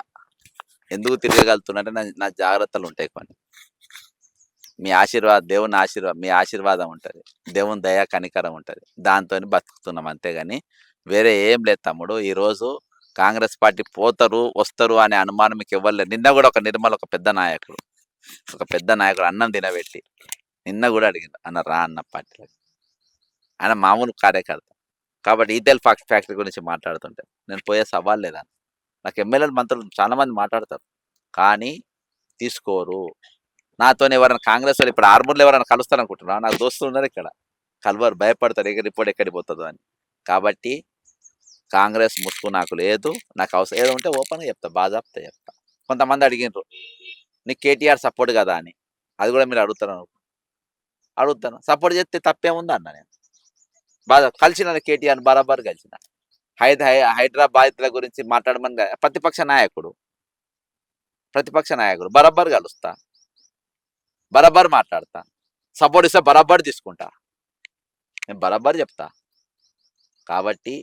ఎందుకు తిరగలుగుతున్నంటే నా జాగ్రత్తలు ఉంటాయి కొన్ని. మీ ఆశీర్వాదం, దేవుని ఆశీర్వాదం, మీ ఆశీర్వాదం ఉంటుంది, దేవుని దయా కనికరం ఉంటుంది, దాంతో బతుకుతున్నాం అంతేగాని వేరే ఏం లేదు తమ్ముడు. ఈరోజు కాంగ్రెస్ పార్టీ పోతారు వస్తారు అనే అనుమానం మీకు ఇవ్వలేదు. నిన్న కూడా ఒక నిర్మల్ ఒక పెద్ద నాయకుడు అన్నం తినబెట్టి నిన్న కూడా అడిగింది, అన్న రా అన్న పార్టీలకు. ఆయన మామూలు కార్యకర్త కాబట్టి ఈతెల్ ఫ్యాక్టరీ గురించి మాట్లాడుతుంటే నేను పోయే సవాల్ లేదని. నాకు ఎమ్మెల్యేలు మంత్రులు చాలా మంది మాట్లాడతారు కానీ తీసుకోరు. నాతో ఎవరైనా కాంగ్రెస్ వాళ్ళు ఇప్పుడు ఆర్మూర్లో ఎవరైనా కలుస్తారు అనుకుంటున్నా, నాకు దోస్తులు ఉన్నారు ఇక్కడ, కలవరు, భయపడతారు రిపోర్ట్ ఎక్కడికి పోతుందో అని. కాబట్టి కాంగ్రెస్ ముసుగు నాకు లేదు. నాకు అవసరం ఏదో ఉంటే ఓపెన్గా చెప్తా, బాజాప్తా చెప్తా. కొంతమంది అడిగినారు నీకు కేటీఆర్ సపోర్ట్ కదా అని, అది కూడా మీరు అడుగుతాను. సపోర్ట్ చేస్తే తప్పేముంది అన్న. నేను బాగా కలిసిన కేటీఆర్ బరాబర్ కలిసిన. హైదరాబాద్ల గురించి మాట్లాడమని ప్రతిపక్ష నాయకుడు బరాబర్ కలుస్తా, బరాబర్ మాట్లాడతా. సపోర్ట్ ఇస్తే బరాబర్ తీసుకుంటా, నేను బరాబర్ చెప్తా. కాబట్టి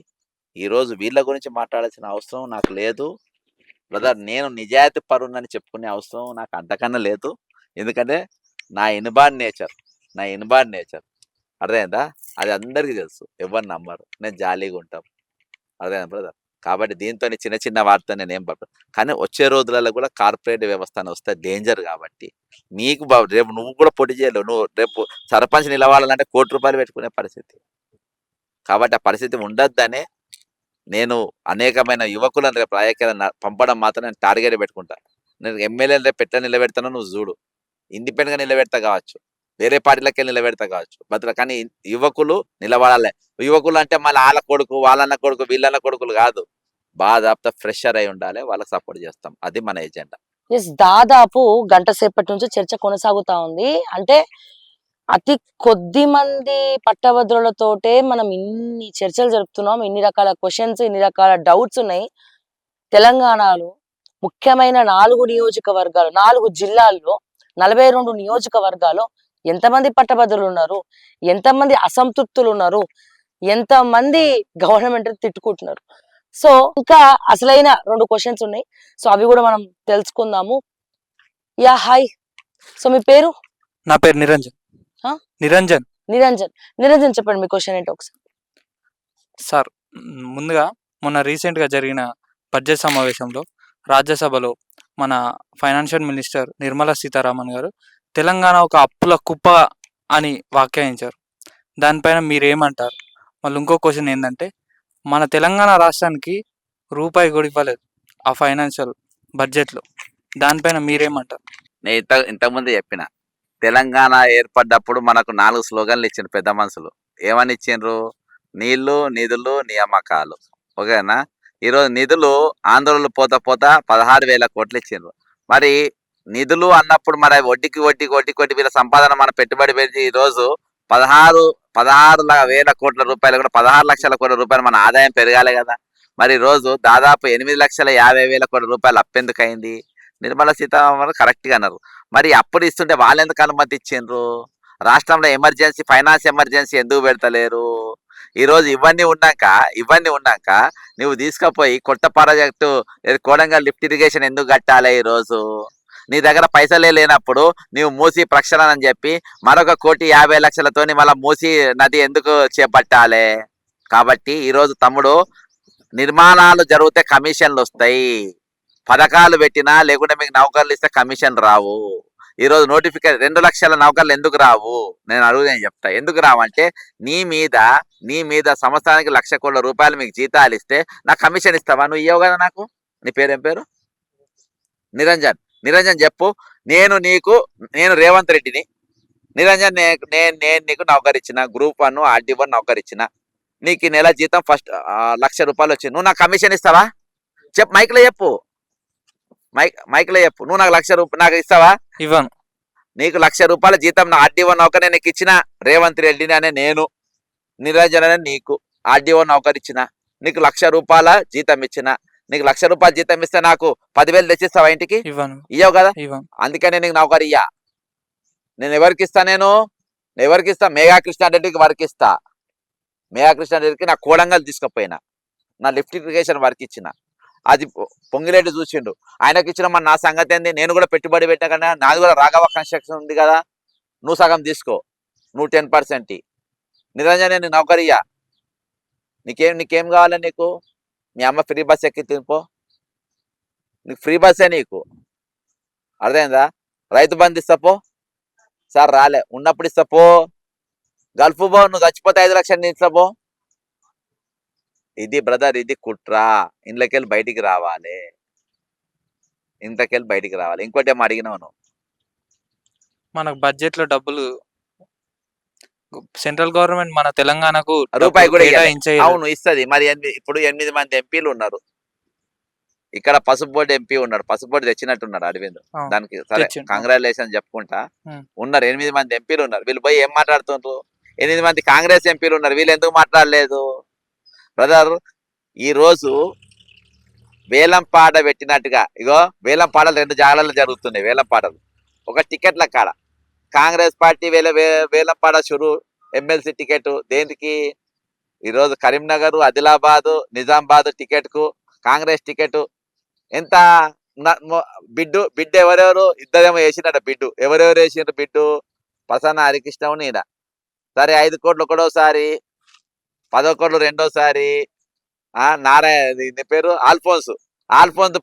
ఈరోజు వీళ్ళ గురించి మాట్లాడాల్సిన అవసరం నాకు లేదు బ్రదర్. నేను నిజాయితీ పరునని చెప్పుకునే అవసరం నాకు అంతకన్నా లేదు. ఎందుకంటే నా ఇన్బార్న్ నేచర్ అర్థమైందా? అది అందరికీ తెలుసు, ఎవరు నమ్మరు. నేను జాలీగా ఉంటాం, అర్థమైందా బ్రదర్? కాబట్టి దీంతో చిన్న వార్త నేను ఏం పడతాను. కానీ వచ్చే రోజులలో కూడా కార్పొరేట్ వ్యవస్థ వస్తే డేంజర్. కాబట్టి నీకు రేపు నువ్వు కూడా పోటీ చేయలేవు. నువ్వు రేపు సర్పంచ్ నిలవాలంటే ₹1 కోటి పెట్టుకునే పరిస్థితి. కాబట్టి ఆ పరిస్థితి ఉండొద్దనే నేను అనేకమైన యువకులను రేపు రాజకీయాలను పంపడం మాత్రం నేను టార్గెట్ పెట్టుకుంటా. నేను ఎమ్మెల్యేలు రేపు ఎట్లా నిలబెడతానో నువ్వు చూడు. ఇండిపెండెంట్ గా నిలబెడతా కావచ్చు, వేరే పార్టీలకి నిలబెడతా కావచ్చు, కానీ యువకులు నిలబడాలి. యువకులు అంటే మళ్ళీ వాళ్ళ కొడుకు, వాళ్ళన్న కొడుకు, వీళ్ళన్న కొడుకులు కాదు, బాగా ఫ్రెషర్ అయి ఉండాలి, వాళ్ళకి సపోర్ట్ చేస్తాం. అది మన ఎజెండా. ఎస్, దాదాపు గంట సేపటి నుంచి చర్చ కొనసాగుతా ఉంది. అంటే అతి కొద్ది మంది పట్టభద్రులతోటే మనం ఇన్ని చర్చలు జరుపుతున్నాం, ఇన్ని రకాల క్వశ్చన్స్, ఇన్ని రకాల డౌట్స్ ఉన్నాయి. తెలంగాణలో ముఖ్యమైన 4 నియోజకవర్గాలు, 4 జిల్లాల్లో 42 నియోజకవర్గాల్లో ఎంతమంది పట్టభద్రులు ఉన్నారు, ఎంతమంది అసంతృప్తులు ఉన్నారు, ఎంతమంది గవర్నమెంట్ తిట్టుకుంటున్నారు. సో ఇంకా అసలైన 2 క్వశ్చన్స్ ఉన్నాయి. సో అవి కూడా మనం తెలుసుకుందాము. యా హాయ్, సో మీ పేరు? నా పేరు నిరంజన్. ఆ? నిరంజన్ నిరంజన్ చెప్పండి, మీ క్వశ్చన్ ఏంటో ఒకసారి. సార్, ముందుగా మొన్న రీసెంట్గా జరిగిన బడ్జెట్ సమావేశంలో రాజ్యసభలో మన ఫైనాన్షియల్ మినిస్టర్ నిర్మలా సీతారామన్ గారు తెలంగాణ ఒక అప్పుల కుప్ప అని వ్యాఖ్యానించారు. దానిపైన మీరేమంటారు? మళ్ళీ ఇంకో క్వశ్చన్ ఏంటంటే, మన తెలంగాణ రాష్ట్రానికి రూపాయి కూడా ఇవ్వలేదు ఆ ఫైనాన్షియల్ బడ్జెట్లో. దానిపైన మీరేమంటారు? నేను ఇంతకుముందు చెప్పిన, తెలంగాణ ఏర్పడ్డప్పుడు మనకు 4 స్లోగన్లు ఇచ్చిండ్రు పెద్ద మనుషులు. ఏమని ఇచ్చిండ్రు? నీళ్లు, నిధులు, నియామకాలు. ఓకేనా? ఈరోజు నిధులు ఆందోళనలు పోతా 16,000 కోట్లు ఇచ్చిండ్రు. మరి నిధులు అన్నప్పుడు మరి వడ్డీకి వీళ్ళ సంపాదన మన పెట్టుబడి పెట్టి ఈరోజు 16,000 కోట్ల రూపాయలు, కూడా 16 లక్షల కోట్ల రూపాయలు మన ఆదాయం పెరగాలి కదా. మరి రోజు దాదాపు 8,50,000 కోట్ల రూపాయలు అప్పెందుకు అయింది? నిర్మలా సీతారామన్ కరెక్ట్గా అన్నారు. మరి అప్పుడు ఇస్తుంటే వాళ్ళు ఎందుకు అనుమతి ఇచ్చిండ్రు? రాష్ట్రంలో ఎమర్జెన్సీ, ఫైనాన్స్ ఎమర్జెన్సీ ఎందుకు పెడతలేరు? ఈరోజు ఇవన్నీ ఉన్నాక నువ్వు తీసుకుపోయి కొత్త ప్రాజెక్టు కోడంగల్ లిఫ్ట్ ఇరిగేషన్ ఎందుకు కట్టాలి? ఈరోజు నీ దగ్గర పైసలే లేనప్పుడు నీవు మూసి ప్రక్షాళన అని చెప్పి మరొక 1,50,00,000తోని మళ్ళీ మూసి నది ఎందుకు చేపట్టాలి? కాబట్టి ఈరోజు తమ్ముడు, నిర్మాణాలు జరిగితే కమిషన్లు వస్తాయి, పథకాలు పెట్టినా లేకుంటే మీకు నౌకర్లు ఇస్తే కమిషన్ రావు. ఈరోజు నోటిఫికేషన్ 2 లక్షల నౌకర్లు ఎందుకు రావు? నేను చెప్తా ఎందుకు రావంటే, నీ మీద సంవత్సరానికి 1,00,000 కోట్ల రూపాయలు మీకు జీతాలు ఇస్తే నాకు కమిషన్ ఇస్తావా? నువ్వు ఇవ్వవు కదా నాకు. నీ పేరేం పేరు? నిరంజన్ చెప్పు. నేను రేవంత్ రెడ్డిని. నిరంజన్, నేను నీకు నౌకరిచ్చిన, గ్రూప్ 1 RD1 నౌకరిచ్చిన, నీకు ఈ నెల జీతం ఫస్ట్ 1,00,000 రూపాయలు వచ్చింది. నువ్వు నాకు కమిషన్ ఇస్తావా? చెప్పు, మైక్లో చెప్పు. నువ్వు నాకు 1,00,000 రూపాయలు నాకు ఇస్తావా? ఇవ్వను. నీకు 1,00,000 రూపాయల జీతం నా RD1 నౌకర్ నీకు ఇచ్చిన, రేవంత్ రెడ్డిని అనే నేను, నిరంజన్ అనే నీకు RD1 నౌకర్ ఇచ్చిన, నీకు 1,00,000 రూపాయల జీతం ఇచ్చిన. నీకు 1,00,000 రూపాయల జీతం ఇస్తే నాకు 10,000 తెచ్చిస్తావా ఇంటికి? ఇవ్వను. ఇవ్వవు కదా. ఇవ్వను. అందుకనే నీకు నౌకర్ ఇయ్యా. నేను ఎవరికి ఇస్తా? ఎవరికి ఇస్తా? మేఘా కృష్ణారెడ్డికి వర్క్ ఇస్తా. మేఘా కృష్ణారెడ్డికి నా కోడంగల్ తీసుకుపోయినా, నా లిఫ్ట్ ఇరిగేషన్ వర్క్ ఇచ్చిన. అది పొంగిరెడ్డి చూసిండు, ఆయనకి ఇచ్చిన. మన నా సంగతి ఏంది? నేను కూడా పెట్టుబడి పెట్టా కదా, నాది కూడా రాఘవ కన్స్ట్రక్షన్ ఉంది కదా, నువ్వు సగం తీసుకో, నువ్వు 10%. నిరంజన్, నేను నౌకరియా. నీకేం కావాలి? నీకు మీ అమ్మ ఫ్రీ బస్ ఎక్కి తినిపో, నీకు ఫ్రీ బస్సే నీకు. అర్థమైందా? రైతు బంధు ఇస్తాపో. సార్ రాలే, ఉన్నప్పుడు ఇస్తాపో. గల్ఫ్ పో, నువ్వు చచ్చిపోతే 5 లక్షలు ఇస్తాపో. ఇది బ్రదర్, ఇది కుట్ర. ఇంట్లోకెళ్ళి బయటికి రావాలి. ఇంకోటి ఏమో అడిగినావు నువ్వు. మనకు బడ్జెట్ లో డబ్బులు సెంట్రల్ గవర్నమెంట్ మన తెలంగాణకు రూపాయి కూడా కేటాయించేయలేదు. అవును, ఇస్తుంది. మరి ఇప్పుడు 8 మంది ఎంపీలు ఉన్నారు. ఇక్కడ పసుపు బోర్డు ఎంపీ ఉన్నాడు, పసుపు బోర్డు తెచ్చినట్టున్నాడు అరవింద్. అవును, దానికి సరే తెచ్చిండు. కంగ్రాచులేషన్ చెప్పుకుంటా. ఉం. ఉన్నారు 8 మంది ఎంపీలు ఉన్నారు. వీళ్ళు పోయి ఏం మాట్లాడుతుండ్రు? 8 మంది కాంగ్రెస్ ఎంపీలు ఉన్నారు, వీళ్ళు ఎందుకు మాట్లాడలేదు? బ్రదర్, ఈ రోజు వేలంపాట పెట్టినట్టుగా, ఇగో వేలంపాటలు 2 జాగాలలో జరుగుతున్నాయి. వేలంపాటలు ఒక టికెట్ల కాడ కాంగ్రెస్ పార్టీ వేలంపాట షురు. ఎమ్మెల్సీ టికెట్ దేనికి? ఈరోజు కరీంనగర్, ఆదిలాబాద్, నిజామాబాద్ టికెట్ కు కాంగ్రెస్ టికెట్ ఎంత? బిడ్డు ఎవరెవరు? ఇద్దరేమో వేసినట్ట బిడ్డు. ఎవరెవరు వేసిండ్రు బిడ్డు? ప్రసన్న హరికృష్ణ, ఈయన. సరే 5 కోట్లు ఒకటోసారి, 10 కోట్లు రెండోసారి. నారాయణ పేరు ఆల్ఫోన్స్ 11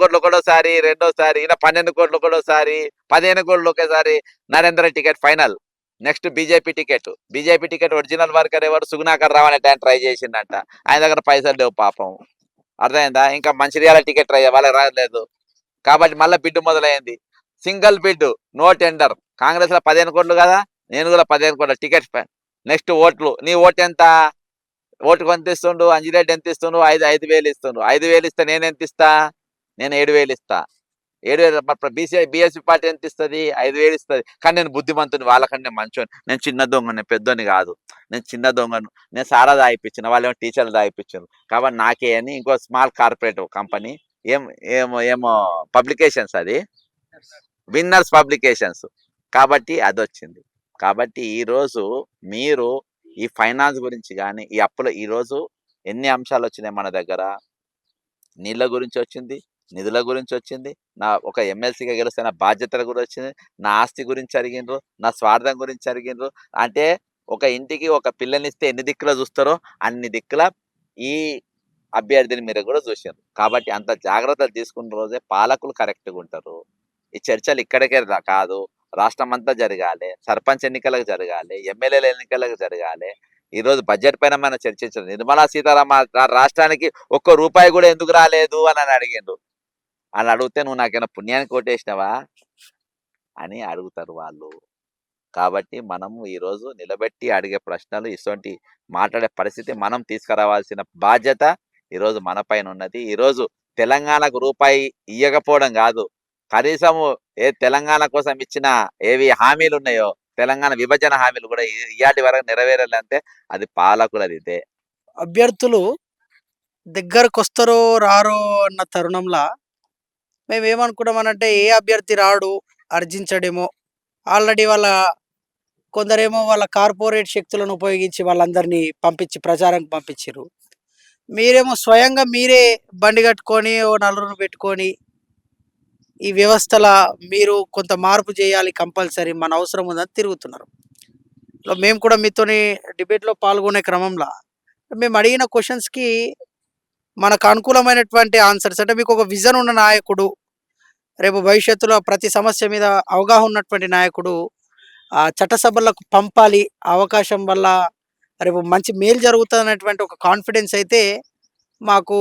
కోట్లు ఒకటోసారి, రెండోసారి. ఈయన 12 కోట్లు ఒకటోసారి, 15 కోట్లు ఒకేసారి. Narendra ticket final. Next BJP ticket original worker ఎవరు? సుగుణాకర్ రావు అనే ట్రై చేసిండంట. ఆయన దగ్గర పైసలు లేవు పాపం. అర్థమైందా? ఇంకా మంచిర్యాల టికెట్ ట్రై వాళ్ళకి రాలేదు. కాబట్టి మళ్ళీ బిడ్డు మొదలైంది. Single bid, no tender. Congress లో 15 కోట్లు కదా, నేను కూడా 15 కోట్ల టికెట్. నెక్స్ట్ ఓట్లు, నీ ఓటు ఎంత? ఓటుకు ఎంత ఇస్తుండు? అంజిరెడ్డి ఎంత ఇస్తుండు? 5,000 ఇస్తుండు. 5,000 ఇస్తే నేను ఎంత ఇస్తా? నేను 7,000 ఇస్తా. 7,000 బీఎస్పీ పార్టీ ఎంత ఇస్తుంది? 5,000 ఇస్తుంది. కానీ నేను బుద్ధిమంతుని, వాళ్ళకంటే మంచోని. నేను చిన్న దొంగని, పెద్దోని కాదు. నేను చిన్న దొంగను. నేను సారా దాయిపించిన, వాళ్ళేమో టీచర్లు దాయిపించారు. కాబట్టి నాకే అని ఇంకో స్మాల్ కార్పొరేట్ కంపెనీ, ఏమో పబ్లికేషన్స్, అది విన్నర్స్ పబ్లికేషన్స్. కాబట్టి అది వచ్చింది. కాబట్టి ఈరోజు మీరు ఈ ఫైనాన్స్ గురించి కానీ, ఈ అప్పులు, ఈరోజు ఎన్ని అంశాలు వచ్చినాయి మన దగ్గర. నీళ్ళ గురించి వచ్చింది, నిధుల గురించి వచ్చింది, నా ఒక ఎమ్మెల్సీగా గెలిస్తే నా బాధ్యతల గురించి వచ్చింది, నా ఆస్తి గురించి అడిగిండ్రు, నా స్వార్థం గురించి అడిగిండ్రు. అంటే ఒక ఇంటికి ఒక పిల్లనిస్తే ఎన్ని దిక్కుల చూస్తారో అన్ని దిక్కుల ఈ అభ్యర్థిని మీరు కూడా చూసారు. కాబట్టి అంత జాగ్రత్తలు తీసుకున్న రోజే పాలకులు కరెక్ట్గా ఉంటారు. ఈ చర్చలు ఇక్కడికే కాదు, రాష్ట్రం అంతా జరగాలి, సర్పంచ్ ఎన్నికలకు జరగాలి, ఎమ్మెల్యేల ఎన్నికలకు జరగాలి. ఈ రోజు బడ్జెట్ పైన మనం చర్చించారు. నిర్మలా సీతారామన్ రాష్ట్రానికి ఒక్క రూపాయి కూడా ఎందుకు రాలేదు అని అడిగిండు. అని అడిగితే నువ్వు నాకేమైనా పుణ్యానికి ఓటేసినావా అని అడుగుతారు వాళ్ళు. కాబట్టి మనము ఈరోజు నిలబెట్టి అడిగే ప్రశ్నలు, ఇటువంటి మాట్లాడే పరిస్థితి మనం తీసుకురావాల్సిన బాధ్యత ఈరోజు మన పైన ఉన్నది. ఈరోజు తెలంగాణకు రూపాయి ఇయ్యకపోవడం కాదు, కనీసము తెలంగాణ కోసం ఇచ్చిన ఏవి హామీలు ఉన్నాయో, తెలంగాణ విభజన హామీలు కూడా ఇయాటి వరకు నెరవేరాలంటే అది పాలకులది. ఇదే అభ్యర్థులు దగ్గరకు వస్తారో రారో అన్న తరుణంలో మేము ఏమనుకున్నామనంటే, ఏ అభ్యర్థి రాడు, అర్జించడేమో. ఆల్రెడీ కొందరేమో వాళ్ళ కార్పొరేట్ శక్తులను ఉపయోగించి వాళ్ళందరినీ ప్రచారం పంపించారు. మీరేమో స్వయంగా మీరే బండి కట్టుకొని ఓ నలుగురు పెట్టుకొని ఈ వ్యవస్థల మీరు కొంత మార్పు చేయాలి, కంపల్సరీ మన అవసరం ఉందని తిరుగుతున్నారు. మేము కూడా మీతోని డిబేట్లో పాల్గొనే క్రమంలో మేము అడిగిన క్వశ్చన్స్కి మనకు అనుకూలమైనటువంటి ఆన్సర్స్, అంటే మీకు ఒక విజన్ ఉన్న నాయకుడు, రేపు భవిష్యత్తులో ప్రతి సమస్య మీద అవగాహన ఉన్నటువంటి నాయకుడు చట్టసభలకు పంపాలి, అవకాశం వల్ల రేపు మంచి మేలు జరుగుతుందనేటువంటి ఒక కాన్ఫిడెన్స్ అయితే మాకు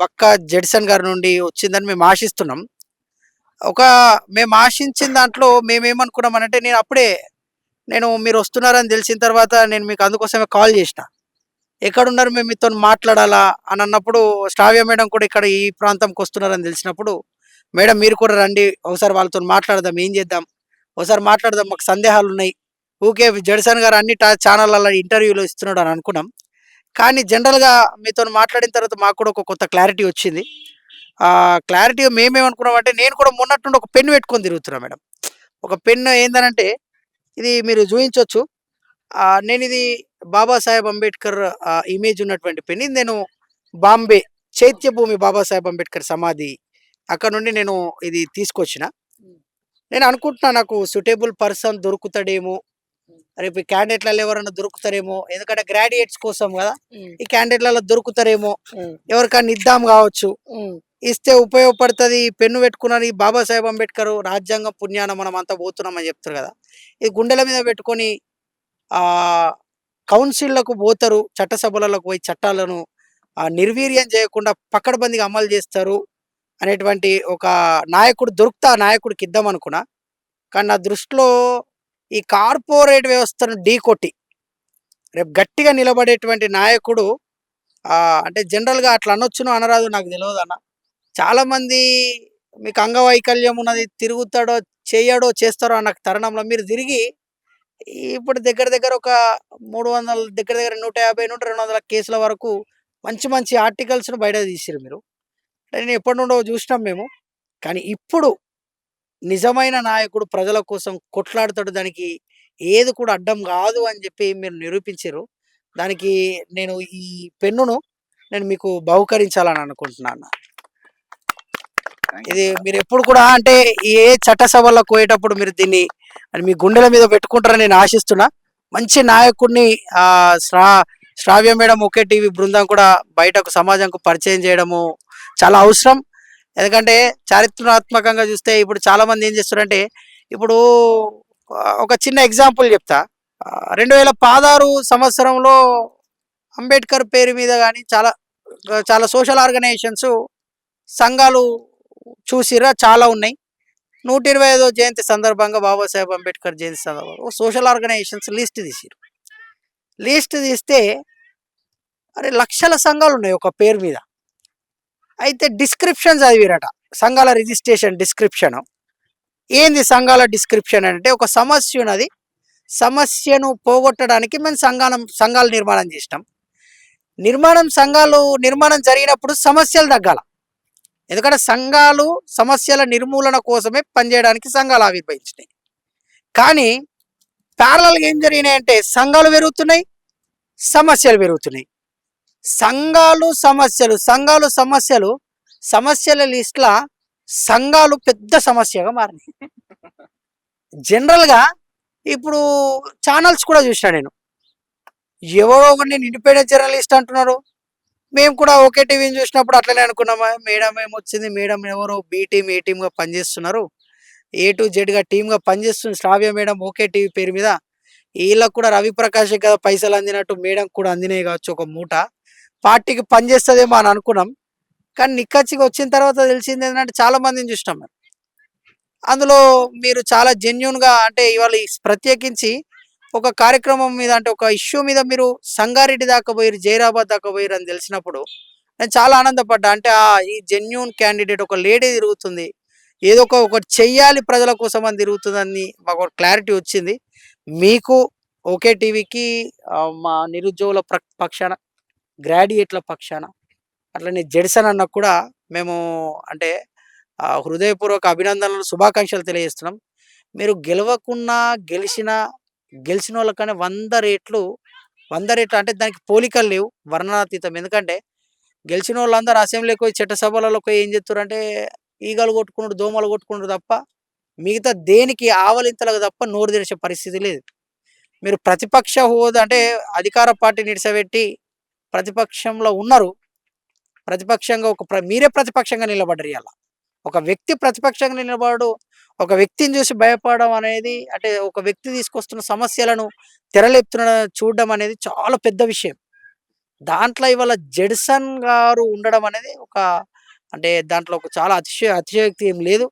బక్కా జడ్సన్ గారి నుండి వచ్చిందని మేము ఆశిస్తున్నాం. మేము ఆశించిన దాంట్లో మేమేమనుకున్నామనంటే, మీరు వస్తున్నారని తెలిసిన తర్వాత నేను మీకు అందుకోసమే కాల్ చేసిన. ఎక్కడున్నారు, మేము మీతో మాట్లాడాలా అని అన్నప్పుడు, శ్రావ్య మేడం కూడా ఇక్కడ ఈ ప్రాంతంకి వస్తున్నారని తెలిసినప్పుడు, మేడం మీరు కూడా రండి, ఒకసారి వాళ్ళతో మాట్లాడదాం, ఏం చేద్దాం, ఒకసారి మాట్లాడదాం, మాకు సందేహాలు ఉన్నాయి. ఊకే జడ్సన్ గారు అన్ని ఛానళ్ళలో ఇంటర్వ్యూలు ఇస్తున్నాడు అని అనుకున్నాం. కానీ జనరల్గా మీతో మాట్లాడిన తర్వాత మాకు కూడా ఒక కొత్త క్లారిటీ వచ్చింది. క్లారిటీగా మేమేమనుకున్నామంటే, నేను కూడా మొన్నట్టుండి ఒక పెన్ను పెట్టుకొని తిరుగుతున్నా మేడం. ఒక పెన్ను ఏందనంటే, ఇది మీరు చూపించవచ్చు. నేను ఇది బాబాసాహెబ్ అంబేద్కర్ ఇమేజ్ ఉన్నటువంటి పెన్. ఇది నేను బాంబే చైత్యభూమి బాబాసాహెబ్ అంబేద్కర్ సమాధి అక్కడ నుండి నేను ఇది తీసుకొచ్చిన. నేను అనుకుంటున్నా నాకు సూటబుల్ పర్సన్ దొరుకుతాడేమో, రేపు ఈ క్యాండిడేట్లలో ఎవరైనా దొరుకుతారేమో, ఎందుకంటే గ్రాడ్యుయేట్స్ కోసం కదా, ఈ క్యాండిడేట్లలో దొరుకుతారేమో, ఎవరికైనా ఇద్దాం కావచ్చు, ఇస్తే ఉపయోగపడుతుంది. పెన్ను పెట్టుకున్నది బాబాసాహెబ్ అంబేద్కర్ రాజ్యాంగం పుణ్యాన మనం అంతా పోతున్నామని చెప్తారు కదా, ఇది గుండెల మీద పెట్టుకొని కౌన్సిల్లకు పోతారు, చట్టసభలకు పోయి చట్టాలను నిర్వీర్యం చేయకుండా పకడ్బందీగా అమలు చేస్తారు అనేటువంటి ఒక నాయకుడు దొరుకుతా, ఆ నాయకుడికి ఇద్దాం అనుకున్నా. కానీ నా దృష్టిలో ఈ కార్పొరేట్ వ్యవస్థను ఢీకొట్టి రేపు గట్టిగా నిలబడేటువంటి నాయకుడు, అంటే జనరల్గా అట్లా అనొచ్చునో అనరాదు నాకు తెలియదు అన్న. చాలామంది మీకు అంగవైకల్యం ఉన్నది, తిరుగుతాడో చేయడో చేస్తారో అన్న తరుణంలో మీరు తిరిగి ఇప్పుడు దగ్గర ఒక 300 దగ్గర 150 నుండి 200 కేసుల వరకు మంచి మంచి ఆర్టికల్స్ను బయట తీసిరు మీరు. నేను ఎప్పటి నుండో చూసినాం మేము. కానీ ఇప్పుడు నిజమైన నాయకుడు ప్రజల కోసం కొట్లాడుతాడు, దానికి ఏది కూడా అడ్డం కాదు అని చెప్పి మీరు నిరూపించారు. దానికి నేను ఈ పెన్నును మీకు బహుకరించాలని అనుకుంటున్నాను. ఇది మీరు ఎప్పుడు కూడా, అంటే ఏ చట్టసభలకు పోయేటప్పుడు మీరు దీన్ని మీ గుండెల మీద పెట్టుకుంటారని నేను ఆశిస్తున్నా. మంచి నాయకుడిని శ్రావ్య మేడం ఒకే టీవీ బృందం కూడా బయటకు సమాజంకు పరిచయం చేయడము చాలా అవసరం. ఎందుకంటే చారిత్రాత్మకంగా చూస్తే ఇప్పుడు చాలా మంది ఏం చేస్తారంటే, ఇప్పుడు ఒక చిన్న ఎగ్జాంపుల్ చెప్తా. 2016 సంవత్సరంలో అంబేద్కర్ పేరు మీద కానీ చాలా సోషల్ ఆర్గనైజేషన్స్ సంఘాలు చూసిరా చాలా ఉన్నాయి. 125వ జయంతి సందర్భంగా బాబాసాహెబ్ అంబేద్కర్ జయంతి సందర్భంగా సోషల్ ఆర్గనైజేషన్స్ లిస్ట్ తీసిరు. లిస్ట్ తీస్తే అరే లక్షల సంఘాలు ఉన్నాయి ఒక పేరు మీద. అయితే డిస్క్రిప్షన్ చదివిరట, సంఘాల రిజిస్ట్రేషన్ డిస్క్రిప్షన్. ఏంది సంఘాల డిస్క్రిప్షన్ అంటే, ఒక సమస్య ఉన్నది, సమస్యను పోగొట్టడానికి మేము సంఘాలు నిర్మాణం చేసినాం. సంఘాలు నిర్మాణం జరిగినప్పుడు సమస్యలు తగ్గాల. ఎందుకంటే సంఘాలు సమస్యల నిర్మూలన కోసమే పనిచేయడానికి సంఘాలు ఆవిర్భవించినాయి. కానీ ప్యారలల్గా ఏం జరిగినాయంటే సంఘాలు పెరుగుతున్నాయి, సమస్యలు పెరుగుతున్నాయి. సమస్యల లిస్ట్లా సంఘాలు పెద్ద సమస్యగా మారినాయి. జనరల్గా ఇప్పుడు ఛానల్స్ కూడా చూసినా నేను, ఎవరో ఒకరిని ఇండిపెండెంట్ జర్నలిస్ట్ అంటున్నారు. మేము కూడా ఒకే టీవీని చూసినప్పుడు అట్లనే అనుకున్నామా, మేడం ఏమొచ్చింది, మేడం ఎవరో బి టీమ్ ఏ టీమ్గా పనిచేస్తున్నారు, A to Z గా టీమ్గా పనిచేస్తుంది శ్రావ్య మేడం ఓకే టీవీ పేరు మీద. వీళ్ళకు కూడా రవిప్రకాష్ కదా పైసలు అందినట్టు మేడం కూడా అందినాయి కావచ్చు ఒక మూట, పార్టీకి పనిచేస్తుందేమో అని అనుకున్నాం. కానీ నిక్కచ్చిగా వచ్చిన తర్వాత తెలిసింది ఏంటంటే చాలా మందిని చూసినాం మేము. అందులో మీరు చాలా జెన్యున్గా, అంటే ఇవాళ ప్రత్యేకించి ఒక కార్యక్రమం మీద, అంటే ఒక ఇష్యూ మీద మీరు సంగారెడ్డి దాకా పోయారు, జైరాబాద్ దాకా పోయారు అని తెలిసినప్పుడు నేను చాలా ఆనందపడ్డా. అంటే ఈ జెన్యున్ క్యాండిడేట్, ఒక లేడీ తిరుగుతుంది, ఏదో ఒకటి చెయ్యాలి ప్రజల కోసం అని తిరుగుతుందని మాకు ఒక క్లారిటీ వచ్చింది. మీకు ఓకే టీవీకి మా నిరుద్యోగుల పక్షాన, గ్రాడ్యుయేట్ల పక్షాన, అట్లనే జెడ్సన్ అన్న కూడా మేము అంటే హృదయపూర్వక అభినందనలు, శుభాకాంక్షలు తెలియజేస్తున్నాం. మీరు గెలవకున్నా గెలిచిన వాళ్ళకనే 100 రెట్లు అంటే దానికి పోలికలు లేవు, వర్ణనాతీతం. ఎందుకంటే గెలిచిన వాళ్ళందరూ అసెంబ్లీకి పోయి చట్టసభలలో పోయి ఏం చెప్తారు అంటే ఈగలు కొట్టుకున్నాడు, దోమలు కొట్టుకున్నాడు తప్ప మిగతా దేనికి ఆవలింతలకు తప్ప నోరు తెరిచే పరిస్థితి లేదు. మీరు ప్రతిపక్ష హోదా అంటే అధికార పార్టీని నిడిసబెట్టి ప్రతిపక్షంలో ఉన్నారు, ప్రతిపక్షంగా మీరే ప్రతిపక్షంగా నిలబడ్డారు. ఇలా ఒక వ్యక్తి ప్రతిపక్షంగా నిలబడు, ఒక వ్యక్తిని చూసి భయపడడం అనేది, అంటే ఒక వ్యక్తి తీసుకొస్తున్న సమస్యలను తెరలేపుతున్న చూడడం అనేది చాలా పెద్ద విషయం. దాంట్లో ఇవాళ జెడ్సన్ గారు ఉండడం అనేది అంటే దాంట్లో చాలా అతిశయోక్తి ఏం లేదు.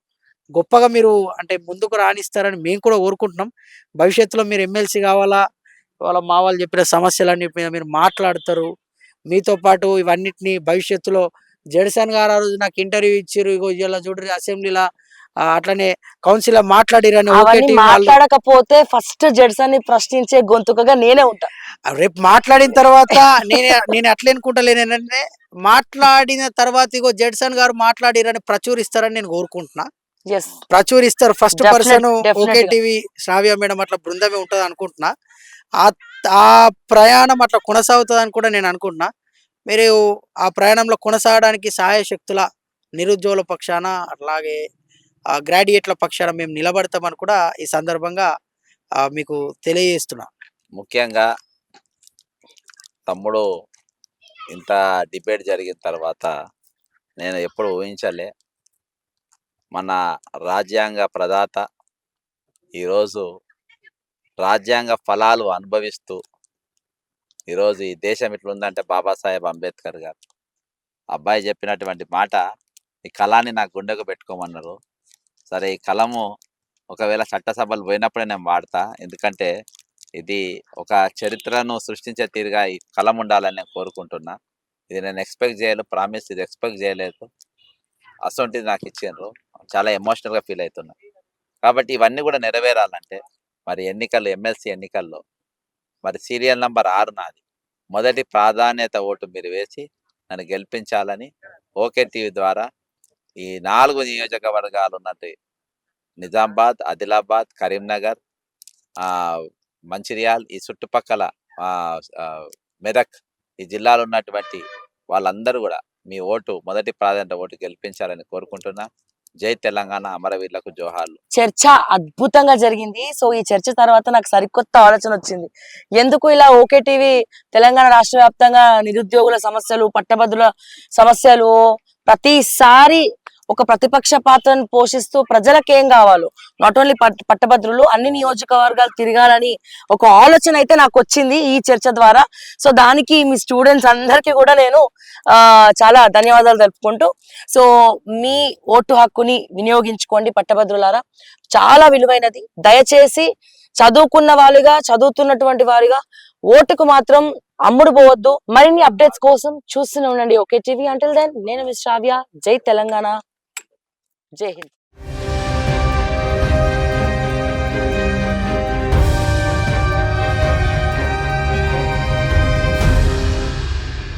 గొప్పగా మీరు అంటే ముందుకు రాణిస్తారని మేము కూడా కోరుకుంటున్నాం. భవిష్యత్తులో మీరు ఎమ్మెల్సీ కావాలా, ఇవాళ మా వాళ్ళు చెప్పిన సమస్యలన్నిటి మీద మీరు మాట్లాడతారు. మీతో పాటు ఇవన్నిటిని భవిష్యత్తులో జెడ్సన్ గారు ఆ రోజు నాకు ఇంటర్వ్యూ ఇచ్చారు, ఇగో ఇలా చూడరు అసెంబ్లీలో అట్లనే కౌన్సిల్ మాట్లాడిరని మాట్లాడకపోతే ఫస్ట్ జెడ్సన్ ని ప్రశ్నించే గొంతుకగా నేనే ఉంటా. రేపు మాట్లాడిన తర్వాత నేను అట్లా అనుకుంటలేనంటే, మాట్లాడిన తర్వాత ఇగో జెడ్సన్ గారు మాట్లాడిరని ప్రచురిస్తారని నేను కోరుకుంటున్నా. ప్రచురిస్తారు. ఫస్ట్ పర్సన్ ఓకే టీవీ శ్రావ్య మేడం అట్లా బృందమే ఉంటుంది అనుకుంటున్నా. ఆ ప్రయాణం అట్లా కొనసాగుతుంది అని కూడా నేను అనుకుంటున్నా. మీరు ఆ ప్రయాణంలో కొనసాగడానికి సహాయశక్తుల నిరుద్యోగుల పక్షాన, అట్లాగే గ్రాడ్యుయేట్ల పక్షాన మేము నిలబడతామని కూడా ఈ సందర్భంగా మీకు తెలియజేస్తున్నా. ముఖ్యంగా తమ్ముడు ఇంత డిబేట్ జరిగిన తర్వాత నేను ఎప్పుడు ఊహించలే, మన రాజ్యాంగ ప్రదాత ఈరోజు రాజ్యాంగ ఫలాలు అనుభవిస్తూ ఈరోజు ఈ దేశం ఇట్లుందంటే బాబాసాహెబ్ అంబేద్కర్ గారు. అబ్బాయి చెప్పినటువంటి మాట, ఈ కళాన్ని నా గుండెకు పెట్టుకోమన్నారు. సరే, ఈ కలము ఒకవేళ చట్టసభలు పోయినప్పుడే నేను వాడతా, ఎందుకంటే ఇది ఒక చరిత్రను సృష్టించే తీరుగా ఈ కలం ఉండాలని నేను కోరుకుంటున్నా. ఇది నేను ఎక్స్పెక్ట్ చేయలేదు, ప్రామిస్ ఇది ఎక్స్పెక్ట్ చేయలేదు. అసొంటిది నాకు ఇచ్చిండ్రు, చాలా ఎమోషనల్గా ఫీల్ అవుతున్నా. కాబట్టి ఇవన్నీ కూడా నెరవేరాలంటే మరి ఎన్నికల్లో, ఎమ్మెల్సీ ఎన్నికల్లో మరి సీరియల్ నంబర్ 6 నాది, మొదటి ప్రాధాన్యత ఓటు మీరు వేసి నన్ను గెలిపించాలని ఓకే టీవీ ద్వారా ఈ 4 నియోజకవర్గాలు ఉన్నట్టు నిజామాబాద్, ఆదిలాబాద్, కరీంనగర్, మంచిర్యాల్, ఈ చుట్టుపక్కల మెదక్, ఈ జిల్లాలో ఉన్నటువంటి వాళ్ళందరూ కూడా మీ ఓటు, మొదటి ప్రాధాన్యత ఓటు గెలిపించాలని కోరుకుంటున్నా. జై తెలంగాణ, అమరవీరులకు జోహార్లు. చర్చ అద్భుతంగా జరిగింది. సో ఈ చర్చ తర్వాత నాకు సరికొత్త ఆలోచన వచ్చింది. ఎందుకు ఇలా ఓకే టీవీ తెలంగాణ రాష్ట్ర వ్యాప్తంగా నిరుద్యోగుల సమస్యలు, పట్టభద్రుల సమస్యలు ప్రతిసారి ఒక ప్రతిపక్ష పాత్రను పోషిస్తూ ప్రజలకు ఏం కావాలో నాట్ ఓన్లీ పట్టభద్రులు అన్ని నియోజకవర్గాలు తిరగాలని ఒక ఆలోచన అయితే నాకు వచ్చింది ఈ చర్చ ద్వారా. సో దానికి మీ స్టూడెంట్స్ అందరికీ కూడా నేను చాలా ధన్యవాదాలు తెలుపుకుంటూ, సో మీ ఓటు హక్కుని వినియోగించుకోండి పట్టభద్రులారా, చాలా విలువైనది. దయచేసి చదువుకున్న వాళ్ళుగా, చదువుతున్నటువంటి వారిగా ఓటుకు మాత్రం అమ్ముడు పోవద్దు. మరిన్ని అప్డేట్స్ కోసం చూస్తూనే ఉండండి ఓకే టీవీ. అంటిల్ దెన్ నేను మిస్ శ్రావ్య. జై తెలంగాణ, జై హింద్.